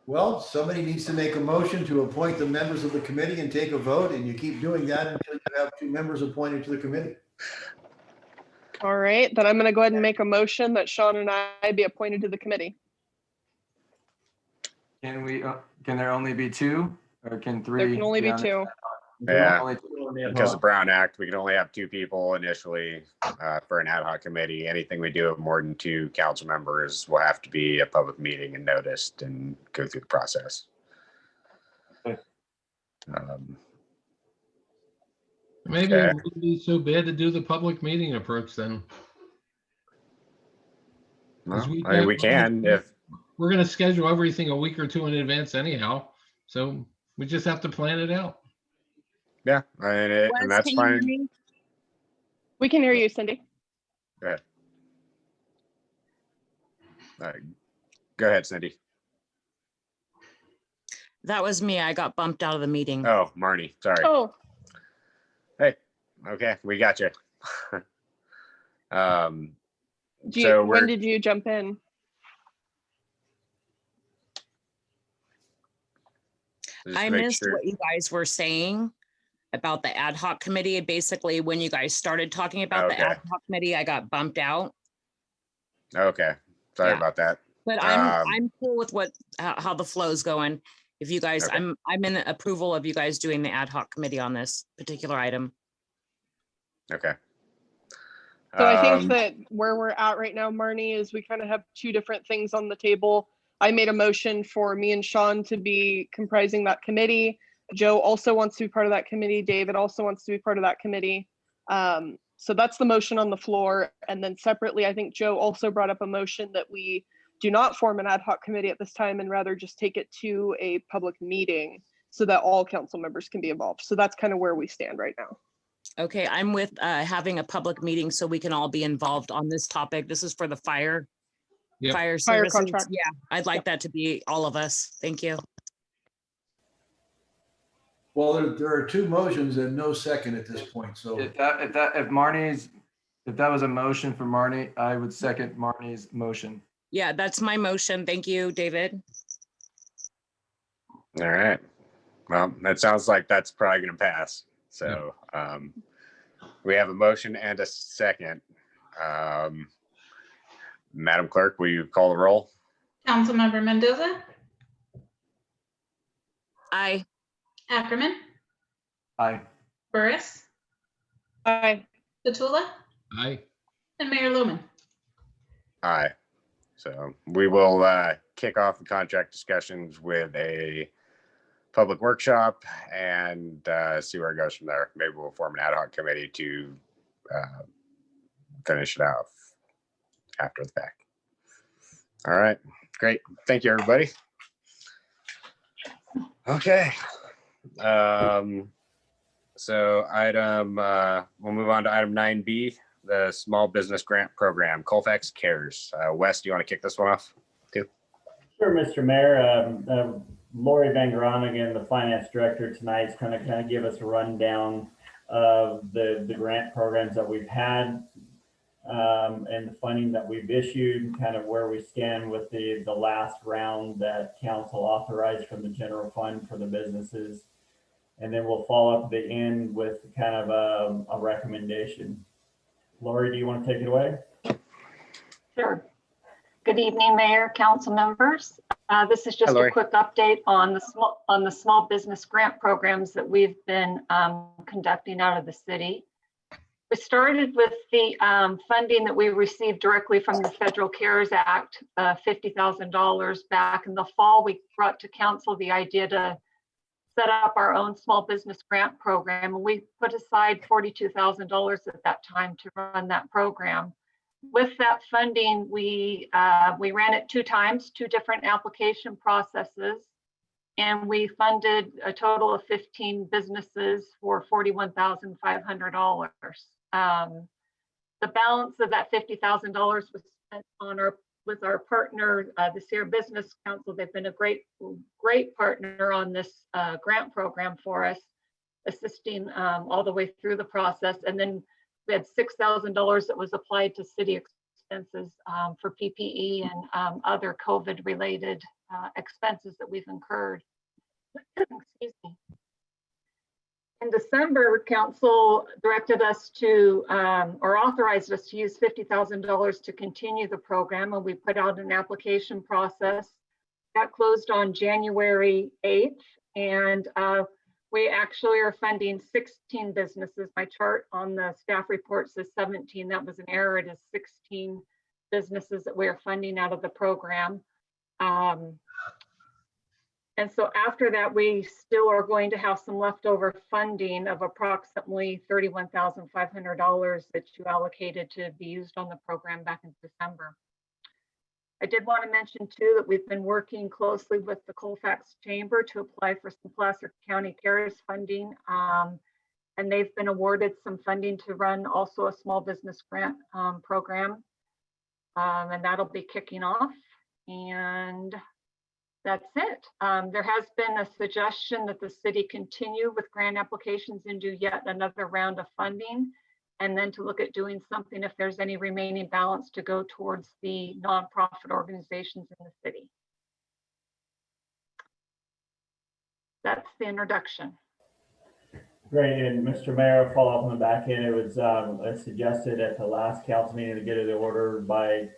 Well, somebody needs to make a motion to appoint the members of the committee and take a vote, and you keep doing that until you have 2 members appointed to the committee. All right, then I'm going to go ahead and make a motion that Sean and I be appointed to the committee. Can there only be 2 or can 3? There can only be 2. Yeah, because of Brown Act, we can only have 2 people initially for an ad hoc committee. Anything we do of more than 2 council members will have to be a public meeting and noticed and go through the process. Maybe it wouldn't be so bad to do the public meeting approach then. Well, we I mean, we can if we're going to schedule everything a week or two in advance anyhow. So we just have to plan it out. yeah, and Wes, that's can you hear fine. me? We can hear you, Cindy. Go ahead. Go ahead, Cindy. That was me. I got bumped out of the meeting. Oh, Marnie, sorry. Oh, Hey, okay, we got you. when did you jump in? I missed what you guys were saying about the ad hoc committee. Basically, when you guys started talking about the ad hoc committee, I got bumped out. Okay, sorry Yeah. about that. But I'm cool with how the flow's going. If you guys, Okay. I'm in approval of you guys doing the ad hoc committee on this particular item. Okay. So I think that where we're at right now, Marnie, is we kind of have two different things on the table. I made a motion for me and Sean to be comprising that committee. Joe also wants to be part of that committee. David also wants to be part of that committee. So that's the motion on the floor. And then separately, I think Joe also brought up a motion that we do not form an ad hoc committee at this time and rather just take it to a public meeting so that all council members can be involved. So that's kind of where we stand right now. Okay, I'm with having a public meeting so we can all be involved on this topic. This is for the fire services. contract. Yeah, I'd like that to be all of us. Thank you. Well, there are two motions and no second at this point, so. If that was a motion for Marnie, I would second Marnie's motion. Yeah, that's my motion. Thank you, David. All right. Well, that sounds like that's probably going to pass. So we have a motion and a second. Madam Clerk, will you call the roll? Councilmember Mendoza, Aye. Ackerman, Aye. Burris, Aye. Petula, Aye. and Mayor Lumen. Aye. So we will kick off the contract discussions with a public workshop and see where it goes from there. Maybe we'll form an ad hoc committee to finish it off after the fact. All right, great. Thank you, everybody. Okay. So we'll move on to item 9B, the Small Business Grant Program, Colfax Cares. Wes, do you want to kick this one off too? Sure, Mr. Mayor. Lori Van Groningen, the finance director tonight, is going to kind of give us a rundown of the grant programs that we've had and the funding that we've issued, kind of where we stand with the last round that council authorized from the general fund for the businesses. And then we'll follow up at the end with kind of a recommendation. Lori, do you want to take it away? Sure. Good evening, Mayor, council members. This is just a quick update on the small business grant programs that we've been conducting out of the city. We started with the funding that we received directly from the Federal CARES Act, $50,000 back in the fall. We brought to council the idea to set up our own small business grant program, and we put aside $42,000 at that time to run that program. With that funding, we ran it 2 times, 2 different application processes, and we funded a total of 15 businesses for $41,500. The balance of that $50,000 was spent on with our partner, the Sierra Business Council. They've been a great partner on this grant program for us, assisting all the way through the process. And then we had $6,000 that was applied to city expenses for PPE and other COVID-related expenses that we've incurred. Excuse me. In December, council directed us to, or authorized us to use $50,000 to continue the program, and we put out an application process. That closed on January 8th, and we actually are funding 16 businesses. My chart on the staff report says 17. That was an error. It is 16 businesses that we are funding out of the program. And so after that, we still are going to have some leftover funding of approximately $31,500 that you allocated to be used on the program back in December. I did want to mention too that we've been working closely with the Colfax Chamber to apply for some Placer County CARES funding. And they've been awarded some funding to run also a small business grant program. And that'll be kicking off. And that's it. There has been a suggestion that the city continue with grant applications and do yet another round of funding, and then to look at doing something if there's any remaining balance to go towards the nonprofit organizations in the city. That's the introduction. Great, and Mr. Mayor, follow up on the back end. It was suggested at the last council meeting to get it ordered by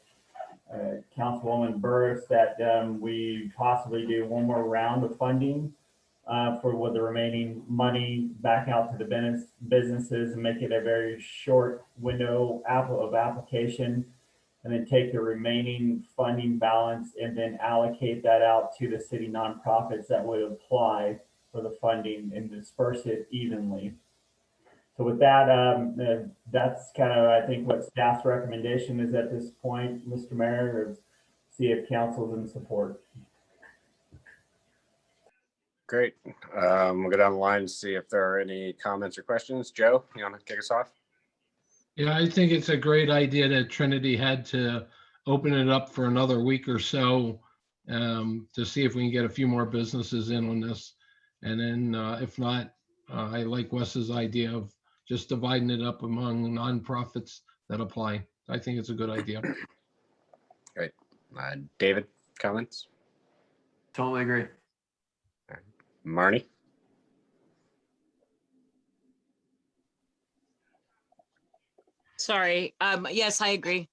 Councilwoman Burris that we possibly do one more round of funding for with the remaining money back out to the businesses and make it a very short window of application, and then take the remaining funding balance and then allocate that out to the city nonprofits that would apply for the funding and disperse it evenly. So with that, that's kind of, I think, what staff's recommendation is at this point, Mr. Mayor, is see if council's in support. Great. We'll go down the line and see if there are any comments or questions. Joe, you want to kick us off? Yeah, I think it's a great idea that Trinity had to open it up for another week or so to see if we can get a few more businesses in on this. And then if not, I like Wes's idea of just dividing it up among nonprofits that apply. I think it's a good idea. Great. David, comments? Totally agree. Marnie? Sorry. Yes, I agree.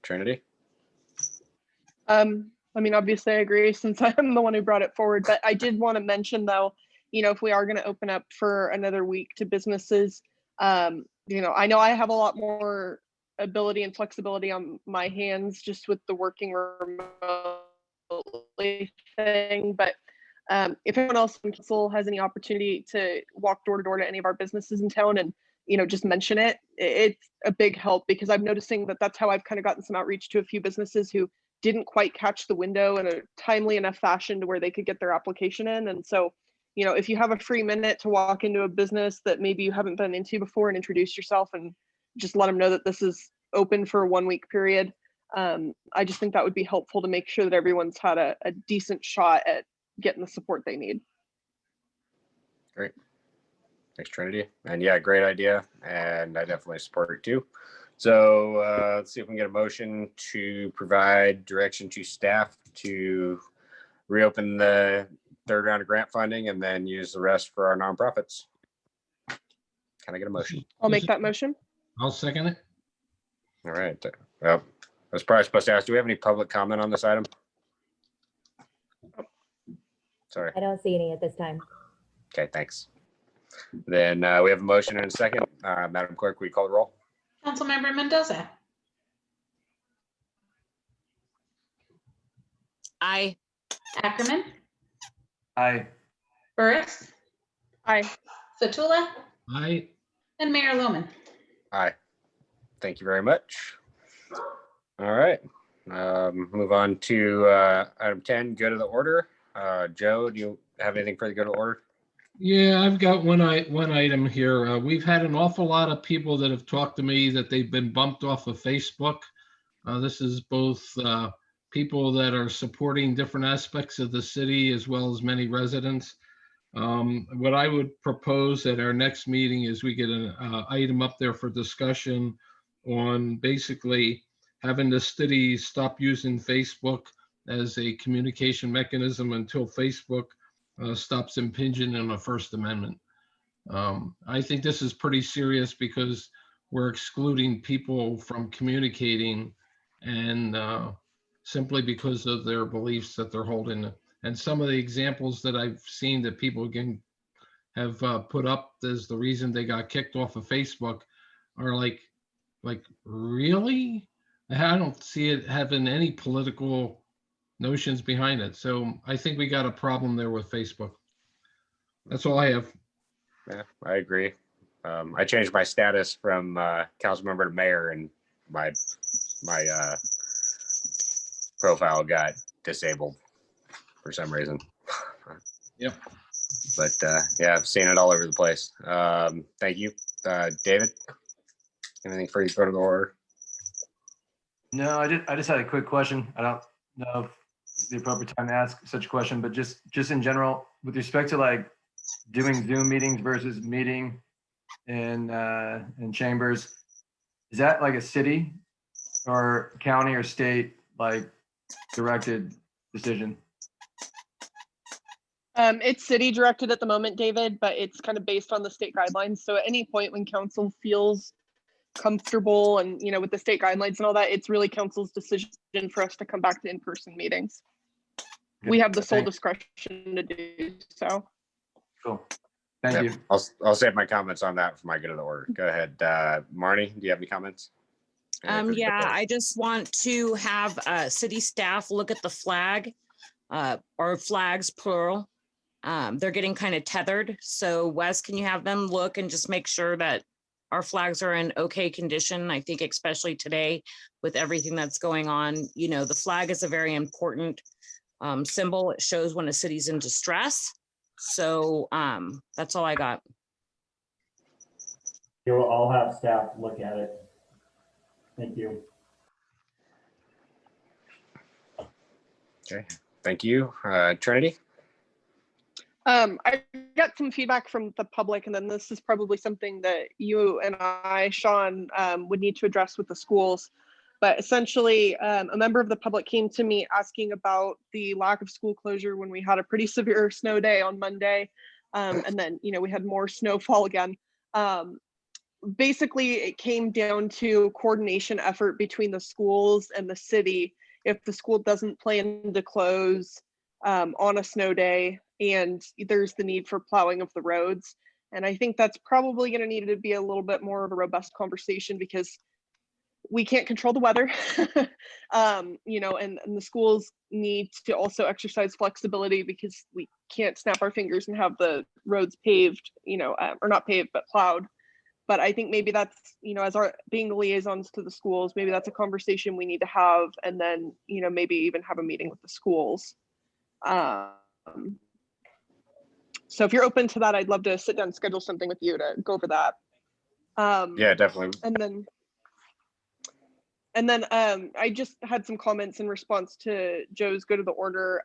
Trinity? I mean, obviously I agree since I'm the one who brought it forward, but I did want to mention though, you know, if we are going to open up for another week to businesses, you know I have a lot more ability and flexibility on my hands just with the working remotely thing. But if anyone else in council has any opportunity to walk door to door to any of our businesses in town and, you know, just mention it, it's a big help, because I'm noticing that that's how I've kind of gotten some outreach to a few businesses who didn't quite catch the window in a timely enough fashion to where they could get their application in. And so, you know, if you have a free minute to walk into a business that maybe you haven't been into before and introduce yourself and just let them know that this is open for a 1 week period, I just think that would be helpful to make sure that everyone's had a decent shot at getting the support they need. Great. Thanks, Trinity. And yeah, great idea. And I definitely support it too. So let's see if we can get a motion to provide direction to staff to reopen the third round of grant funding and then use the rest for our nonprofits. Can I get a motion? I'll make that motion. I'll second it. All right. Well, I was probably supposed to ask, do we have any public comment on this item? Sorry. I don't see any at this time. Okay, thanks. Then we have a motion and a second. Madam Clerk, will you call the roll? Councilmember Mendoza. Aye. Ackerman. Aye. Burris. Aye. Satula. Aye. And Mayor Loman. Aye. Thank you very much. All right. Move on to item 10, go to the order. Joe, do you have anything for the go to order? Yeah, I've got one item here. We've had an awful lot of people that have talked to me that they've been bumped off of Facebook. This is both people that are supporting different aspects of the city as well as many residents. What I would propose at our next meeting is we get an item up there for discussion on basically having the city stop using Facebook as a communication mechanism until Facebook stops impinging on the First Amendment. I think this is pretty serious because we're excluding people from communicating and simply because of their beliefs that they're holding. And some of the examples that I've seen that people have put up as the reason they got kicked off of Facebook are like really? I don't see it having any political notions behind it. So I think we got a problem there with Facebook. That's all I have. Yeah, I agree. I changed my status from council member to mayor, and my profile got disabled for some reason. Yep. But yeah, I've seen it all over the place. Thank you. David, anything for you to go to the order? No, I just had a quick question. I don't know if it's the appropriate time to ask such a question, but just in general, with respect to like doing Zoom meetings versus meeting in chambers, is that like a city or county or state like directed decision? It's city directed at the moment, David, but it's kind of based on the state guidelines. So at any point when council feels comfortable and, you know, with the state guidelines and all that, it's really council's decision for us to come back to in-person meetings. We have the sole discretion to do so. Cool. Thank you. I'll save my comments on that for my good of the order. Go ahead. Marnie, do you have any comments? Yeah, I just want to have city staff look at the flag, or flags plural. They're getting kind of tethered. So Wes, can you have them look and just make sure that our flags are in okay condition? I think especially today with everything that's going on, you know, the flag is a very important symbol. It shows when a city's in distress. So that's all I got. I'll have staff look at it. Thank you. Okay, thank you. Trinity? I got some feedback from the public, and then this is probably something that you and I, Sean, would need to address with the schools. But essentially, a member of the public came to me asking about the lack of school closure when we had a pretty severe snow day on Monday. And then, you know, we had more snowfall again. Basically, it came down to coordination effort between the schools and the city. If the school doesn't plan to close on a snow day, and there's the need for plowing of the roads. And I think that's probably going to need to be a little bit more of a robust conversation, because we can't control the weather, you know, and the schools need to also exercise flexibility, because we can't snap our fingers and have the roads paved, you know, or not paved, but plowed. But I think maybe that's, you know, as our being the liaisons to the schools, maybe that's a conversation we need to have, and then, you know, maybe even have a meeting with the schools. So if you're open to that, I'd love to sit down and schedule something with you to go over that. Yeah, definitely. And then I just had some comments in response to Joe's go to the order.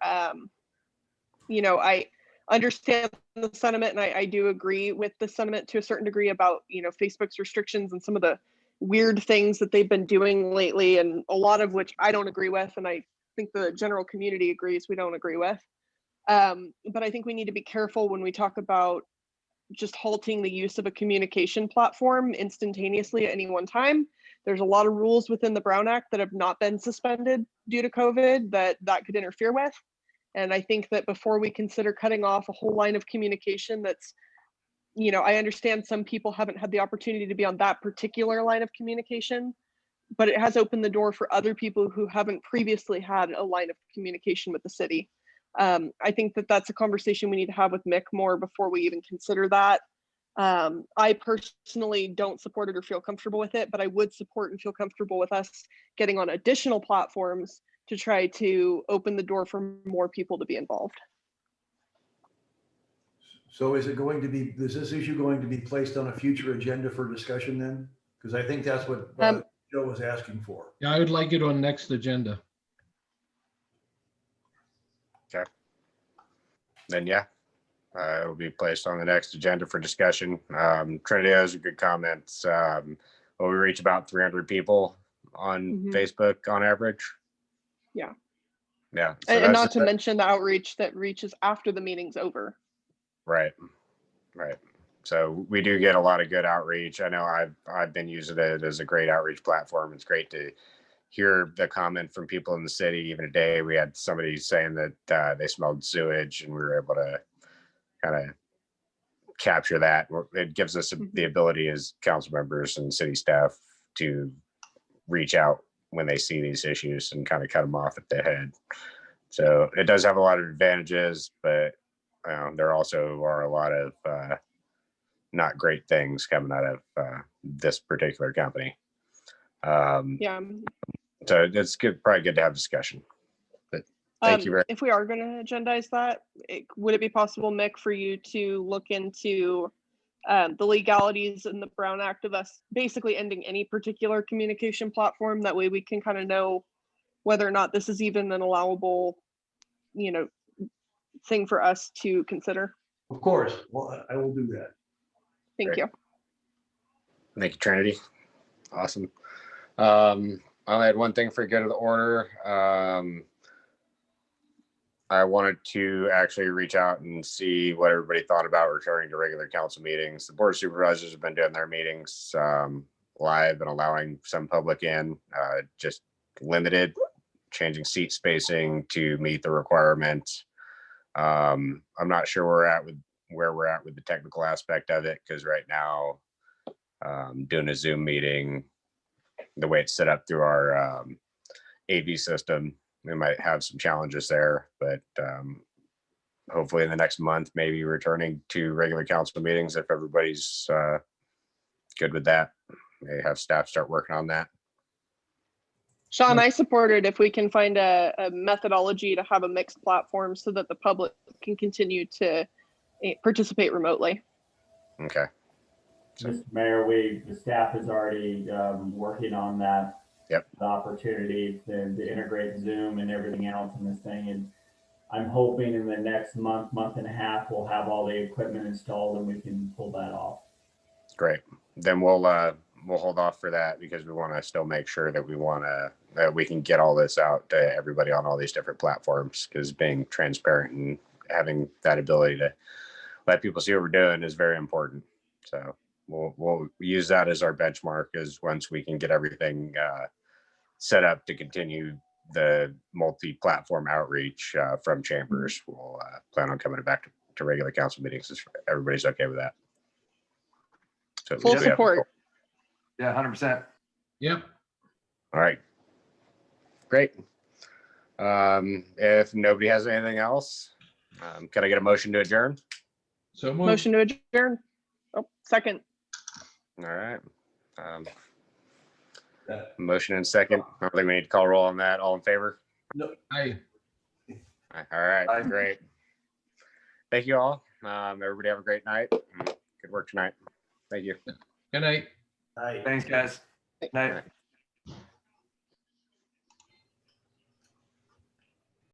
You know, I understand the sentiment, and I do agree with the sentiment to a certain degree about, you know, Facebook's restrictions and some of the weird things that they've been doing lately, and a lot of which I don't agree with, and I think the general community agrees we don't agree with. But I think we need to be careful when we talk about just halting the use of a communication platform instantaneously at any one time. There's a lot of rules within the Brown Act that have not been suspended due to COVID that could interfere with. And I think that before we consider cutting off a whole line of communication that's, you know, I understand some people haven't had the opportunity to be on that particular line of communication, but it has opened the door for other people who haven't previously had a line of communication with the city. I think that that's a conversation we need to have with Mick more before we even consider that. I personally don't support it or feel comfortable with it, but I would support and feel comfortable with us getting on additional platforms to try to open the door for more people to be involved. So is this issue going to be placed on a future agenda for discussion then? Because I think that's what Joe was asking for. Yeah, I would like it on next agenda. Okay. Then, yeah, it will be placed on the next agenda for discussion. Trinity has a good comments. Will we reach about 300 people on Facebook on average? Yeah. Yeah. So and not to mention the outreach that reaches after the meeting's over. Right. Right. So we do get a lot of good outreach. I know I've been using it as a great outreach platform. It's great to hear the comment from people in the city. Even today, we had somebody saying that they smelled sewage, and we were able to kind of capture that. It gives us the ability as council members and city staff to reach out when they see these issues and kind of cut them off at the head. So it does have a lot of advantages, but there also are a lot of not great things coming out of this particular company. Yeah. So it's good, probably good to have discussion. Thank you very If we are going to agendize that, would it be possible, Mick, for you to look into the legalities in the Brown Act of us basically ending any particular communication platform? That way we can kind of know whether or not this is even an allowable, thing for us to consider. Of course. Well, I will do that. Thank you. Thank you, Trinity. Awesome. I only had one thing for good of the order. I wanted to actually reach out and see what everybody thought about returning to regular council meetings. The board of supervisors have been doing their meetings live and allowing some public in, just limited, changing seat spacing to meet the requirements. I'm not sure where we're at with the technical aspect of it, because right now, doing a Zoom meeting, the way it's set up through our AV system, we might have some challenges there, but hopefully in the next month, maybe returning to regular council meetings if everybody's good with that. They have staff start working on that. Sean, I support it if we can find a methodology to have a mixed platform so that the public can continue to participate remotely. Okay. Mr. Mayor, the staff is already working on that. Yep. The opportunity to integrate Zoom and everything else in this thing. And I'm hoping in the next month and a half, we'll have all the equipment installed and we can pull that off. Great. Then we'll hold off for that, because we want to still make sure that we can get all this out to everybody on all these different platforms, because being transparent and having that ability to let people see what we're doing is very important. So we'll use that as our benchmark, is once we can get everything set up to continue the multi-platform outreach from chambers, we'll plan on coming back to regular council meetings if everybody's okay with that. So Full support. Yeah, 100%. Yep. All right. Great. If nobody has anything else, can I get a motion to adjourn? So moved. Motion to adjourn. Oh, second. All right. Motion and second. I don't think we need to call roll on that. All in favor? No. Aye. All right. Great. Thank you all. Everybody have a great night. Good work tonight. Thank you. Good night. Night. Thanks, guys. Night.